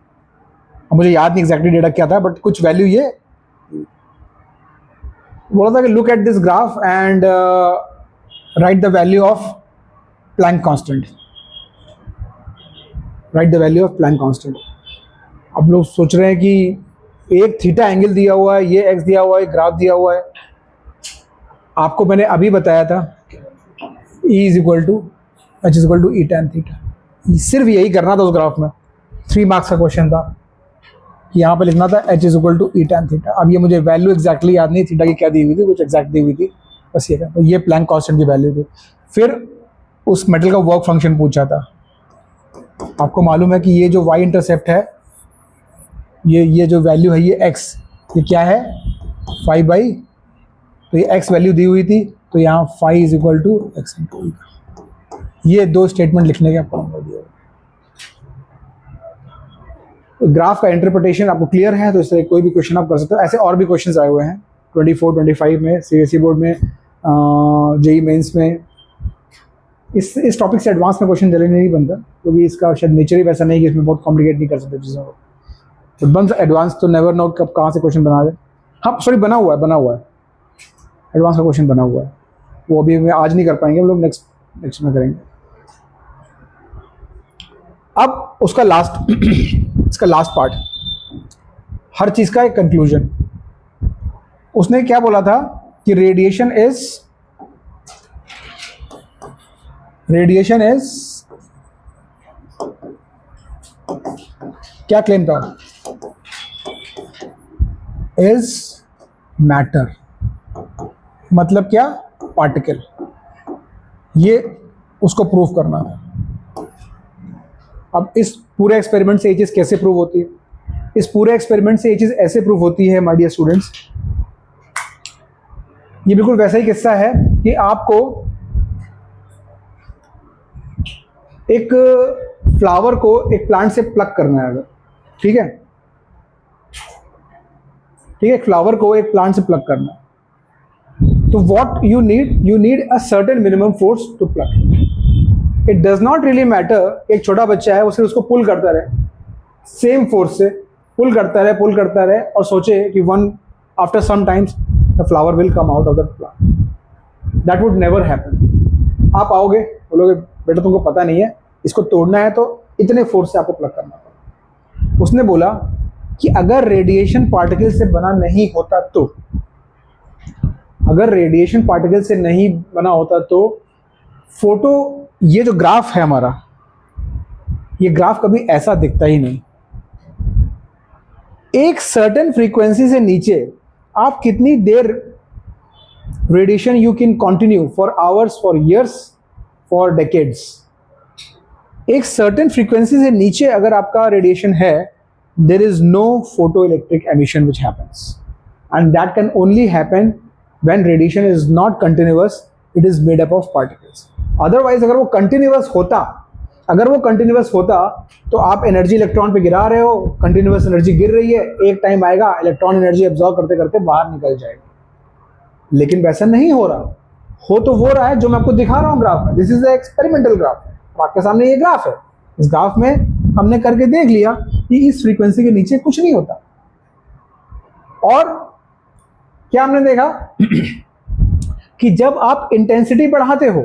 अब मुझे याद नहीं एग्जैक्टली डेटा क्या था, बट कुछ वैल्यू ये बोला था कि look at this graph and right the value of Planck constant, right the value of Planck constant. अब लोग सोच रहे हैं कि एक थीटा एंगल दिया हुआ है, ये x दिया हुआ है, ग्राफ दिया हुआ है। आपको मैंने अभी बताया था E is equal to H is equal to E tan theta, सिर्फ यही करना था उस ग्राफ में। 3 मार्क्स का क्वेश्चन था कि यहाँ पे लिखना था h is equal to E tan theta. अब ये मुझे वैल्यू एग्जैक्टली याद नहीं, थीटा की क्या दी हुई थी, कुछ एग्जैक्ट दी हुई थी, बस ये था। तो ये प्लैंक कांस्टेंट की वैल्यू थी। फिर उस मेटल का वर्क फंक्शन पूछा था। आपको मालूम है कि ये जो y इंटरसेप्ट है, ये जो वैल्यू है, ये x, ये क्या है 5/, तो ये x वैल्यू दी हुई थी, तो यहाँ phi is equal to x into E. ये 2 स्टेटमेंट लिखने का फॉर्मूला दिया। तो ग्राफ का इंटरप्रिटेशन आपको क्लियर है, तो इस तरह कोई भी क्वेश्चन आप कर सकते हो। ऐसे और भी क्वेश्चंस आए हुए हैं 24-25 में, CBSE बोर्ड में, JEE मेंस में। इस टॉपिक से एडवांस में क्वेश्चन जल्दी नहीं बनता, क्योंकि इसका शायद नेचर ही वैसा नहीं कि इसमें बहुत कॉम्प्लिकेट नहीं कर सकते चीज़ों को। तो बंस एडवांस तो नेवर नो कब कहाँ से क्वेश्चन बना दे। हाँ सॉरी, बना हुआ है एडवांस का क्वेश्चन बना हुआ है, वो अभी मैं आज नहीं कर पाएंगे, हम लोग नेक्स्ट में करेंगे। अब उसका इसका लास्ट पार्ट, हर चीज का एक कंक्लूजन। उसने क्या बोला था कि रेडिएशन इज क्या क्लेम था, इज मैटर, मतलब क्या, पार्टिकल। ये उसको प्रूव करना है। अब इस पूरे एक्सपेरिमेंट से ये चीज़ कैसे प्रूव होती है? इस पूरे एक्सपेरिमेंट से ये चीज़ ऐसे प्रूव होती है माय डियर स्टूडेंट्स, ये बिल्कुल वैसा ही किस्सा है कि आपको एक फ्लावर को एक प्लांट से प्लक करना है अगर, ठीक है, फ्लावर को एक प्लांट से प्लक करना है, तो what you need a certain minimum force to pluck. It does not really matter, एक छोटा बच्चा है वो सिर्फ उसको पुल करता रहे, सेम फोर्स से पुल करता रहे और सोचे कि after some times the flower will come out of the plant. That would never happen. आप आओगे, बोलोगे बेटा तुमको पता नहीं है, इसको तोड़ना है तो इतने फोर्स से आपको प्लग करना पड़ेगा। उसने बोला कि अगर रेडिएशन पार्टिकल से बना नहीं होता तो, अगर रेडिएशन पार्टिकल से नहीं बना होता तो फोटो, ये जो ग्राफ है हमारा, ये ग्राफ कभी ऐसा दिखता ही नहीं। एक सर्टेन फ्रीक्वेंसी से नीचे आप कितनी देर radiation you can continue, for hours, for years, for decades. एक सर्टेन फ्रीक्वेंसी से नीचे अगर आपका रेडिएशन है, there is no photo electric emission which happens, and that can only happen when radiation is not continuous, it is made up of particles. Otherwise अगर वो कंटिन्यूअस होता तो आप एनर्जी इलेक्ट्रॉन पे गिरा रहे हो, कंटिन्यूअस एनर्जी गिर रही है, एक टाइम आएगा इलेक्ट्रॉन एनर्जी एब्जॉर्ब करते करते बाहर निकल जाएगी। लेकिन वैसा नहीं हो रहा, हो तो वो रहा है जो मैं आपको दिखा रहा हूँ ग्राफ में। This is the experimental graph, आपके सामने ये ग्राफ है। इस ग्राफ में हमने करके देख लिया कि इस फ्रीक्वेंसी के नीचे कुछ नहीं होता। और क्या हमने देखा कि जब आप इंटेंसिटी बढ़ाते हो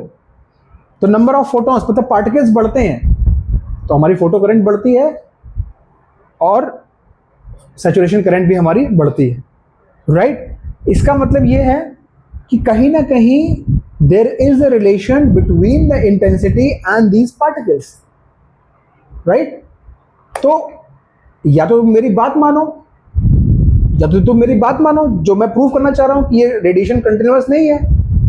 तो नंबर ऑफ फोटॉन्स, मतलब पार्टिकल्स बढ़ते हैं, तो हमारी फोटो करंट बढ़ती है और सैचुरेशन करंट भी हमारी बढ़ती है, राइट। इसका मतलब ये है कि कहीं ना कहीं there is a relation between the intensity and these particles, right? तो या तो तुम मेरी बात मानो, या तो तुम मेरी बात मानो जो मैं प्रूव करना चाह रहा हूँ कि ये रेडिएशन कंटिन्यूअस नहीं है,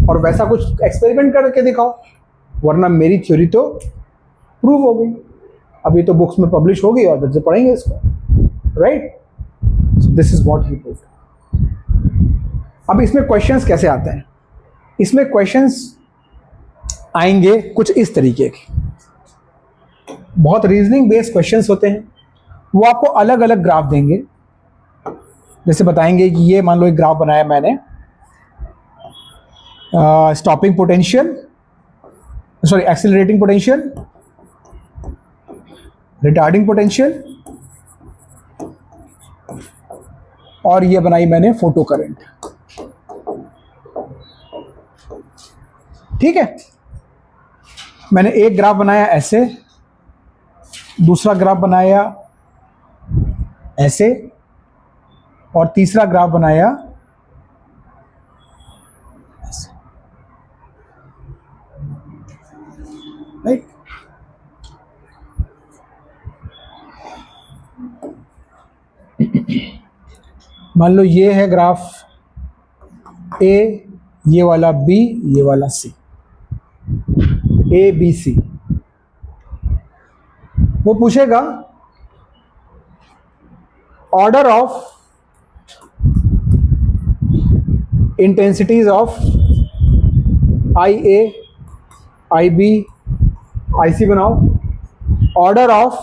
और वैसा कुछ एक्सपेरिमेंट करके दिखाओ, वरना मेरी थ्योरी तो प्रूव हो गई। अभी तो बुक्स में पब्लिश होगी और बच्चे पढ़ेंगे इसको, right? So this is what he proved. अब इसमें क्वेश्चंस कैसे आते हैं? इसमें क्वेश्चंस आएंगे कुछ इस तरीके के, बहुत रीजनिंग बेस्ड क्वेश्चंस होते हैं। वो आपको अलग अलग ग्राफ देंगे, जैसे बताएंगे कि ये मान लो एक ग्राफ बनाया मैंने, stopping potential, sorry accelerating potential, retarding potential, और ये बनाई मैंने फोटो करंट। ठीक है, मैंने एक ग्राफ बनाया ऐसे, दूसरा ग्राफ बनाया ऐसे, और तीसरा ग्राफ बनाया ऐसे, राइट? मान लो ये है ग्राफ ए, ये वाला बी, ये वाला सी, ए बी सी। वो पूछेगा order of intensities of I A, I B, I C बनाओ, order of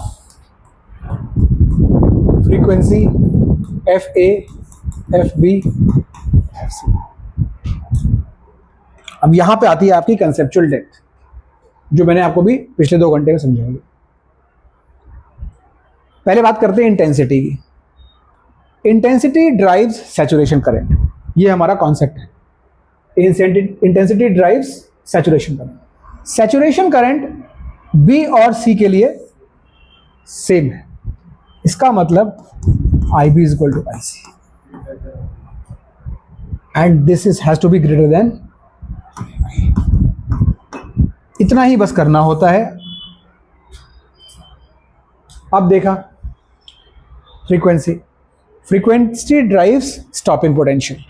frequency F A, F B, F C. अब यहां पे आती है आपकी कंसेप्चुअल डेप्थ, जो मैंने आपको भी पिछले 2 घंटे में समझाई। पहले बात करते हैं इंटेंसिटी की। इंटेंसिटी ड्राइव्स सैचुरेशन करंट, ये हमारा कॉन्सेप्ट है। Intensity drives saturation current. Saturation current B और सी के लिए सेम है। इसका मतलब I B is equal to I C, and this is has to be greater than. इतना ही बस करना होता है। अब देखा frequency drives stopping potential.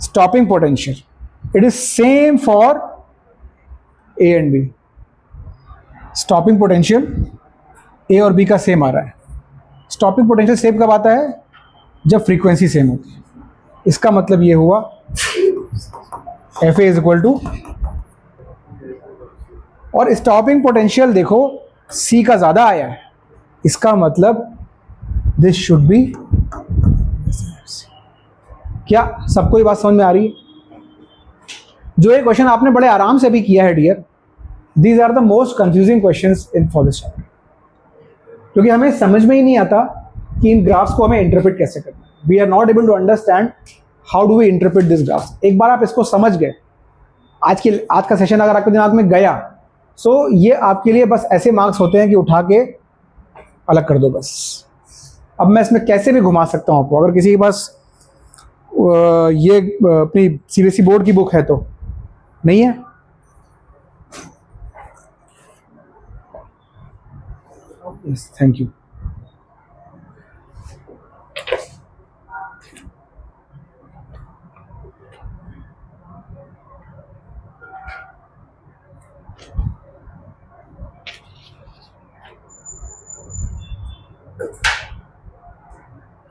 Stopping potential it is same for A and B. Stopping potential A और बी का सेम आ रहा है। स्टॉपिंग पोटेंशियल सेम कब आता है? जब फ्रीक्वेंसी सेम होती है। इसका मतलब ये हुआ F A is equal to, और स्टॉपिंग पोटेंशियल देखो सी का ज़्यादा आया है, इसका मतलब दिस शुड बी। क्या सबको ये बात समझ में आ रही है? जो ये क्वेश्चन आपने बड़े आराम से भी किया है dear, these are the most confusing questions in for this chapter, क्योंकि हमें समझ में ही नहीं आता कि इन ग्राफ्स को हमें इंटरप्रेट कैसे करना है। We are not able to understand how do we interpret this graphs. एक बार आप इसको समझ गए, आज का सेशन अगर आपके दिमाग में गया, सो ये आपके लिए बस ऐसे मार्क्स होते हैं कि उठा के अलग कर दो बस। अब मैं इसमें कैसे भी घुमा सकता हूँ आपको। अगर किसी के पास ये अपनी सीबीएसई बोर्ड की बुक है तो नहीं है, यस थैंक यू।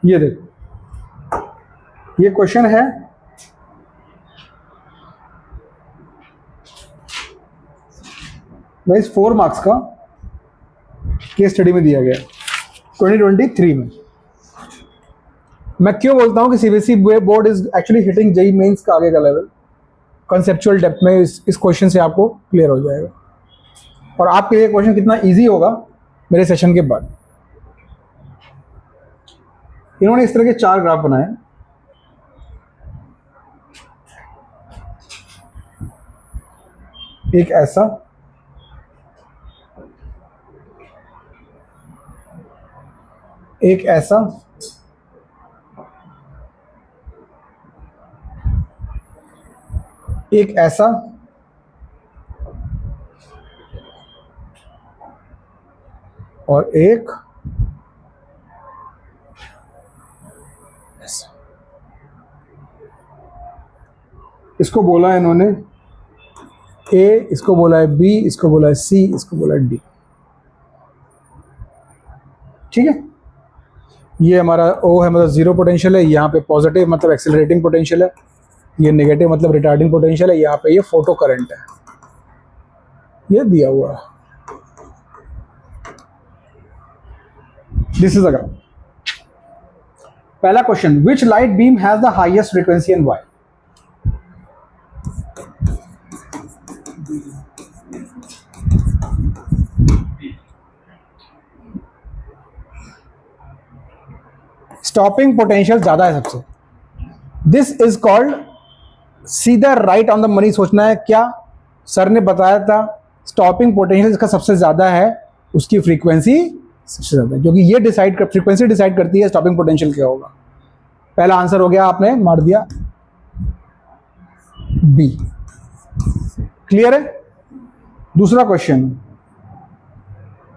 ये देखो, ये क्वेश्चन है गाइस 4 मार्क्स का, केस स्टडी में दिया गया 2023 में। मैं क्यों बोलता हूं कि CBSE board is actually hitting JEE mains का आगे का लेवल। कंसेप्चुअल डेप्थ में इस क्वेश्चन से आपको क्लियर हो जाएगा, और आपके लिए क्वेश्चन कितना इजी होगा मेरे सेशन के बाद। इन्होंने इस तरह के 4 ग्राफ बनाए। एक ऐसा, एक ऐसा, एक ऐसा, और एक ऐसा। इसको बोला है इन्होंने ए, इसको बोला है बी, इसको बोला है सी, इसको बोला है डी। ठीक है, ये हमारा ओ है मतलब जीरो पोटेंशियल है, यहाँ पे पॉजिटिव मतलब एक्सेलरेटिंग पोटेंशियल है, ये नेगेटिव मतलब रिटार्डिंग पोटेंशियल है, यहाँ पे ये फोटो करंट है, ये दिया हुआ है। दिस इज अगर पहला question, which light beam has the highest frequency and why? Stopping potential ज्यादा है सबसे। दिस इज कॉल्ड, सीधा राइट ऑन द मनी सोचना है। क्या सर ने बताया था, स्टॉपिंग पोटेंशियल जिसका सबसे ज्यादा है उसकी फ्रीक्वेंसी सबसे ज्यादा है, क्योंकि ये डिसाइड कर, फ्रीक्वेंसी डिसाइड करती है स्टॉपिंग पोटेंशियल क्या होगा। पहला आंसर हो गया, आपने मार दिया बी। क्लियर है? दूसरा question,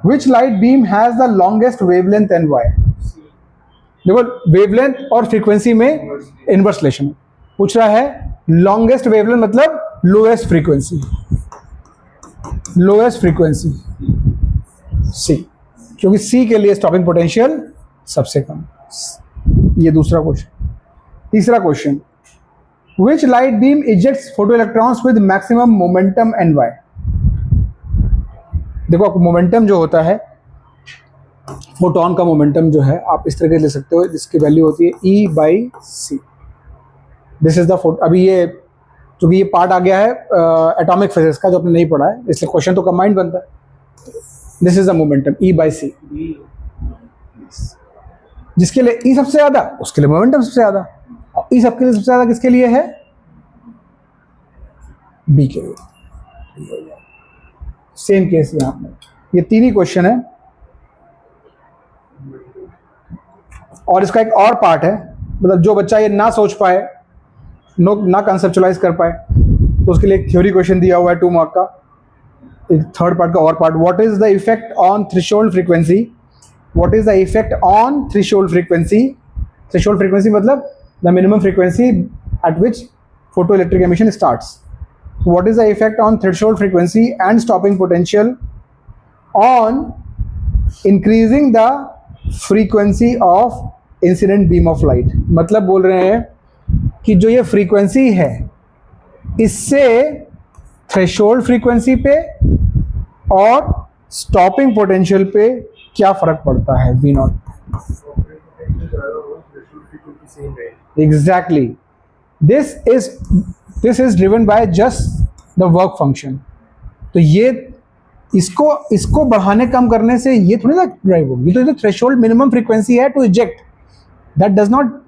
which light beam has the longest wavelength and why? देखो वेवलेंथ और फ्रीक्वेंसी में इनवर्स रिलेशन पूछ रहा है। लॉन्गेस्ट वेवलेंथ मतलब lowest frequency, lowest frequency C, क्योंकि सी के लिए स्टॉपिंग पोटेंशियल सबसे कम। ये दूसरा क्वेश्चन। तीसरा question, which light beam ejects photo electrons with maximum momentum and why? देखो आपको मोमेंटम जो होता है, फोटोन का मोमेंटम जो है आप इस तरह के ले सकते हो, जिसकी वैल्यू होती है E by C. This is the photo. अभी ये क्योंकि ये पार्ट आ गया है एटॉमिक फिजिक्स का जो आपने नहीं पढ़ा है, इसलिए क्वेश्चन तो कंबाइंड बनता है। This is the momentum E by C. जिसके लिए ई सबसे ज्यादा उसके लिए मोमेंटम सबसे ज्यादा, और ई सबके लिए सबसे ज्यादा किसके लिए है? बी के लिए। सेम केस यहाँ पे, ये तीन ही क्वेश्चन है। और इसका एक और पार्ट है, मतलब जो बच्चा ये ना सोच पाए, ना कंसेप्चुलाइज कर पाए, तो उसके लिए एक थ्योरी क्वेश्चन दिया हुआ है 2 मार्क का। एक थर्ड पार्ट का और part, what is the effect on threshold frequency? What is the effect on threshold frequency? Threshold frequency मतलब the minimum frequency at which photo electric emission starts. What is the effect on threshold frequency and stopping potential on increasing the frequency of incident beam of light? मतलब बोल रहे हैं कि जो ये फ्रीक्वेंसी है, इससे थ्रेशोल्ड फ्रीक्वेंसी पे और स्टॉपिंग पोटेंशियल पे क्या फर्क पड़ता है? We not exactly, this is driven by just the work function. तो ये इसको बढ़ाने कम करने से ये थोड़ी ना ड्राइव होगी। तो थ्रेशोल्ड मिनिमम फ्रीक्वेंसी है to eject, that does not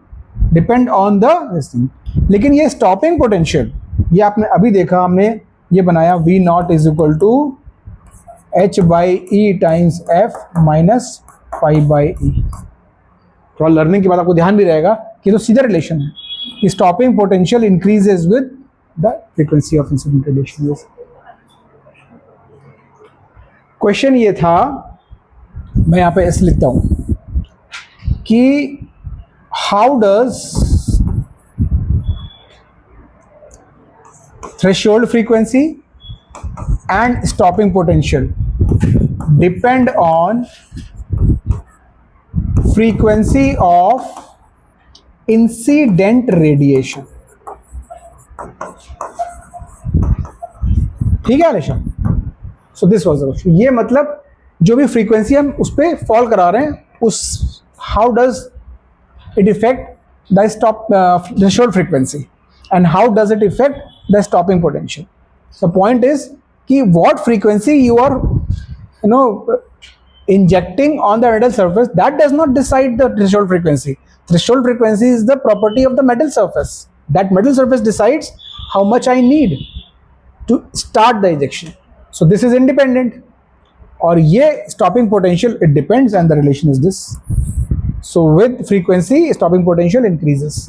depend on the this thing. लेकिन ये स्टॉपिंग पोटेंशियल, ये आपने अभी देखा, हमने ये बनाया V naught is equal to H by E times F minus five by E. थोड़ा लर्निंग के बाद आपको ध्यान भी रहेगा कि तो सीधा रिलेशन है कि stopping potential increases with the frequency of incident radiation. Question ये था, मैं यहाँ पे ऐसे लिखता हूँ कि how does threshold frequency and stopping potential depend on frequency of incident radiation. ठीक है अलेशा? So this was the question. ये मतलब जो भी फ्रीक्वेंसी हम उस पर फॉल करा रहे हैं, उस how does it affect the stop threshold frequency and how does it affect the stopping potential. So point is कि what frequency you are injecting on the metal surface, that does not decide the threshold frequency. Threshold frequency is the property of the metal surface. That metal surface decides how much I need to start the ejection. So this is independent. और ये stopping potential, it depends, and the relation is this. So with frequency, stopping potential increases.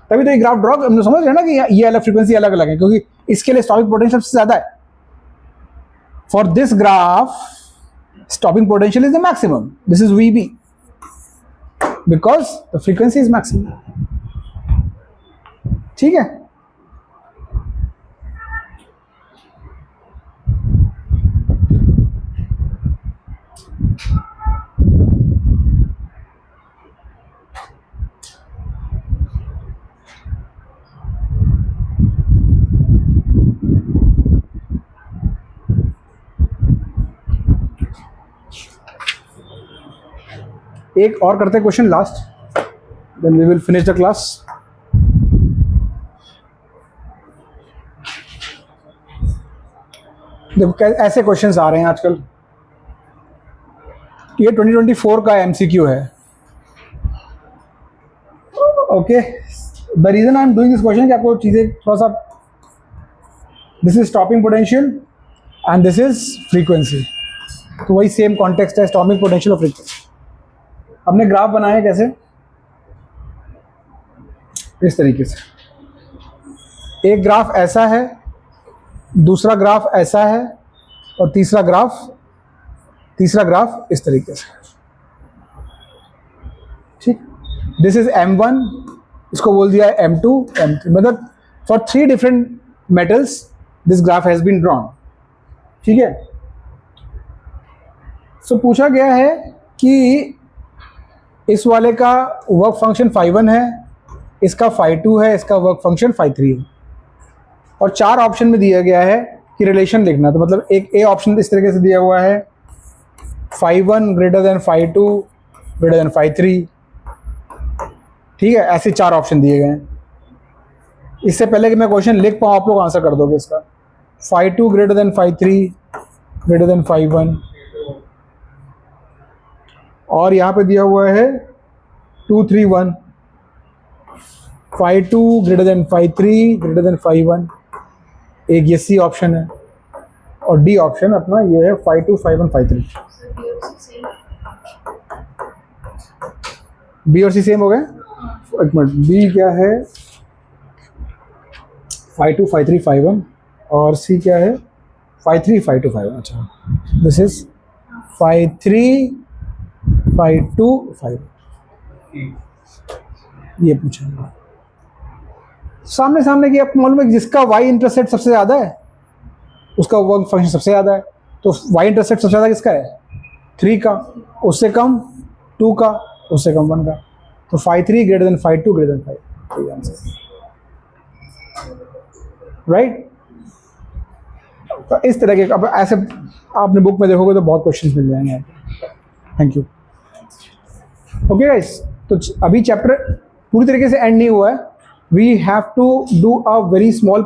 तभी तो ये ग्राफ ड्रॉ हमने समझ रहे हैं ना कि ये अलग फ्रीक्वेंसी अलग अलग है, क्योंकि इसके लिए स्टॉपिंग पोटेंशियल सबसे ज्यादा है। For this graph stopping potential is the maximum. This is VB because the frequency is maximum. ठीक है. एक और करते हैं question last, then we will finish the class. देखो ऐसे क्वेश्चंस आ रहे हैं आजकल. ये 2024 का एमसीक्यू है. Okay, the reason I am doing this question कि आपको चीज़ें थोड़ा सा, this is stopping potential and this is frequency, तो वही सेम कॉन्टेक्स्ट है, स्टॉपिंग पोटेंशियल और फ्रीक्वेंसी. हमने ग्राफ बनाए कैसे, इस तरीके से. एक ग्राफ ऐसा है, दूसरा ग्राफ ऐसा है, और तीसरा ग्राफ इस तरीके से. ठीक, दिस इज M1, इसको बोल दिया है M2, M3, मतलब for 3 different metals this graph has been drawn. ठीक है. सो पूछा गया है कि इस वाले का वर्क फंक्शन φ1 है, इसका φ2 है, इसका वर्क फंक्शन φ3 है, और 4 ऑप्शन में दिया गया है कि रिलेशन लिखना. तो मतलब एक ए ऑप्शन इस तरीके से दिया हुआ है, φ1 ग्रेटर देन φ2 ग्रेटर देन φ3. ठीक है, ऐसे 4 ऑप्शन दिए गए हैं. इससे पहले कि मैं क्वेश्चन लिख पाऊँ, आप लोग आंसर कर दोगे इसका. φ2 ग्रेटर देन φ3 ग्रेटर देन φ1, और यहाँ पे दिया हुआ है 2 3 1, φ2 ग्रेटर देन φ3 ग्रेटर देन φ1. एक ये सी ऑप्शन है, और डी ऑप्शन अपना ये है φ2 φ1 φ3. बी और सी सेम हो गए. एक मिनट, बी क्या है, φ2 φ3 φ1, और सी क्या है, φ3 φ2 φ1. अच्छा, दिस इज φ3 φ2 φ1. ये पूछा सामने सामने की. आपको मालूम है कि जिसका y इंटरसेप्ट सबसे ज़्यादा है उसका वर्क फंक्शन सबसे ज़्यादा है. तो y इंटरसेप्ट सबसे ज़्यादा किसका है, 3 का, उससे कम 2 का, उससे कम 1 का. तो φ3 greater than φ2 greater than φ1. Answer right. तो इस तरह के, अब ऐसे आपने बुक में देखोगे तो बहुत क्वेश्चंस मिल जाएंगे. Thank you. ओके गाइस, तो अभी चैप्टर पूरी तरीके से एंड नहीं हुआ है. We have to do a very small